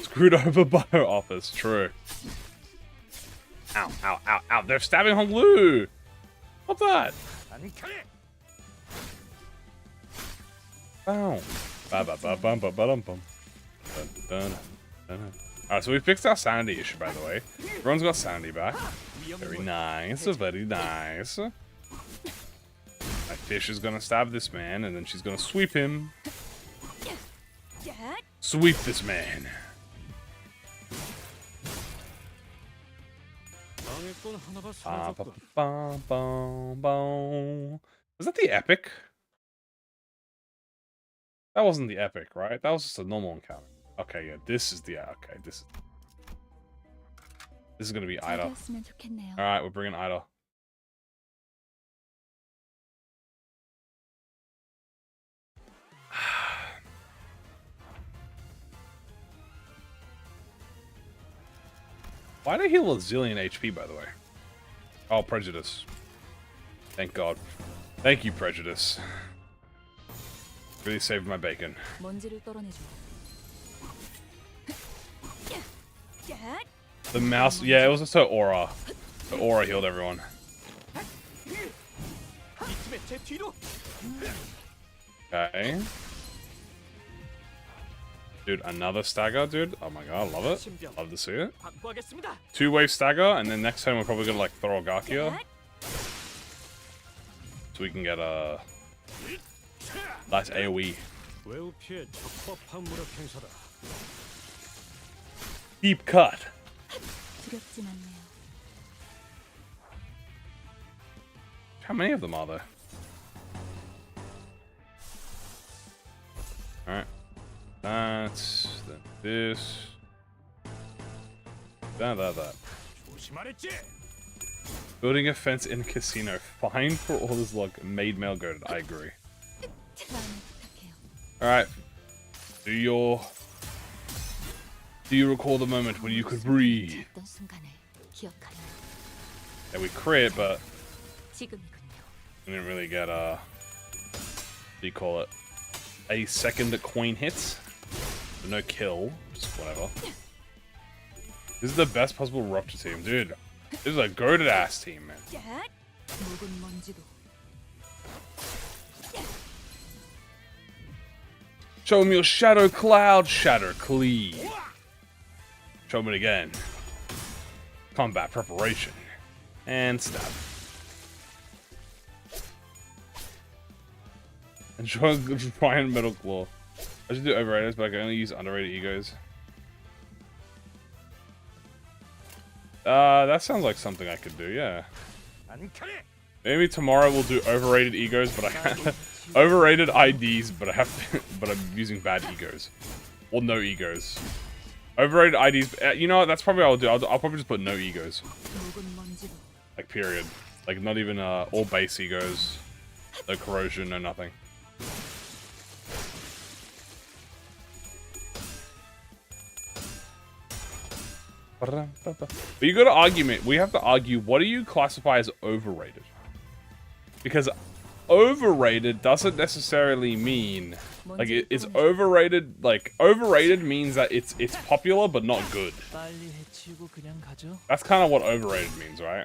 Screwed over by her office, true. Ow, ow, ow, ow. They're stabbing Hong Lu. What's that? Bow. Alright, so we fixed our sanity issue, by the way. Everyone's got sanity back. Very nice, very nice. My fish is gonna stab this man, and then she's gonna sweep him. Sweep this man. Was that the epic? That wasn't the epic, right? That was just a normal encounter. Okay, yeah, this is the okay. This is gonna be Ida. All right, we're bringing Ida. Why did I heal a zillion HP, by the way? Oh, Prejudice. Thank God. Thank you, Prejudice. Really saved my bacon. The mouse, yeah, it was just her aura. The aura healed everyone. Okay. Dude, another stagger, dude. Oh my god, I love it. Love to see it. 2-wave stagger, and then next time we're probably gonna like throw a Gakia. So we can get a nice AoE. Deep cut. How many of them are there? Alright. That's then this. That. Building a fence in a casino. Fine for all this luck. Made male goaded. I agree. Alright. Do you recall the moment when you could breathe? Yeah, we crit, but we didn't really get what do you call it? A second coin hit. No kill. Just whatever. This is the best possible Rupture team, dude. This is a goated ass team, man. Show me your Shadow Cloud, Shatter Cleave. Show me it again. Combat preparation. And stab. And Giant Metal Claw. I should do overrated, but I can only use underrated egos. That sounds like something I could do, yeah. Maybe tomorrow we'll do overrated egos, but I have overrated IDs, but I have to, but I'm using bad egos. Or no egos. Overrated IDs, you know what, that's probably what I'll do. I'll probably just put no egos. Like, period. Like, not even, all base egos. No corrosion, no nothing. But you gotta argue, we have to argue, what do you classify as overrated? Because overrated doesn't necessarily mean, like, it's overrated, like, overrated means that it's popular but not good. That's kind of what overrated means, right?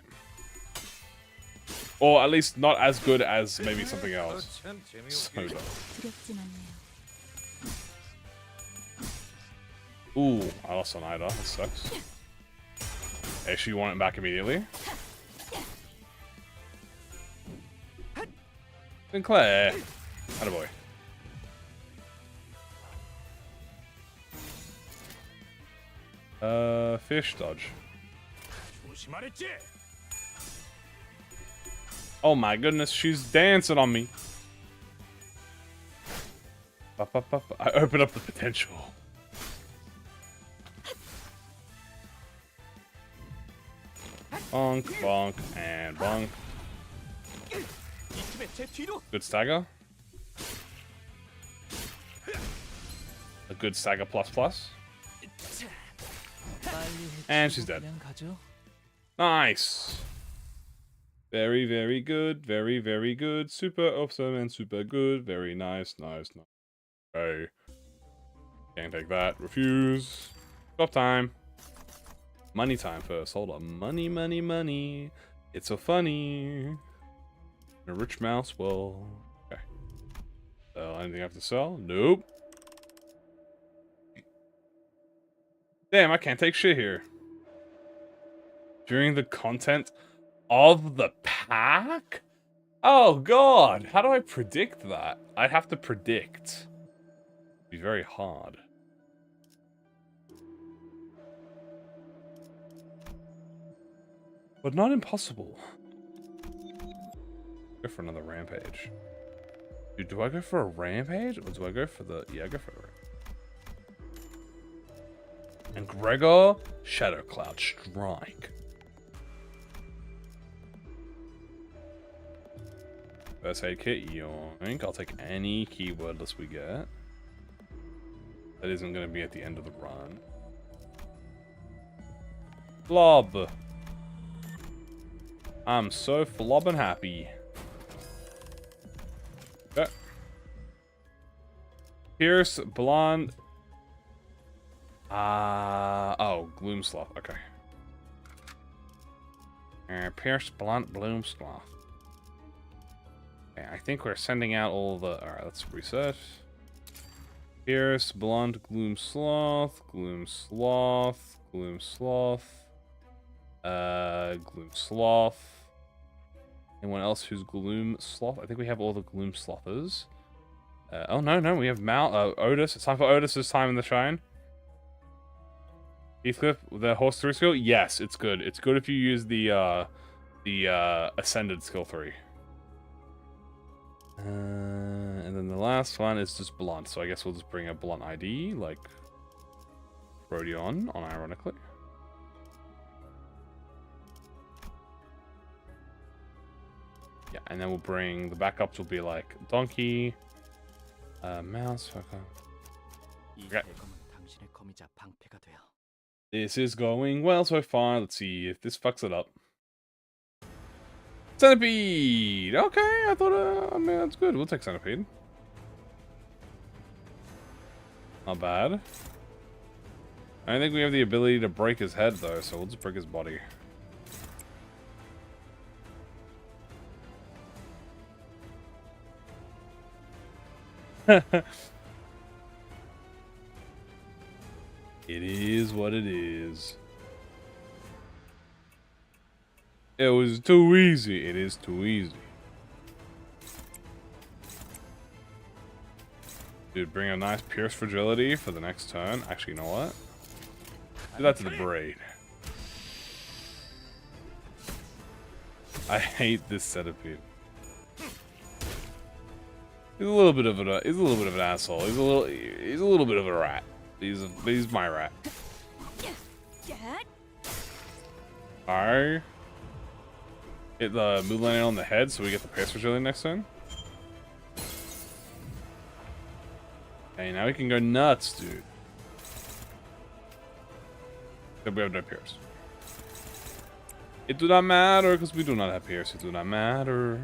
Or at least not as good as maybe something else. So dumb. Ooh, I lost on Ida, that sucks. Actually, you want it back immediately? Sinclair! Attaboy. Fish dodge. Oh my goodness, she's dancing on me. I open up the potential. Bonk, bonk, and bonk. 이 팀의 제 뒤로. Good stagger. A good stagger plus plus. And she's dead. Nice. Very, very good. Very, very good. Super awesome and super good. Very nice, nice, nice. Okay. Can't take that. Refuse. Stop time. Money time first. Hold on. Money, money, money. It's so funny. A rich mouse. Well. Okay. Anything I have to sell? Nope. Damn, I can't take shit here. During the content of the pack? Oh god, how do I predict that? I'd have to predict. It'd be very hard. But not impossible. Go for another rampage. Dude, do I go for a rampage? Or do I go for the... Yeah, I go for the rampage. And Gregor, Shadow Cloud Strike. First aid kit, yoink. I'll take any keywordless we get. That isn't going to be at the end of the run. Flob. I'm so flobbing happy. Okay. Pierce, Blonde. Oh, Gloomsloth. Okay. Pierce, Blunt, Bloomsloth. Okay, I think we're sending out all the... Alright, let's reset. Pierce, Blunt, Gloomsloth, Gloomsloth, Gloomsloth, Gloomsloth. Anyone else who's Gloomsloth? I think we have all the Gloomslothers. Oh, no, we have Otis. It's time for Otis's time in the shine. Heathcliff, the horse 3 skill? Yes, it's good. It's good if you use the ascended skill 3. And then the last one is just Blunt, so I guess we'll just bring a Blunt ID, like Rodion, unironically. Yeah, and then we'll bring the backups will be like Donkey, Mouse, okay. This is going well so far. Let's see if this fucks it up. Centipede! Okay, I thought, I mean, that's good. We'll take Centipede. Not bad. I don't think we have the ability to break his head, though, so we'll just break his body. It is what it is. It was too easy. It is too easy. Dude, bring a nice Pierce Fragility for the next turn. Actually, you know what? Do that to the Braid. I hate this Centipede. He's a little bit of an asshole. He's a little bit of a rat. He's my rat. Alright. Hit the Moonlight on the head so we get the Pierce Fragility next turn. Okay, now we can go nuts, dude. Except we have no Pierce. It do not matter because we do not have Pierce. It do not matter.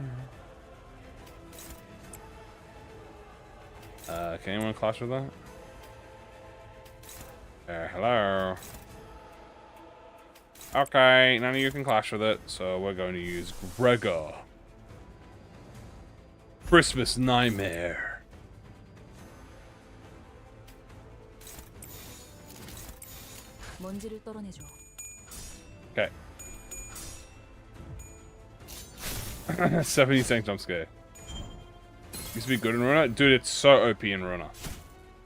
Can anyone clash with that? Hello. Okay, none of you can clash with it, so we're going to use Gregor. Christmas Nightmare. Okay. 70 jump scare. Used to be good in Runa? Dude, it's so OP in Runa.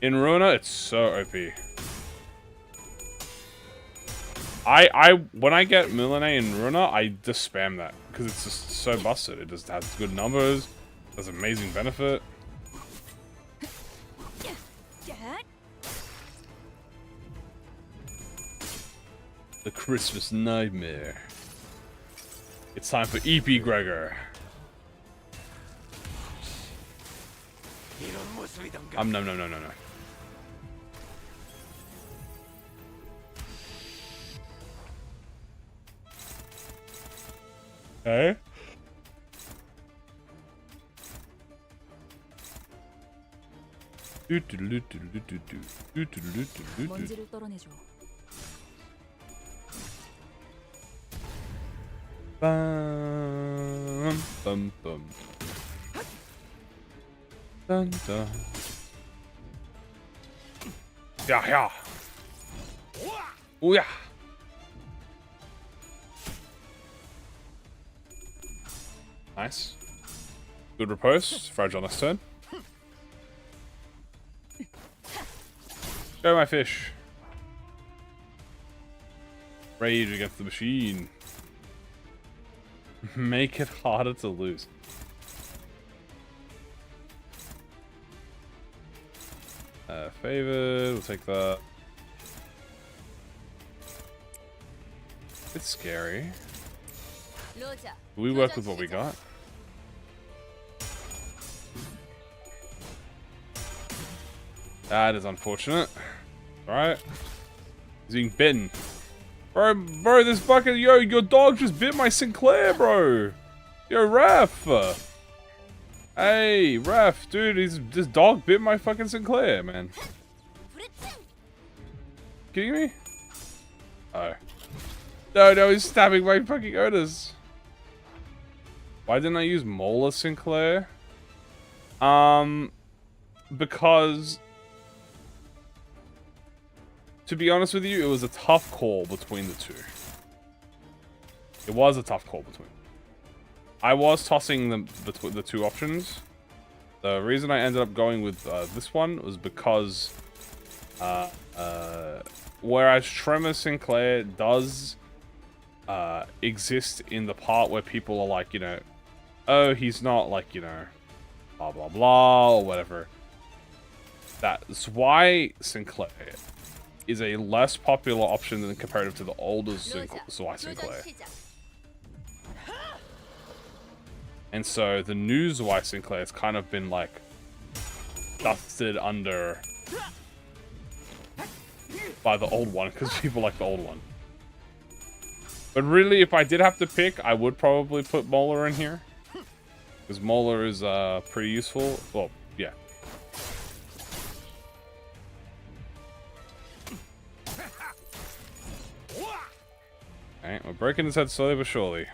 In Runa, it's so OP. When I get Milene in Runa, I just spam that. Because it's just so busted. It just has good numbers. Has amazing benefit. Christmas nightmare. It's time for EP Gregor. No. Hey? 먼지를 떨어내줘. Bum, bum, bum. Dun, dun. Yeah. Oh yeah. Nice. Good riposte. Fragile next turn. Go, my fish. Rage against the machine. Make it harder to lose. Favored. We'll take that. It's scary. We work with what we got. That is unfortunate. Alright. He's being bitten. Bro, this fucking... Yo, your dog just bit my Sinclair, bro. Yo, Ref. Hey, Ref, dude, this dog bit my fucking Sinclair, man. Kidding me? Oh. No, he's stabbing my fucking Otis. Why didn't I use Molar Sinclair? Because... To be honest with you, it was a tough call between the two. It was a tough call between. I was tossing them between the two options. The reason I ended up going with this one was because whereas Tremor Sinclair does exist in the part where people are like, you know, oh, he's not like, you know, blah blah blah or whatever. That's why Sinclair is a less popular option than comparative to the older Sinclair. And so the new Zwei Sinclair has kind of been like dusted under by the old one because people like the old one. But really, if I did have to pick, I would probably put Molar in here because Molar is pretty useful. Well, yeah. Alright, we're breaking his head slowly but surely.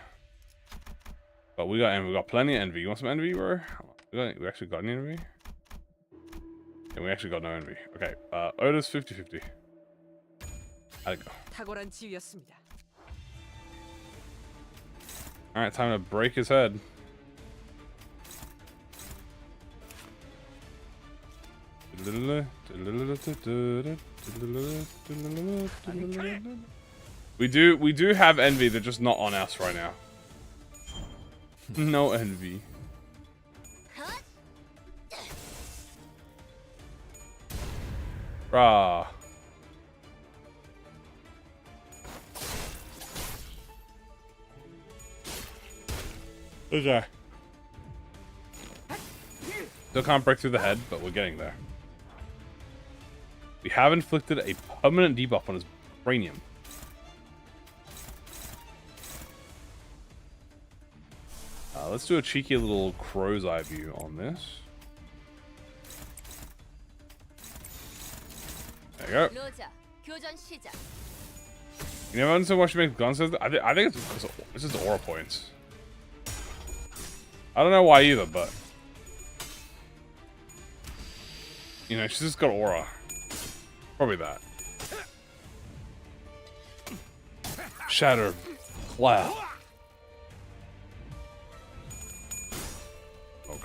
But we got plenty of envy. You want some envy, bro? We actually got any envy? Yeah, we actually got no envy. Okay, Otis 50-50. How'd it go? Alright, time to break his head. We do have envy, they're just not on us right now. No envy. Rah. Okay. Still can't break through the head, but we're getting there. We have inflicted a permanent debuff on his cranium. Let's do a cheeky little crow's eye view on this. There you go. You never understand why she makes guns? I think it's because it's just aura points. I don't know why either, but you know, she's just got aura. Probably that. Shatter. Cloud.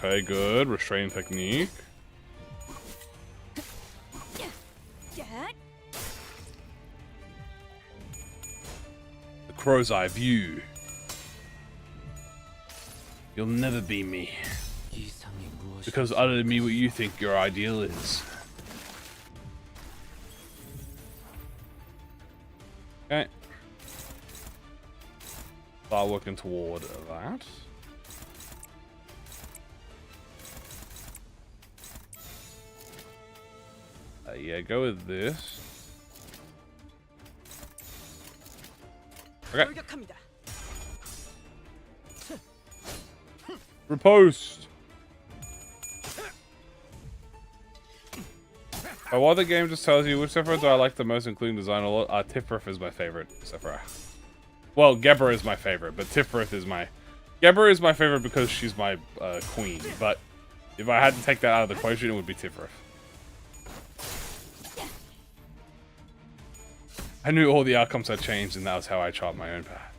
Okay, good. Restrain technique. The crow's eye view. You'll never be me. Because other than me, what you think your ideal is. Okay. Start working toward that. Yeah, go with this. Okay. 돌격합니다. Riposte! But while the game just tells you which Sephiroth do I like the most, including design a lot, Tifrith is my favorite Sephiroth. Well, Gebra is my favorite, but Tifrith is my... Gebra is my favorite because she's my queen, but if I had to take that out of the equation, it would be Tifrith. I knew all the outcomes had changed, and that was how I chart my own path.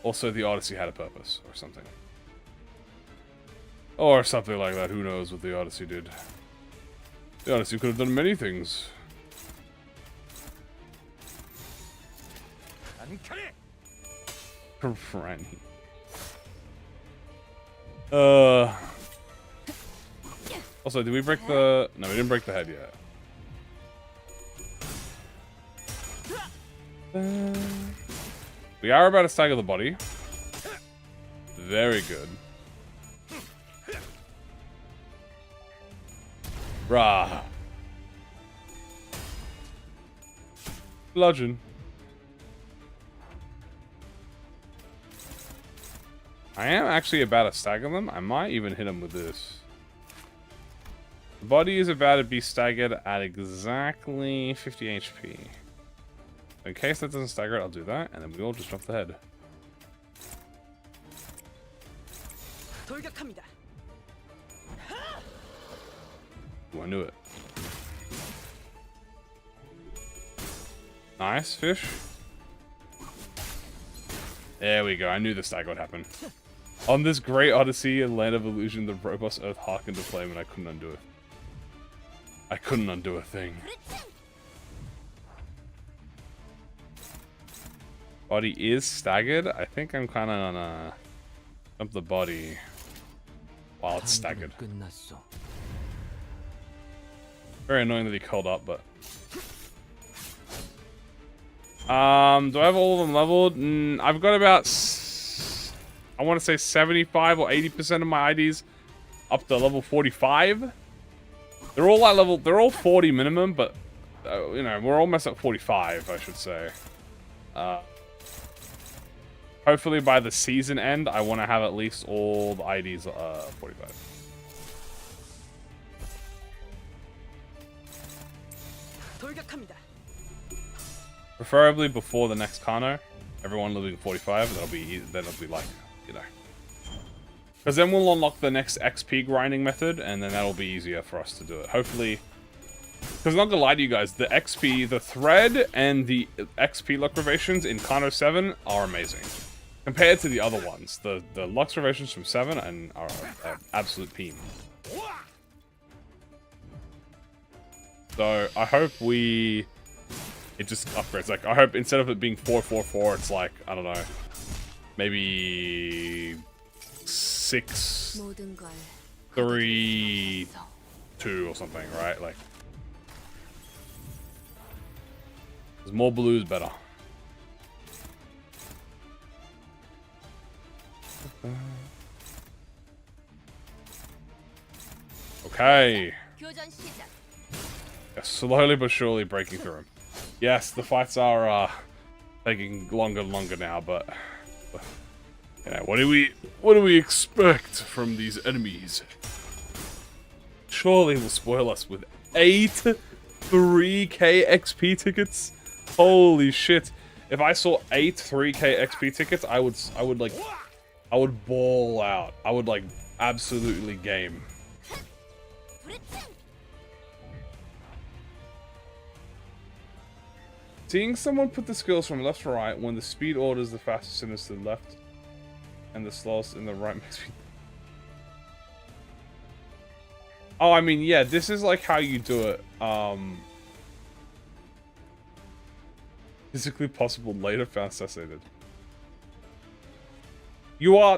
Also, the Odyssey had a purpose, or something. Or something like that. Who knows what the Odyssey did. The Odyssey could have done many things. Granny. Also, did we break the... No, we didn't break the head yet. We are about to stagger the body. Very good. Rah. Bludgeon. I am actually about to stagger them. I might even hit them with this. The body is about to be staggered at exactly 50 HP. In case that doesn't stagger it, I'll do that, and then we all just drop the head. 돌격합니다. Ooh, I knew it. Nice fish. There we go. I knew the stagger would happen. On this great Odyssey and Land of Illusion, the robust earth hearkened to flame, and I couldn't undo it. I couldn't undo a thing. Body is staggered. I think I'm kind of gonna jump the body while it's staggered. Very annoying that he curled up, but... do I have all of them leveled? I've got about... I want to say 75 or 80% of my IDs up to level 45. They're all at level... They're all 40 minimum, but... you know, we're almost at 45, I should say. Hopefully by the season end, I want to have at least all the IDs 45. 돌격합니다. Preferably before the next Kano. Everyone living 45, that'll be like, you know. Because then we'll unlock the next XP grinding method, and then that'll be easier for us to do it. Hopefully... Because I'm not gonna lie to you guys, the XP, the thread, and the XP luck renovations in Kano 7 are amazing. Compared to the other ones. The Lux renovations from 7 and are absolute peen. So, I hope it just upgrades. Like, I hope instead of it being 444, it's like, I don't know, maybe 6, 3, 2 or something, right? Like, there's more blues better. Okay. Yeah, slowly but surely breaking through him. Yes, the fights are taking longer and longer now, but you know, what do we expect from these enemies? Surely will spoil us with 8 3k XP tickets. Holy shit! If I saw 8 3k XP tickets, I would ball out. I would like absolutely game. Seeing someone put the skills from left to right when the speed order is the fastest and is to the left and the slowest in the right makes me... Oh, I mean, yeah, this is like how you do it. Physically possible later found assassinated.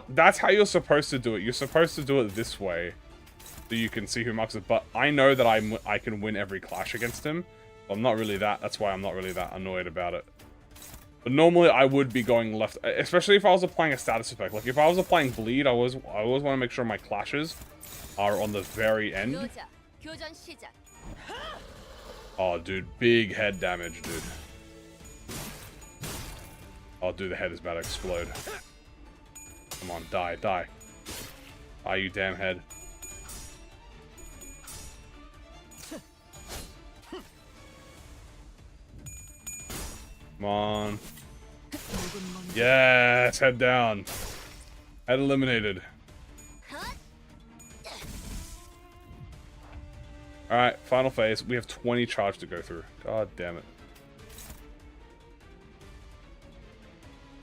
That's how you're supposed to do it. You're supposed to do it this way. So you can see who marks it. But I know that I can win every clash against him. I'm not really that. That's why I'm not really that annoyed about it. But normally I would be going left, especially if I was applying a status effect. Like if I was applying bleed, I always want to make sure my clashes are on the very end. Oh, dude, big head damage, dude. Oh, dude, the head is about to explode. Come on, die, die. Die, you damn head. Come on. Yes, head down. Head eliminated. Alright, final phase. We have 20 charge to go through. God damn it.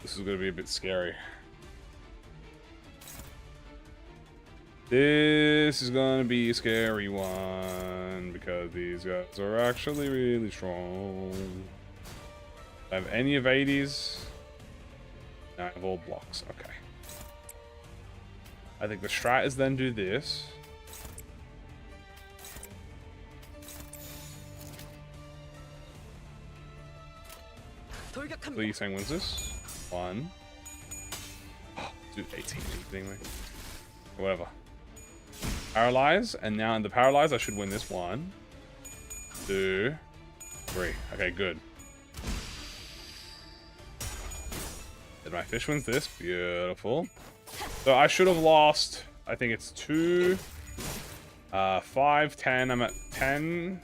This is going to be a bit scary. This is going to be a scary one because these guys are actually really strong. I have any of 80s? No, I have all blocks. Okay. I think the strat is then do this. So you're saying wins this? 1. Oh, dude, 18. Anything, whatever. Paralyze, and now in the paralyze, I should win this. 1, 2, 3. Okay, good. And my fish wins this. Beautiful. So I should have lost. I think it's 2, 5, 10. I'm at 10.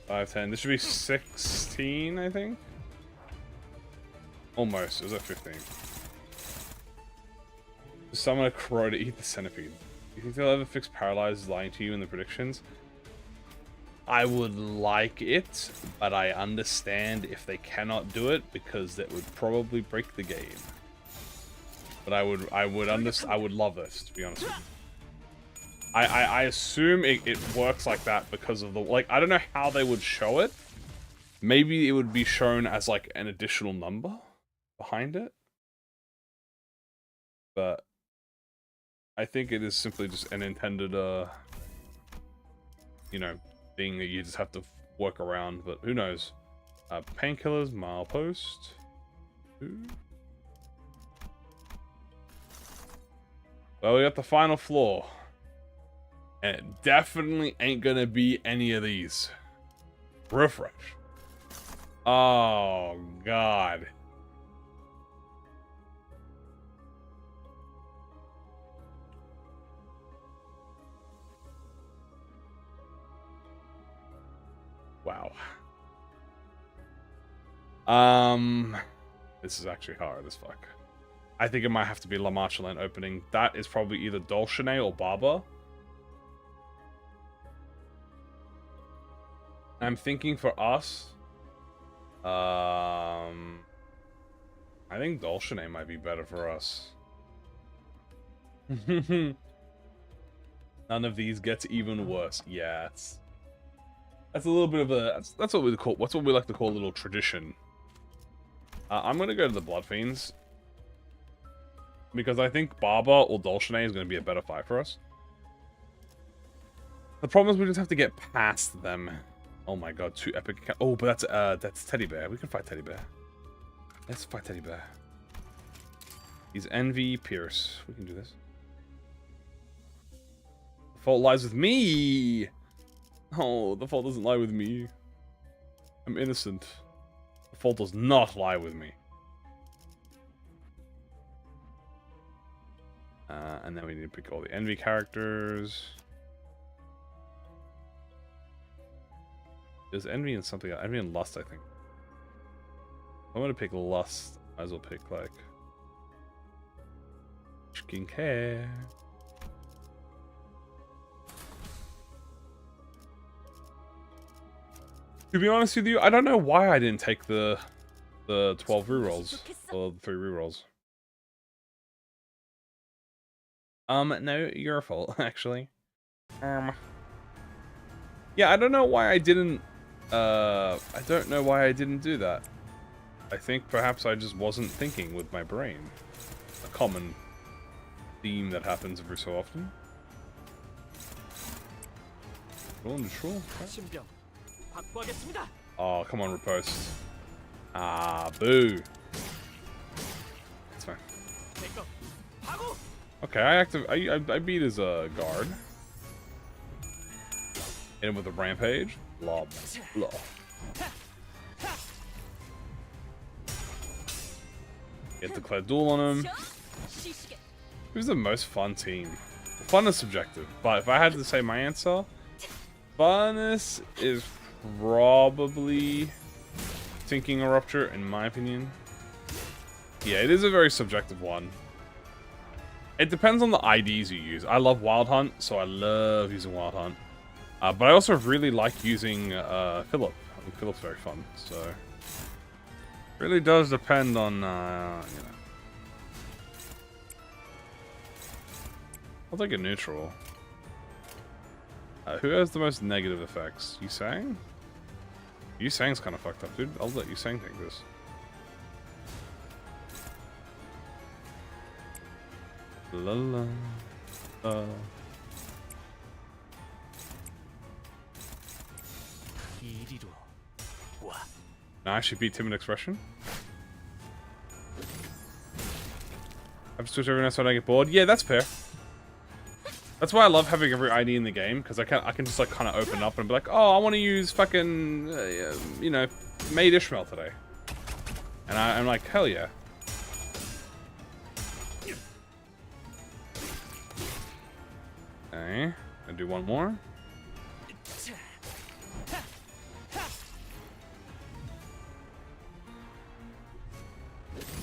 5, 10. This should be 16, I think. Almost. It was at 15. Summon a crow to eat the centipede. You think they'll ever fix Paralyze lying to you in the predictions? I would like it, but I understand if they cannot do it because that would probably break the game. But I would love this, to be honest with you. I assume it works like that because of the, like, I don't know how they would show it. Maybe it would be shown as like an additional number behind it. But I think it is simply just an intended, you know, thing that you just have to work around, but who knows. Painkillers, milepost. Well, we got the final floor. And it definitely ain't gonna be any of these. Refresh. Oh, God. Wow. This is actually hard as fuck. I think it might have to be La Marchelin opening. That is probably either Dulcinea or Barber. I'm thinking for us. I think Dulcinea might be better for us. None of these gets even worse. Yeah, that's a little bit of a that's what we call like to call a little tradition. I'm gonna go to the Blood Fiends because I think Barber or Dulcinea is gonna be a better fight for us. The problem is we just have to get past them. Oh my god, 2 epic. Oh, but that's Teddy Bear. We can fight Teddy Bear. Let's fight Teddy Bear. He's Envy, Pierce. We can do this. The fault lies with me. Oh, the fault doesn't lie with me. I'm innocent. The fault does not lie with me. And then we need to pick all the Envy characters. There's Envy and something else. Envy and Lust, I think. I'm gonna pick Lust. Might as well pick, like, skincare. To be honest with you, I don't know why I didn't take the 12 rerolls or the 3 rerolls. No, your fault, actually. Yeah, I don't know why I didn't. I don't know why I didn't do that. I think perhaps I just wasn't thinking with my brain. A common theme that happens every so often. Roll neutral. Okay. 확보하겠습니다. Oh, come on, riposte. Ah, boo. That's fine. 내거 하고. Okay, I beat his guard. Hit him with a rampage. Lob. Lob. Get declared duel on him. 시시게. Who's the most fun team? Fun is subjective, but if I had to say my answer, funnest is probably Tinking a Rupture, in my opinion. Yeah, it is a very subjective one. It depends on the IDs you use. I love Wild Hunt, so I love using Wild Hunt. But I also really like using Philip. I think Philip's very fun, so... Really does depend on, you know... I'll take a neutral. Who has the most negative effects? Yusang? Yusang's kind of fucked up, dude. I'll let Yusang take this. La la. I actually beat Timid Expression. I have to switch over now so I don't get bored. Yeah, that's fair. That's why I love having every ID in the game, because I can just like kind of open up and be like, oh, I want to use fucking, you know, Maid Ishmael today. And I'm like, hell yeah. Okay, I'll do one more.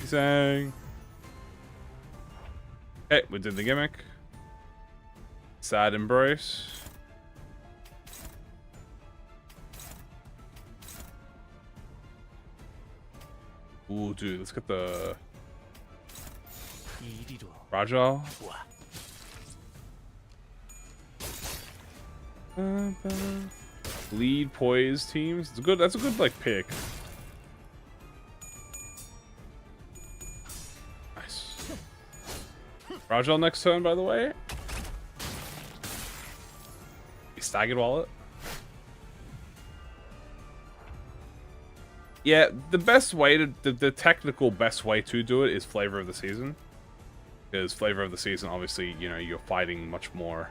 Saying. Okay, we did the gimmick. Sad embrace. Ooh, dude, let's get the Raja. Lead poise teams. It's good. That's a good like pick. Nice. Rajal next turn, by the way. Staggered wallet. Yeah, the best way to the technical best way to do it is flavor of the season. Because flavor of the season, obviously, you know, you're fighting much more.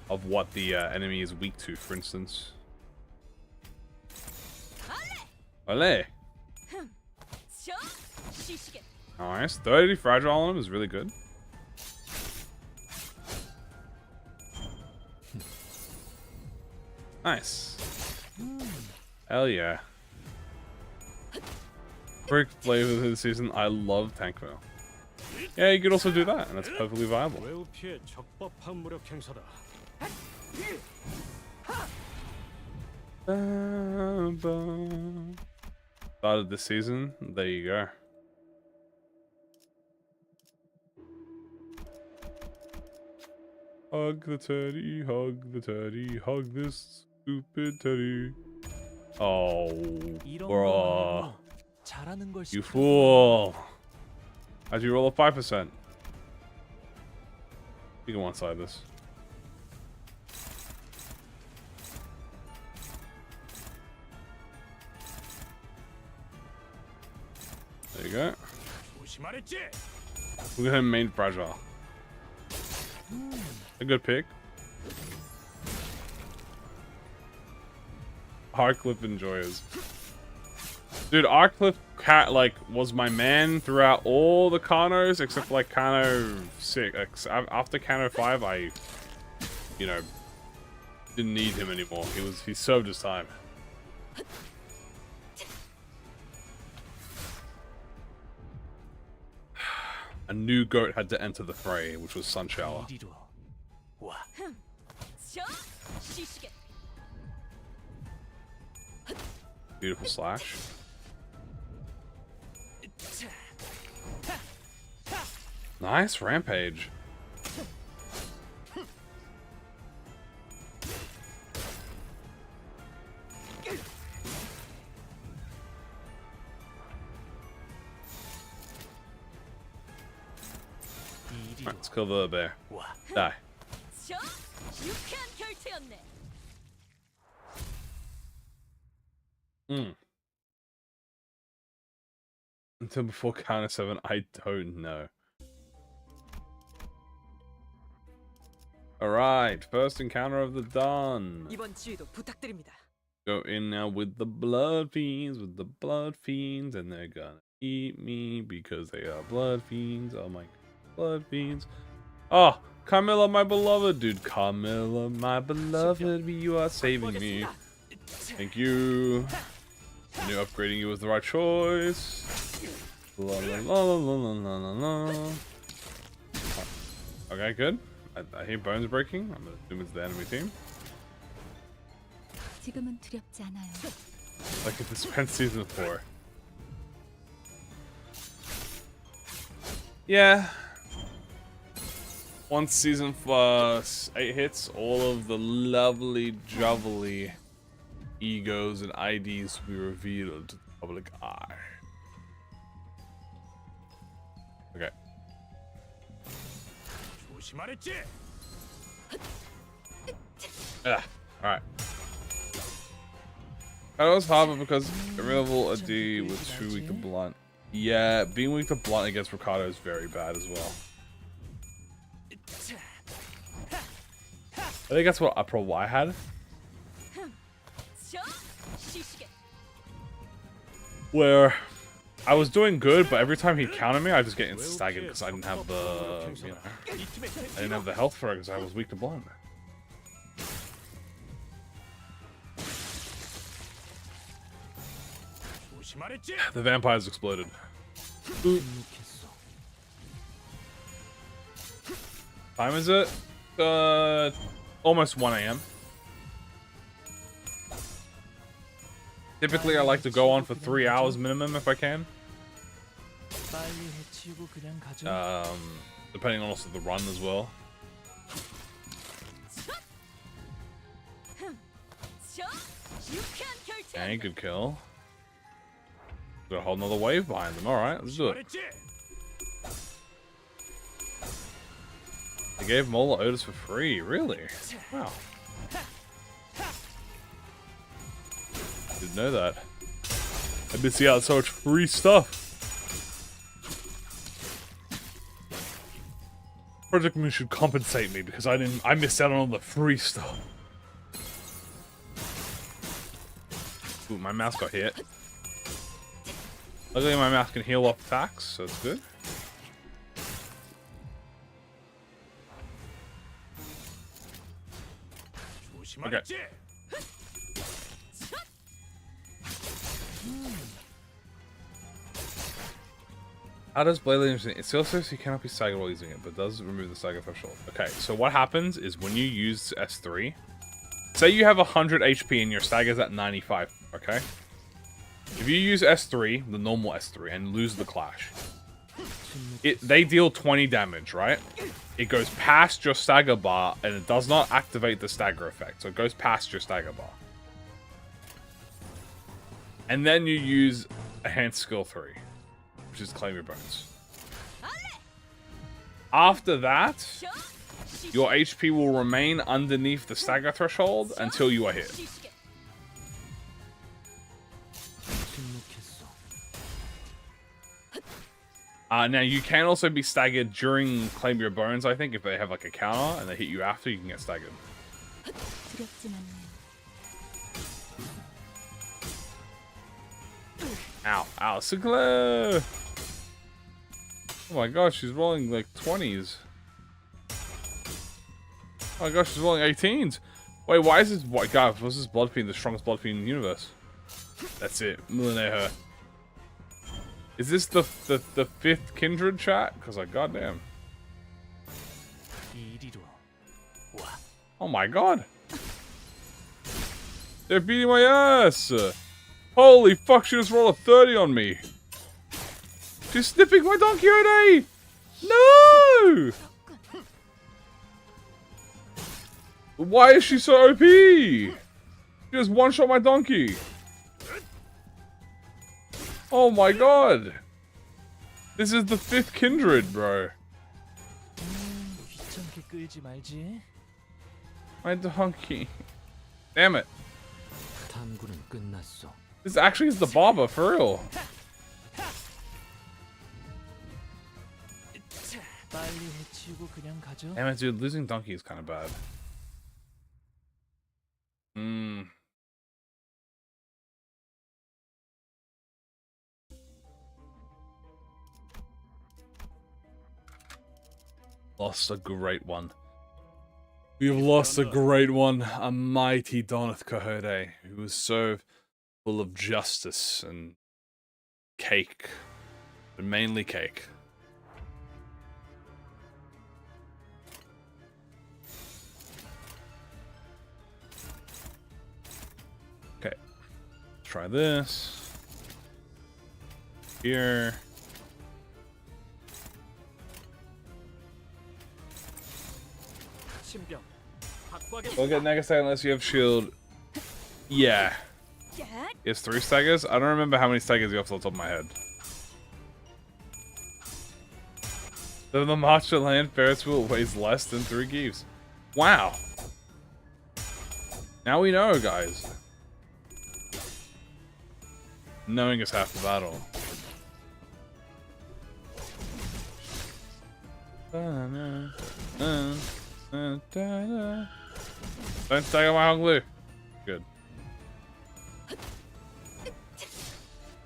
Of what the enemy is weak to, for instance. Olé! Nice. 30 fragile on him is really good. Nice. Hell yeah. Brick flavor of the season. I love tank mail. Yeah, you could also do that, and that's perfectly viable. Started this season. There you go. Hug the teddy, hug the teddy, hug this stupid teddy. Oh, bro. You fool. How'd you roll a 5%? You can one-side this. There you go. Look at him main fragile. A good pick. Arcliffe enjoys. Dude, Arcliffe was my man throughout all the Kano's except for like Kano 6. After Kano 5, I, you know, didn't need him anymore. He served his time. A new goat had to enter the fray, which was Sunshower. Beautiful slash. Nice rampage. Alright, let's kill the bear. Die. 유쾌한 결투였네. Until before counter 7, I don't know. Alright, first encounter of the dawn. 이번 지휘도 부탁드립니다. Go in now with the blood fiends, and they're gonna eat me because they are blood fiends. Oh my god, blood fiends. Oh, Camilla, my beloved, dude. Camilla, my beloved, you are saving me. Thank you. I knew upgrading you was the right choice. La, la, la, la, la, la, la, la. Okay, good. I hear bones breaking. I'm gonna assume it's the enemy team. 지금은 두렵지 않아요. Like if it's been season 4. Yeah. Once season 8 hits, all of the lovely, jubbly egos and IDs will be revealed to the public eye. Okay. Yeah. Alright. That was hard because removal a D with 2 weak to blunt. Yeah, being weak to blunt against Ricardo is very bad as well. I think that's what Pro Y had. Where I was doing good, but every time he countered me, I just get staggered because I didn't have the, you know, I didn't have the health for it because I was weak to blunt. The vampires exploded. Oop. Time is it? Almost 1 AM. Typically, I like to go on for 3 hours minimum if I can. Depending on also the run as well. Okay, good kill. Got a whole nother wave behind them. Alright, let's do it. They gave Mola Otis for free, really? Wow. Didn't know that. I missed out on so much free stuff. ProjectMoon should compensate me because I missed out on all the free stuff. Ooh, my mouse got hit. Luckily my mouse can heal off attacks, so it's good. Okay. How does Blade Legends? It still says you cannot be staggered while using it, but does remove the stagger threshold. Okay, so what happens is when you use S3, say you have 100 HP and your stagger's at 95, okay? If you use S3, the normal S3, and lose the clash, they deal 20 damage, right? It goes past your stagger bar, and it does not activate the stagger effect, so it goes past your stagger bar. And then you use Enhanced Skill 3, which is Claim Your Bones. After that, your HP will remain underneath the stagger threshold until you are hit. Now, you can also be staggered during Claim Your Bones, I think. If they have like a counter and they hit you after, you can get staggered. Ow, ow, Sinclair! Oh my gosh, she's rolling like 20s. Oh my gosh, she's rolling 18s. Wait, why is this? What God? Was this Blood Fiend the strongest Blood Fiend in the universe? That's it. Millinate her. Is this the 5th kindred chat? Because like, goddamn. Oh my god. They're beating my ass. Holy fuck, she just rolled a 30 on me. She's sniffing my Don Quixote. No! Why is she so OP? She just one-shot my donkey. Oh my god! This is the 5th kindred, bro. My donkey. Damn it. 탐구는 끝났어. This actually is the barber, for real. 빨리 해치우고 그냥 가죠. Damn it, dude. Losing donkey is kind of bad. Hmm. Lost a great one. We have lost a great one. A mighty Donath Cohode, who was so full of justice and cake. But mainly cake. Okay. Try this. Here. 신병. 확보하겠습니다. We'll get Nega Stagger unless you have shield. Yeah. It's 3 staggers? I don't remember how many staggers you have off the top of my head. So the March to Land Ferris wheel weighs less than 3 geeves. Wow. Now we know, guys. Knowing is half the battle. Don't stagger my Hong Lu. Good.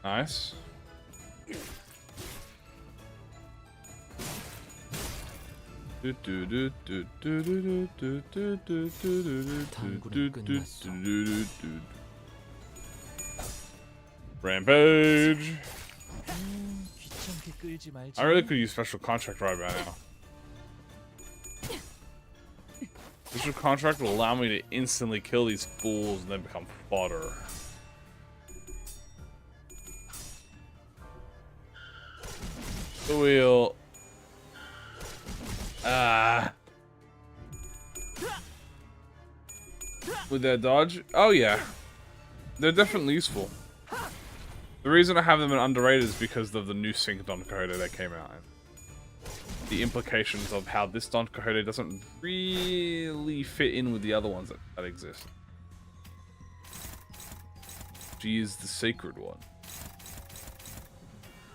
Nice. Rampage. 귀찮게 끌지 말지. I really could use special contract right now. Special contract will allow me to instantly kill these fools and then become fodder. The wheel. With their dodge? Oh yeah. They're definitely useful. The reason I have them in underrated is because of the new sync Don Quixote that came out. The implications of how this Don Quixote doesn't really fit in with the other ones that exist. She is the sacred one.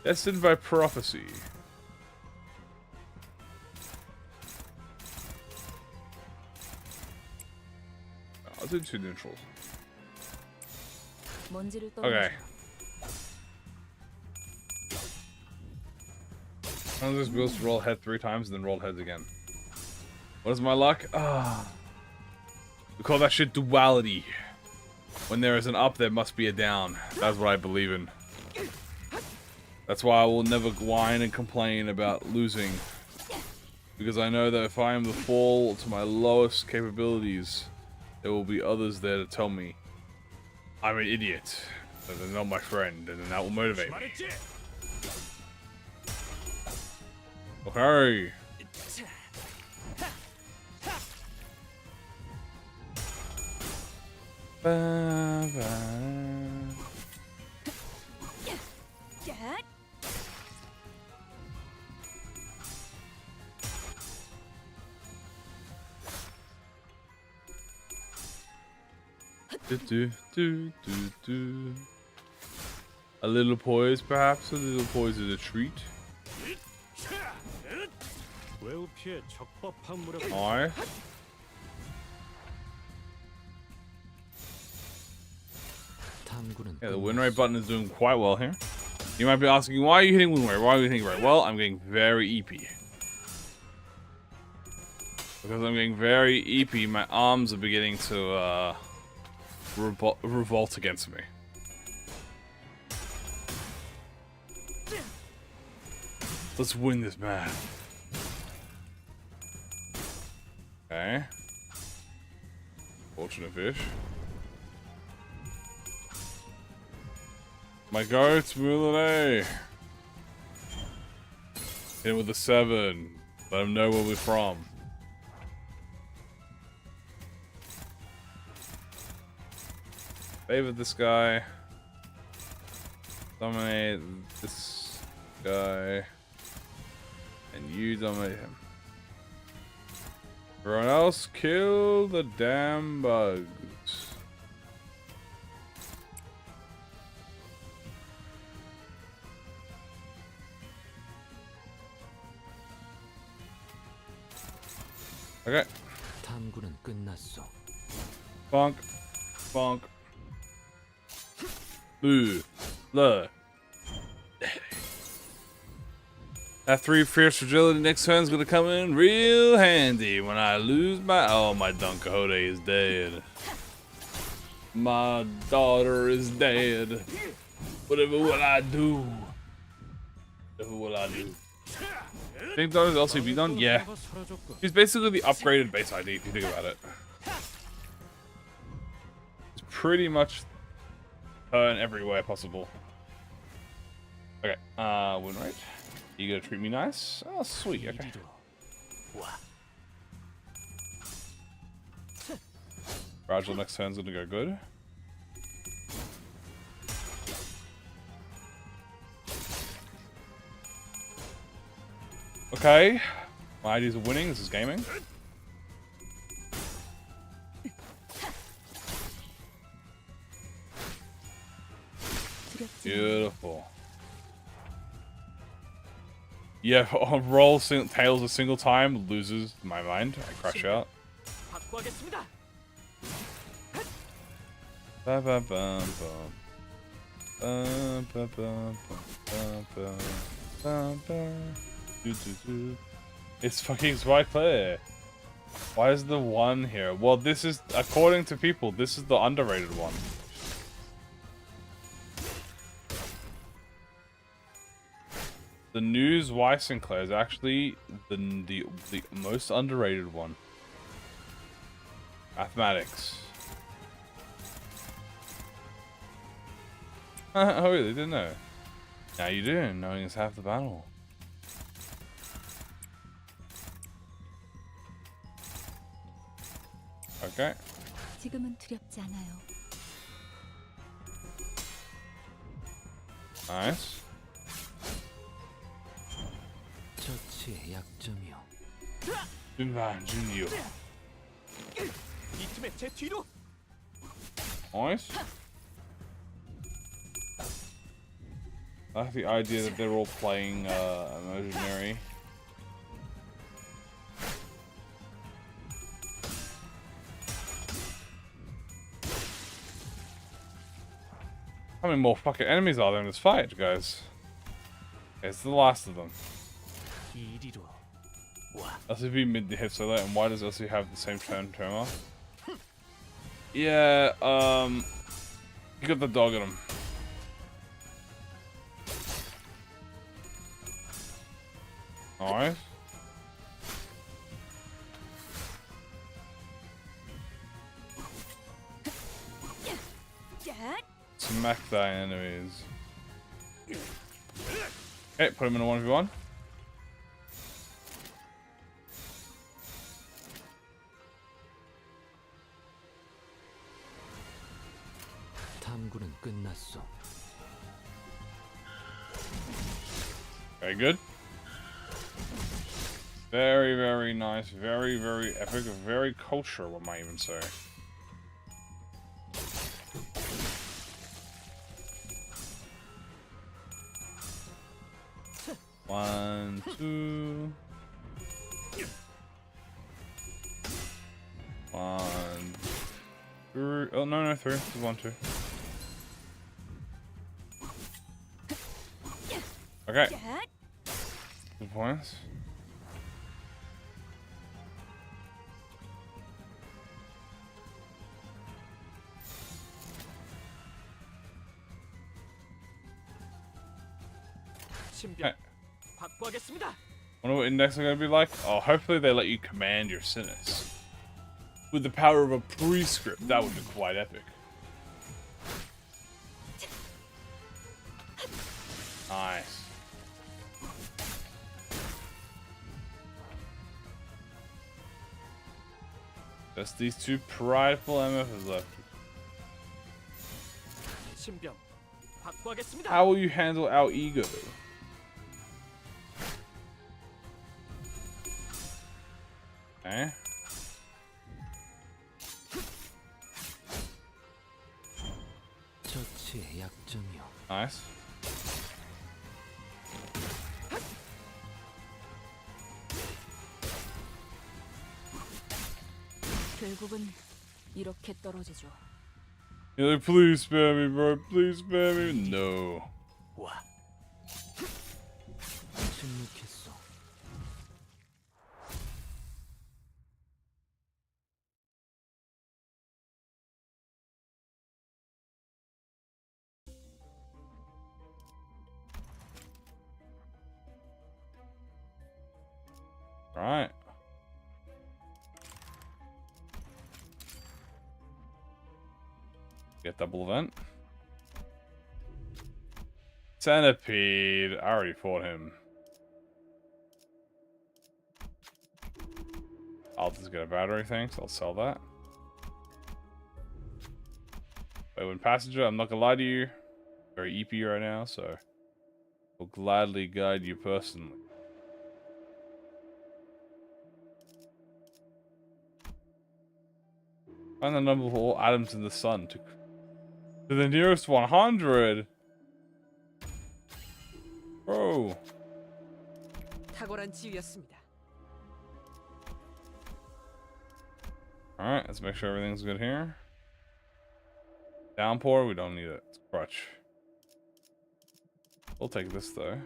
Destined by prophecy. I'll do 2 neutrals. Okay. One of those wheels to roll head 3 times and then roll heads again. What is my luck? We call that shit duality. When there is an up, there must be a down. That's what I believe in. That's why I will never whine and complain about losing. Because I know that if I am to fall to my lowest capabilities, there will be others there to tell me I'm an idiot, that they're not my friend, and then that will motivate me. Okay. A little poise, perhaps? A little poise is a treat. Alright. Yeah, the win rate button is doing quite well here. You might be asking, why are you hitting win rate? Why are you hitting rate? Well, I'm getting very EP. Because I'm getting very EP, my arms are beginning to revolt against me. Let's win this match. Okay. Fortunate fish. My goats, Mulane. Hit him with a 7. Let him know where we're from. Favor this guy. Dominate this guy. And you dominate him. Everyone else, kill the damn bugs. Okay. 탐구는 끝났어. Bonk. Bonk. Boo. Look. That 3 fierce fragility next turn's gonna come in real handy when I lose my. Oh, my Dunkahode is dead. My daughter is dead. Whatever will I do? Whatever will I do? Think daughter's LCB done? Yeah. She's basically the upgraded base ID if you think about it. It's pretty much her in every way possible. Okay, win rate. You gonna treat me nice? Oh, sweet, okay. Fragile next turn's gonna go good. Okay. My ideas are winning, this is gaming. Beautiful. Yeah, roll tails a single time, loses my mind. I crash out. Ba ba bum bum. Bum ba bum bum bum bum bum. Do do do. It's fucking right there. Why is the one here? Well, this is, according to people, this is the underrated one. The news Y Sinclair is actually the most underrated one. Mathematics. Oh, really? Didn't know. Now you do, knowing it's half the battle. Okay. 지금은 두렵지 않아요. Nice. 처치의 약점이요. 준반 준유. 이 팀의 제 뒤로. Nice. I like the idea that they're all playing imaginary. How many more fucking enemies are there in this fight, guys? Okay, it's the last of them. 이리로. LCV mid hit so late, and why does LCV have the same turn off? Yeah, you got the dog in him. Alright. Smack thy enemies. Okay, put him in a 1v1. 탐구는 끝났어. Very good. Very, very nice. Very, very epic. Very kosher, what might I even say. One, two. One, three. Oh, no, three. Just 1, 2. Okay. Good points. 신병 확보하겠습니다. Wonder what index are going to be like? Oh, hopefully they let you command your sentence. With the power of a prescript, that would be quite epic. Nice. Just these two prideful MFs left. 신병 확보하겠습니다. How will you handle our ego? Okay. Nice. 결국은 이렇게 떨어지죠. You're like, please spare me, bro. Please spare me. No. 와. 침묵했어. All right. Get double event. Centipede. I already fought him. I'll just get a battery thing, so I'll sell that. Wait, when passenger, I'm not gonna lie to you. Very EP right now, so will gladly guide you personally. Find the number of all atoms in the sun to the nearest 100. Bro. 탁월한 지휘였습니다. Alright, let's make sure everything's good here. Downpour, we don't need it. It's crutch. We'll take this though.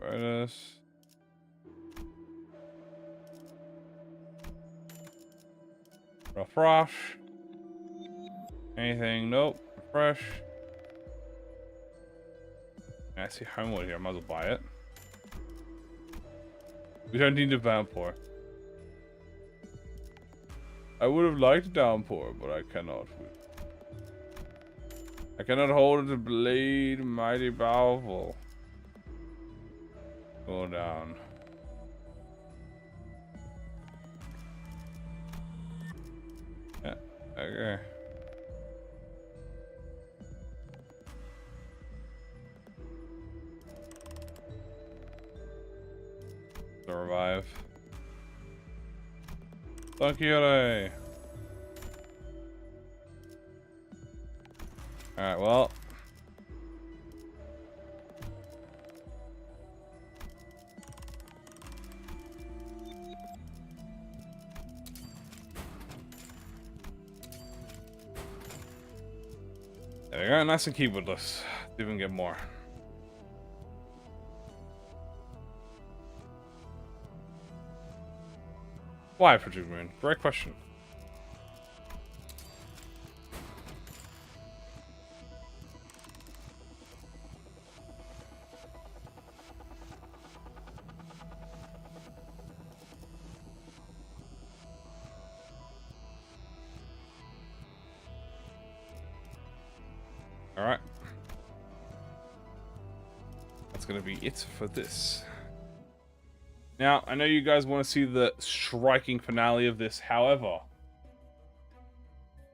Artist. Refresh. Anything? Nope. Refresh. I see Homewood here. I might as well buy it. We don't need a downpour. I would have liked downpour, but I cannot. I cannot hold the blade, mighty powerful. Go down. Yeah, okay. To revive. Don Quixote. Alright, well. There we go, nice and keyboardless. Even get more. Why, ProjectMoon? Great question. Alright. That's gonna be it for this. Now, I know you guys want to see the striking finale of this, however,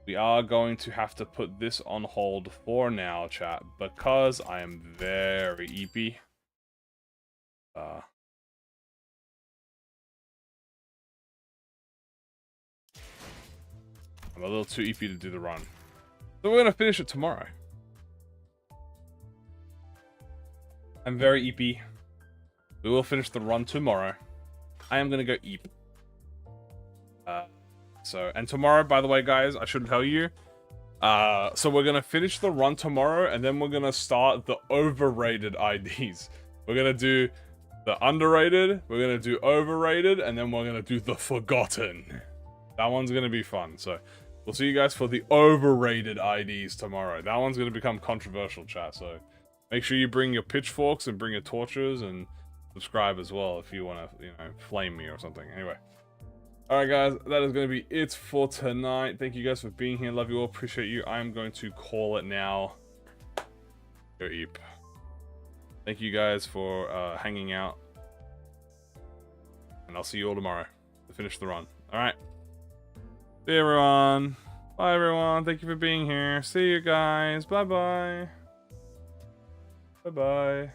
we are going to have to put this on hold for now, chat, because I am very EP. I'm a little too EP to do the run. So we're going to finish it tomorrow. I'm very EP. We will finish the run tomorrow. I am going to go EP. And tomorrow, by the way, guys, I should tell you. So we're going to finish the run tomorrow, and then we're going to start the overrated IDs. We're going to do the underrated, we're going to do overrated, and then we're going to do the forgotten. That one's going to be fun. So we'll see you guys for the overrated IDs tomorrow. That one's going to become controversial, chat. So make sure you bring your pitchforks and bring your torches, and subscribe as well if you want to, you know, flame me or something. Anyway. Alright guys, that is going to be it for tonight. Thank you guys for being here. Love you all. Appreciate you. I'm going to call it now. Go Eep. Thank you guys for hanging out. And I'll see you all tomorrow to finish the run. Alright. See you everyone. Bye everyone. Thank you for being here. See you guys. Bye bye. Bye bye.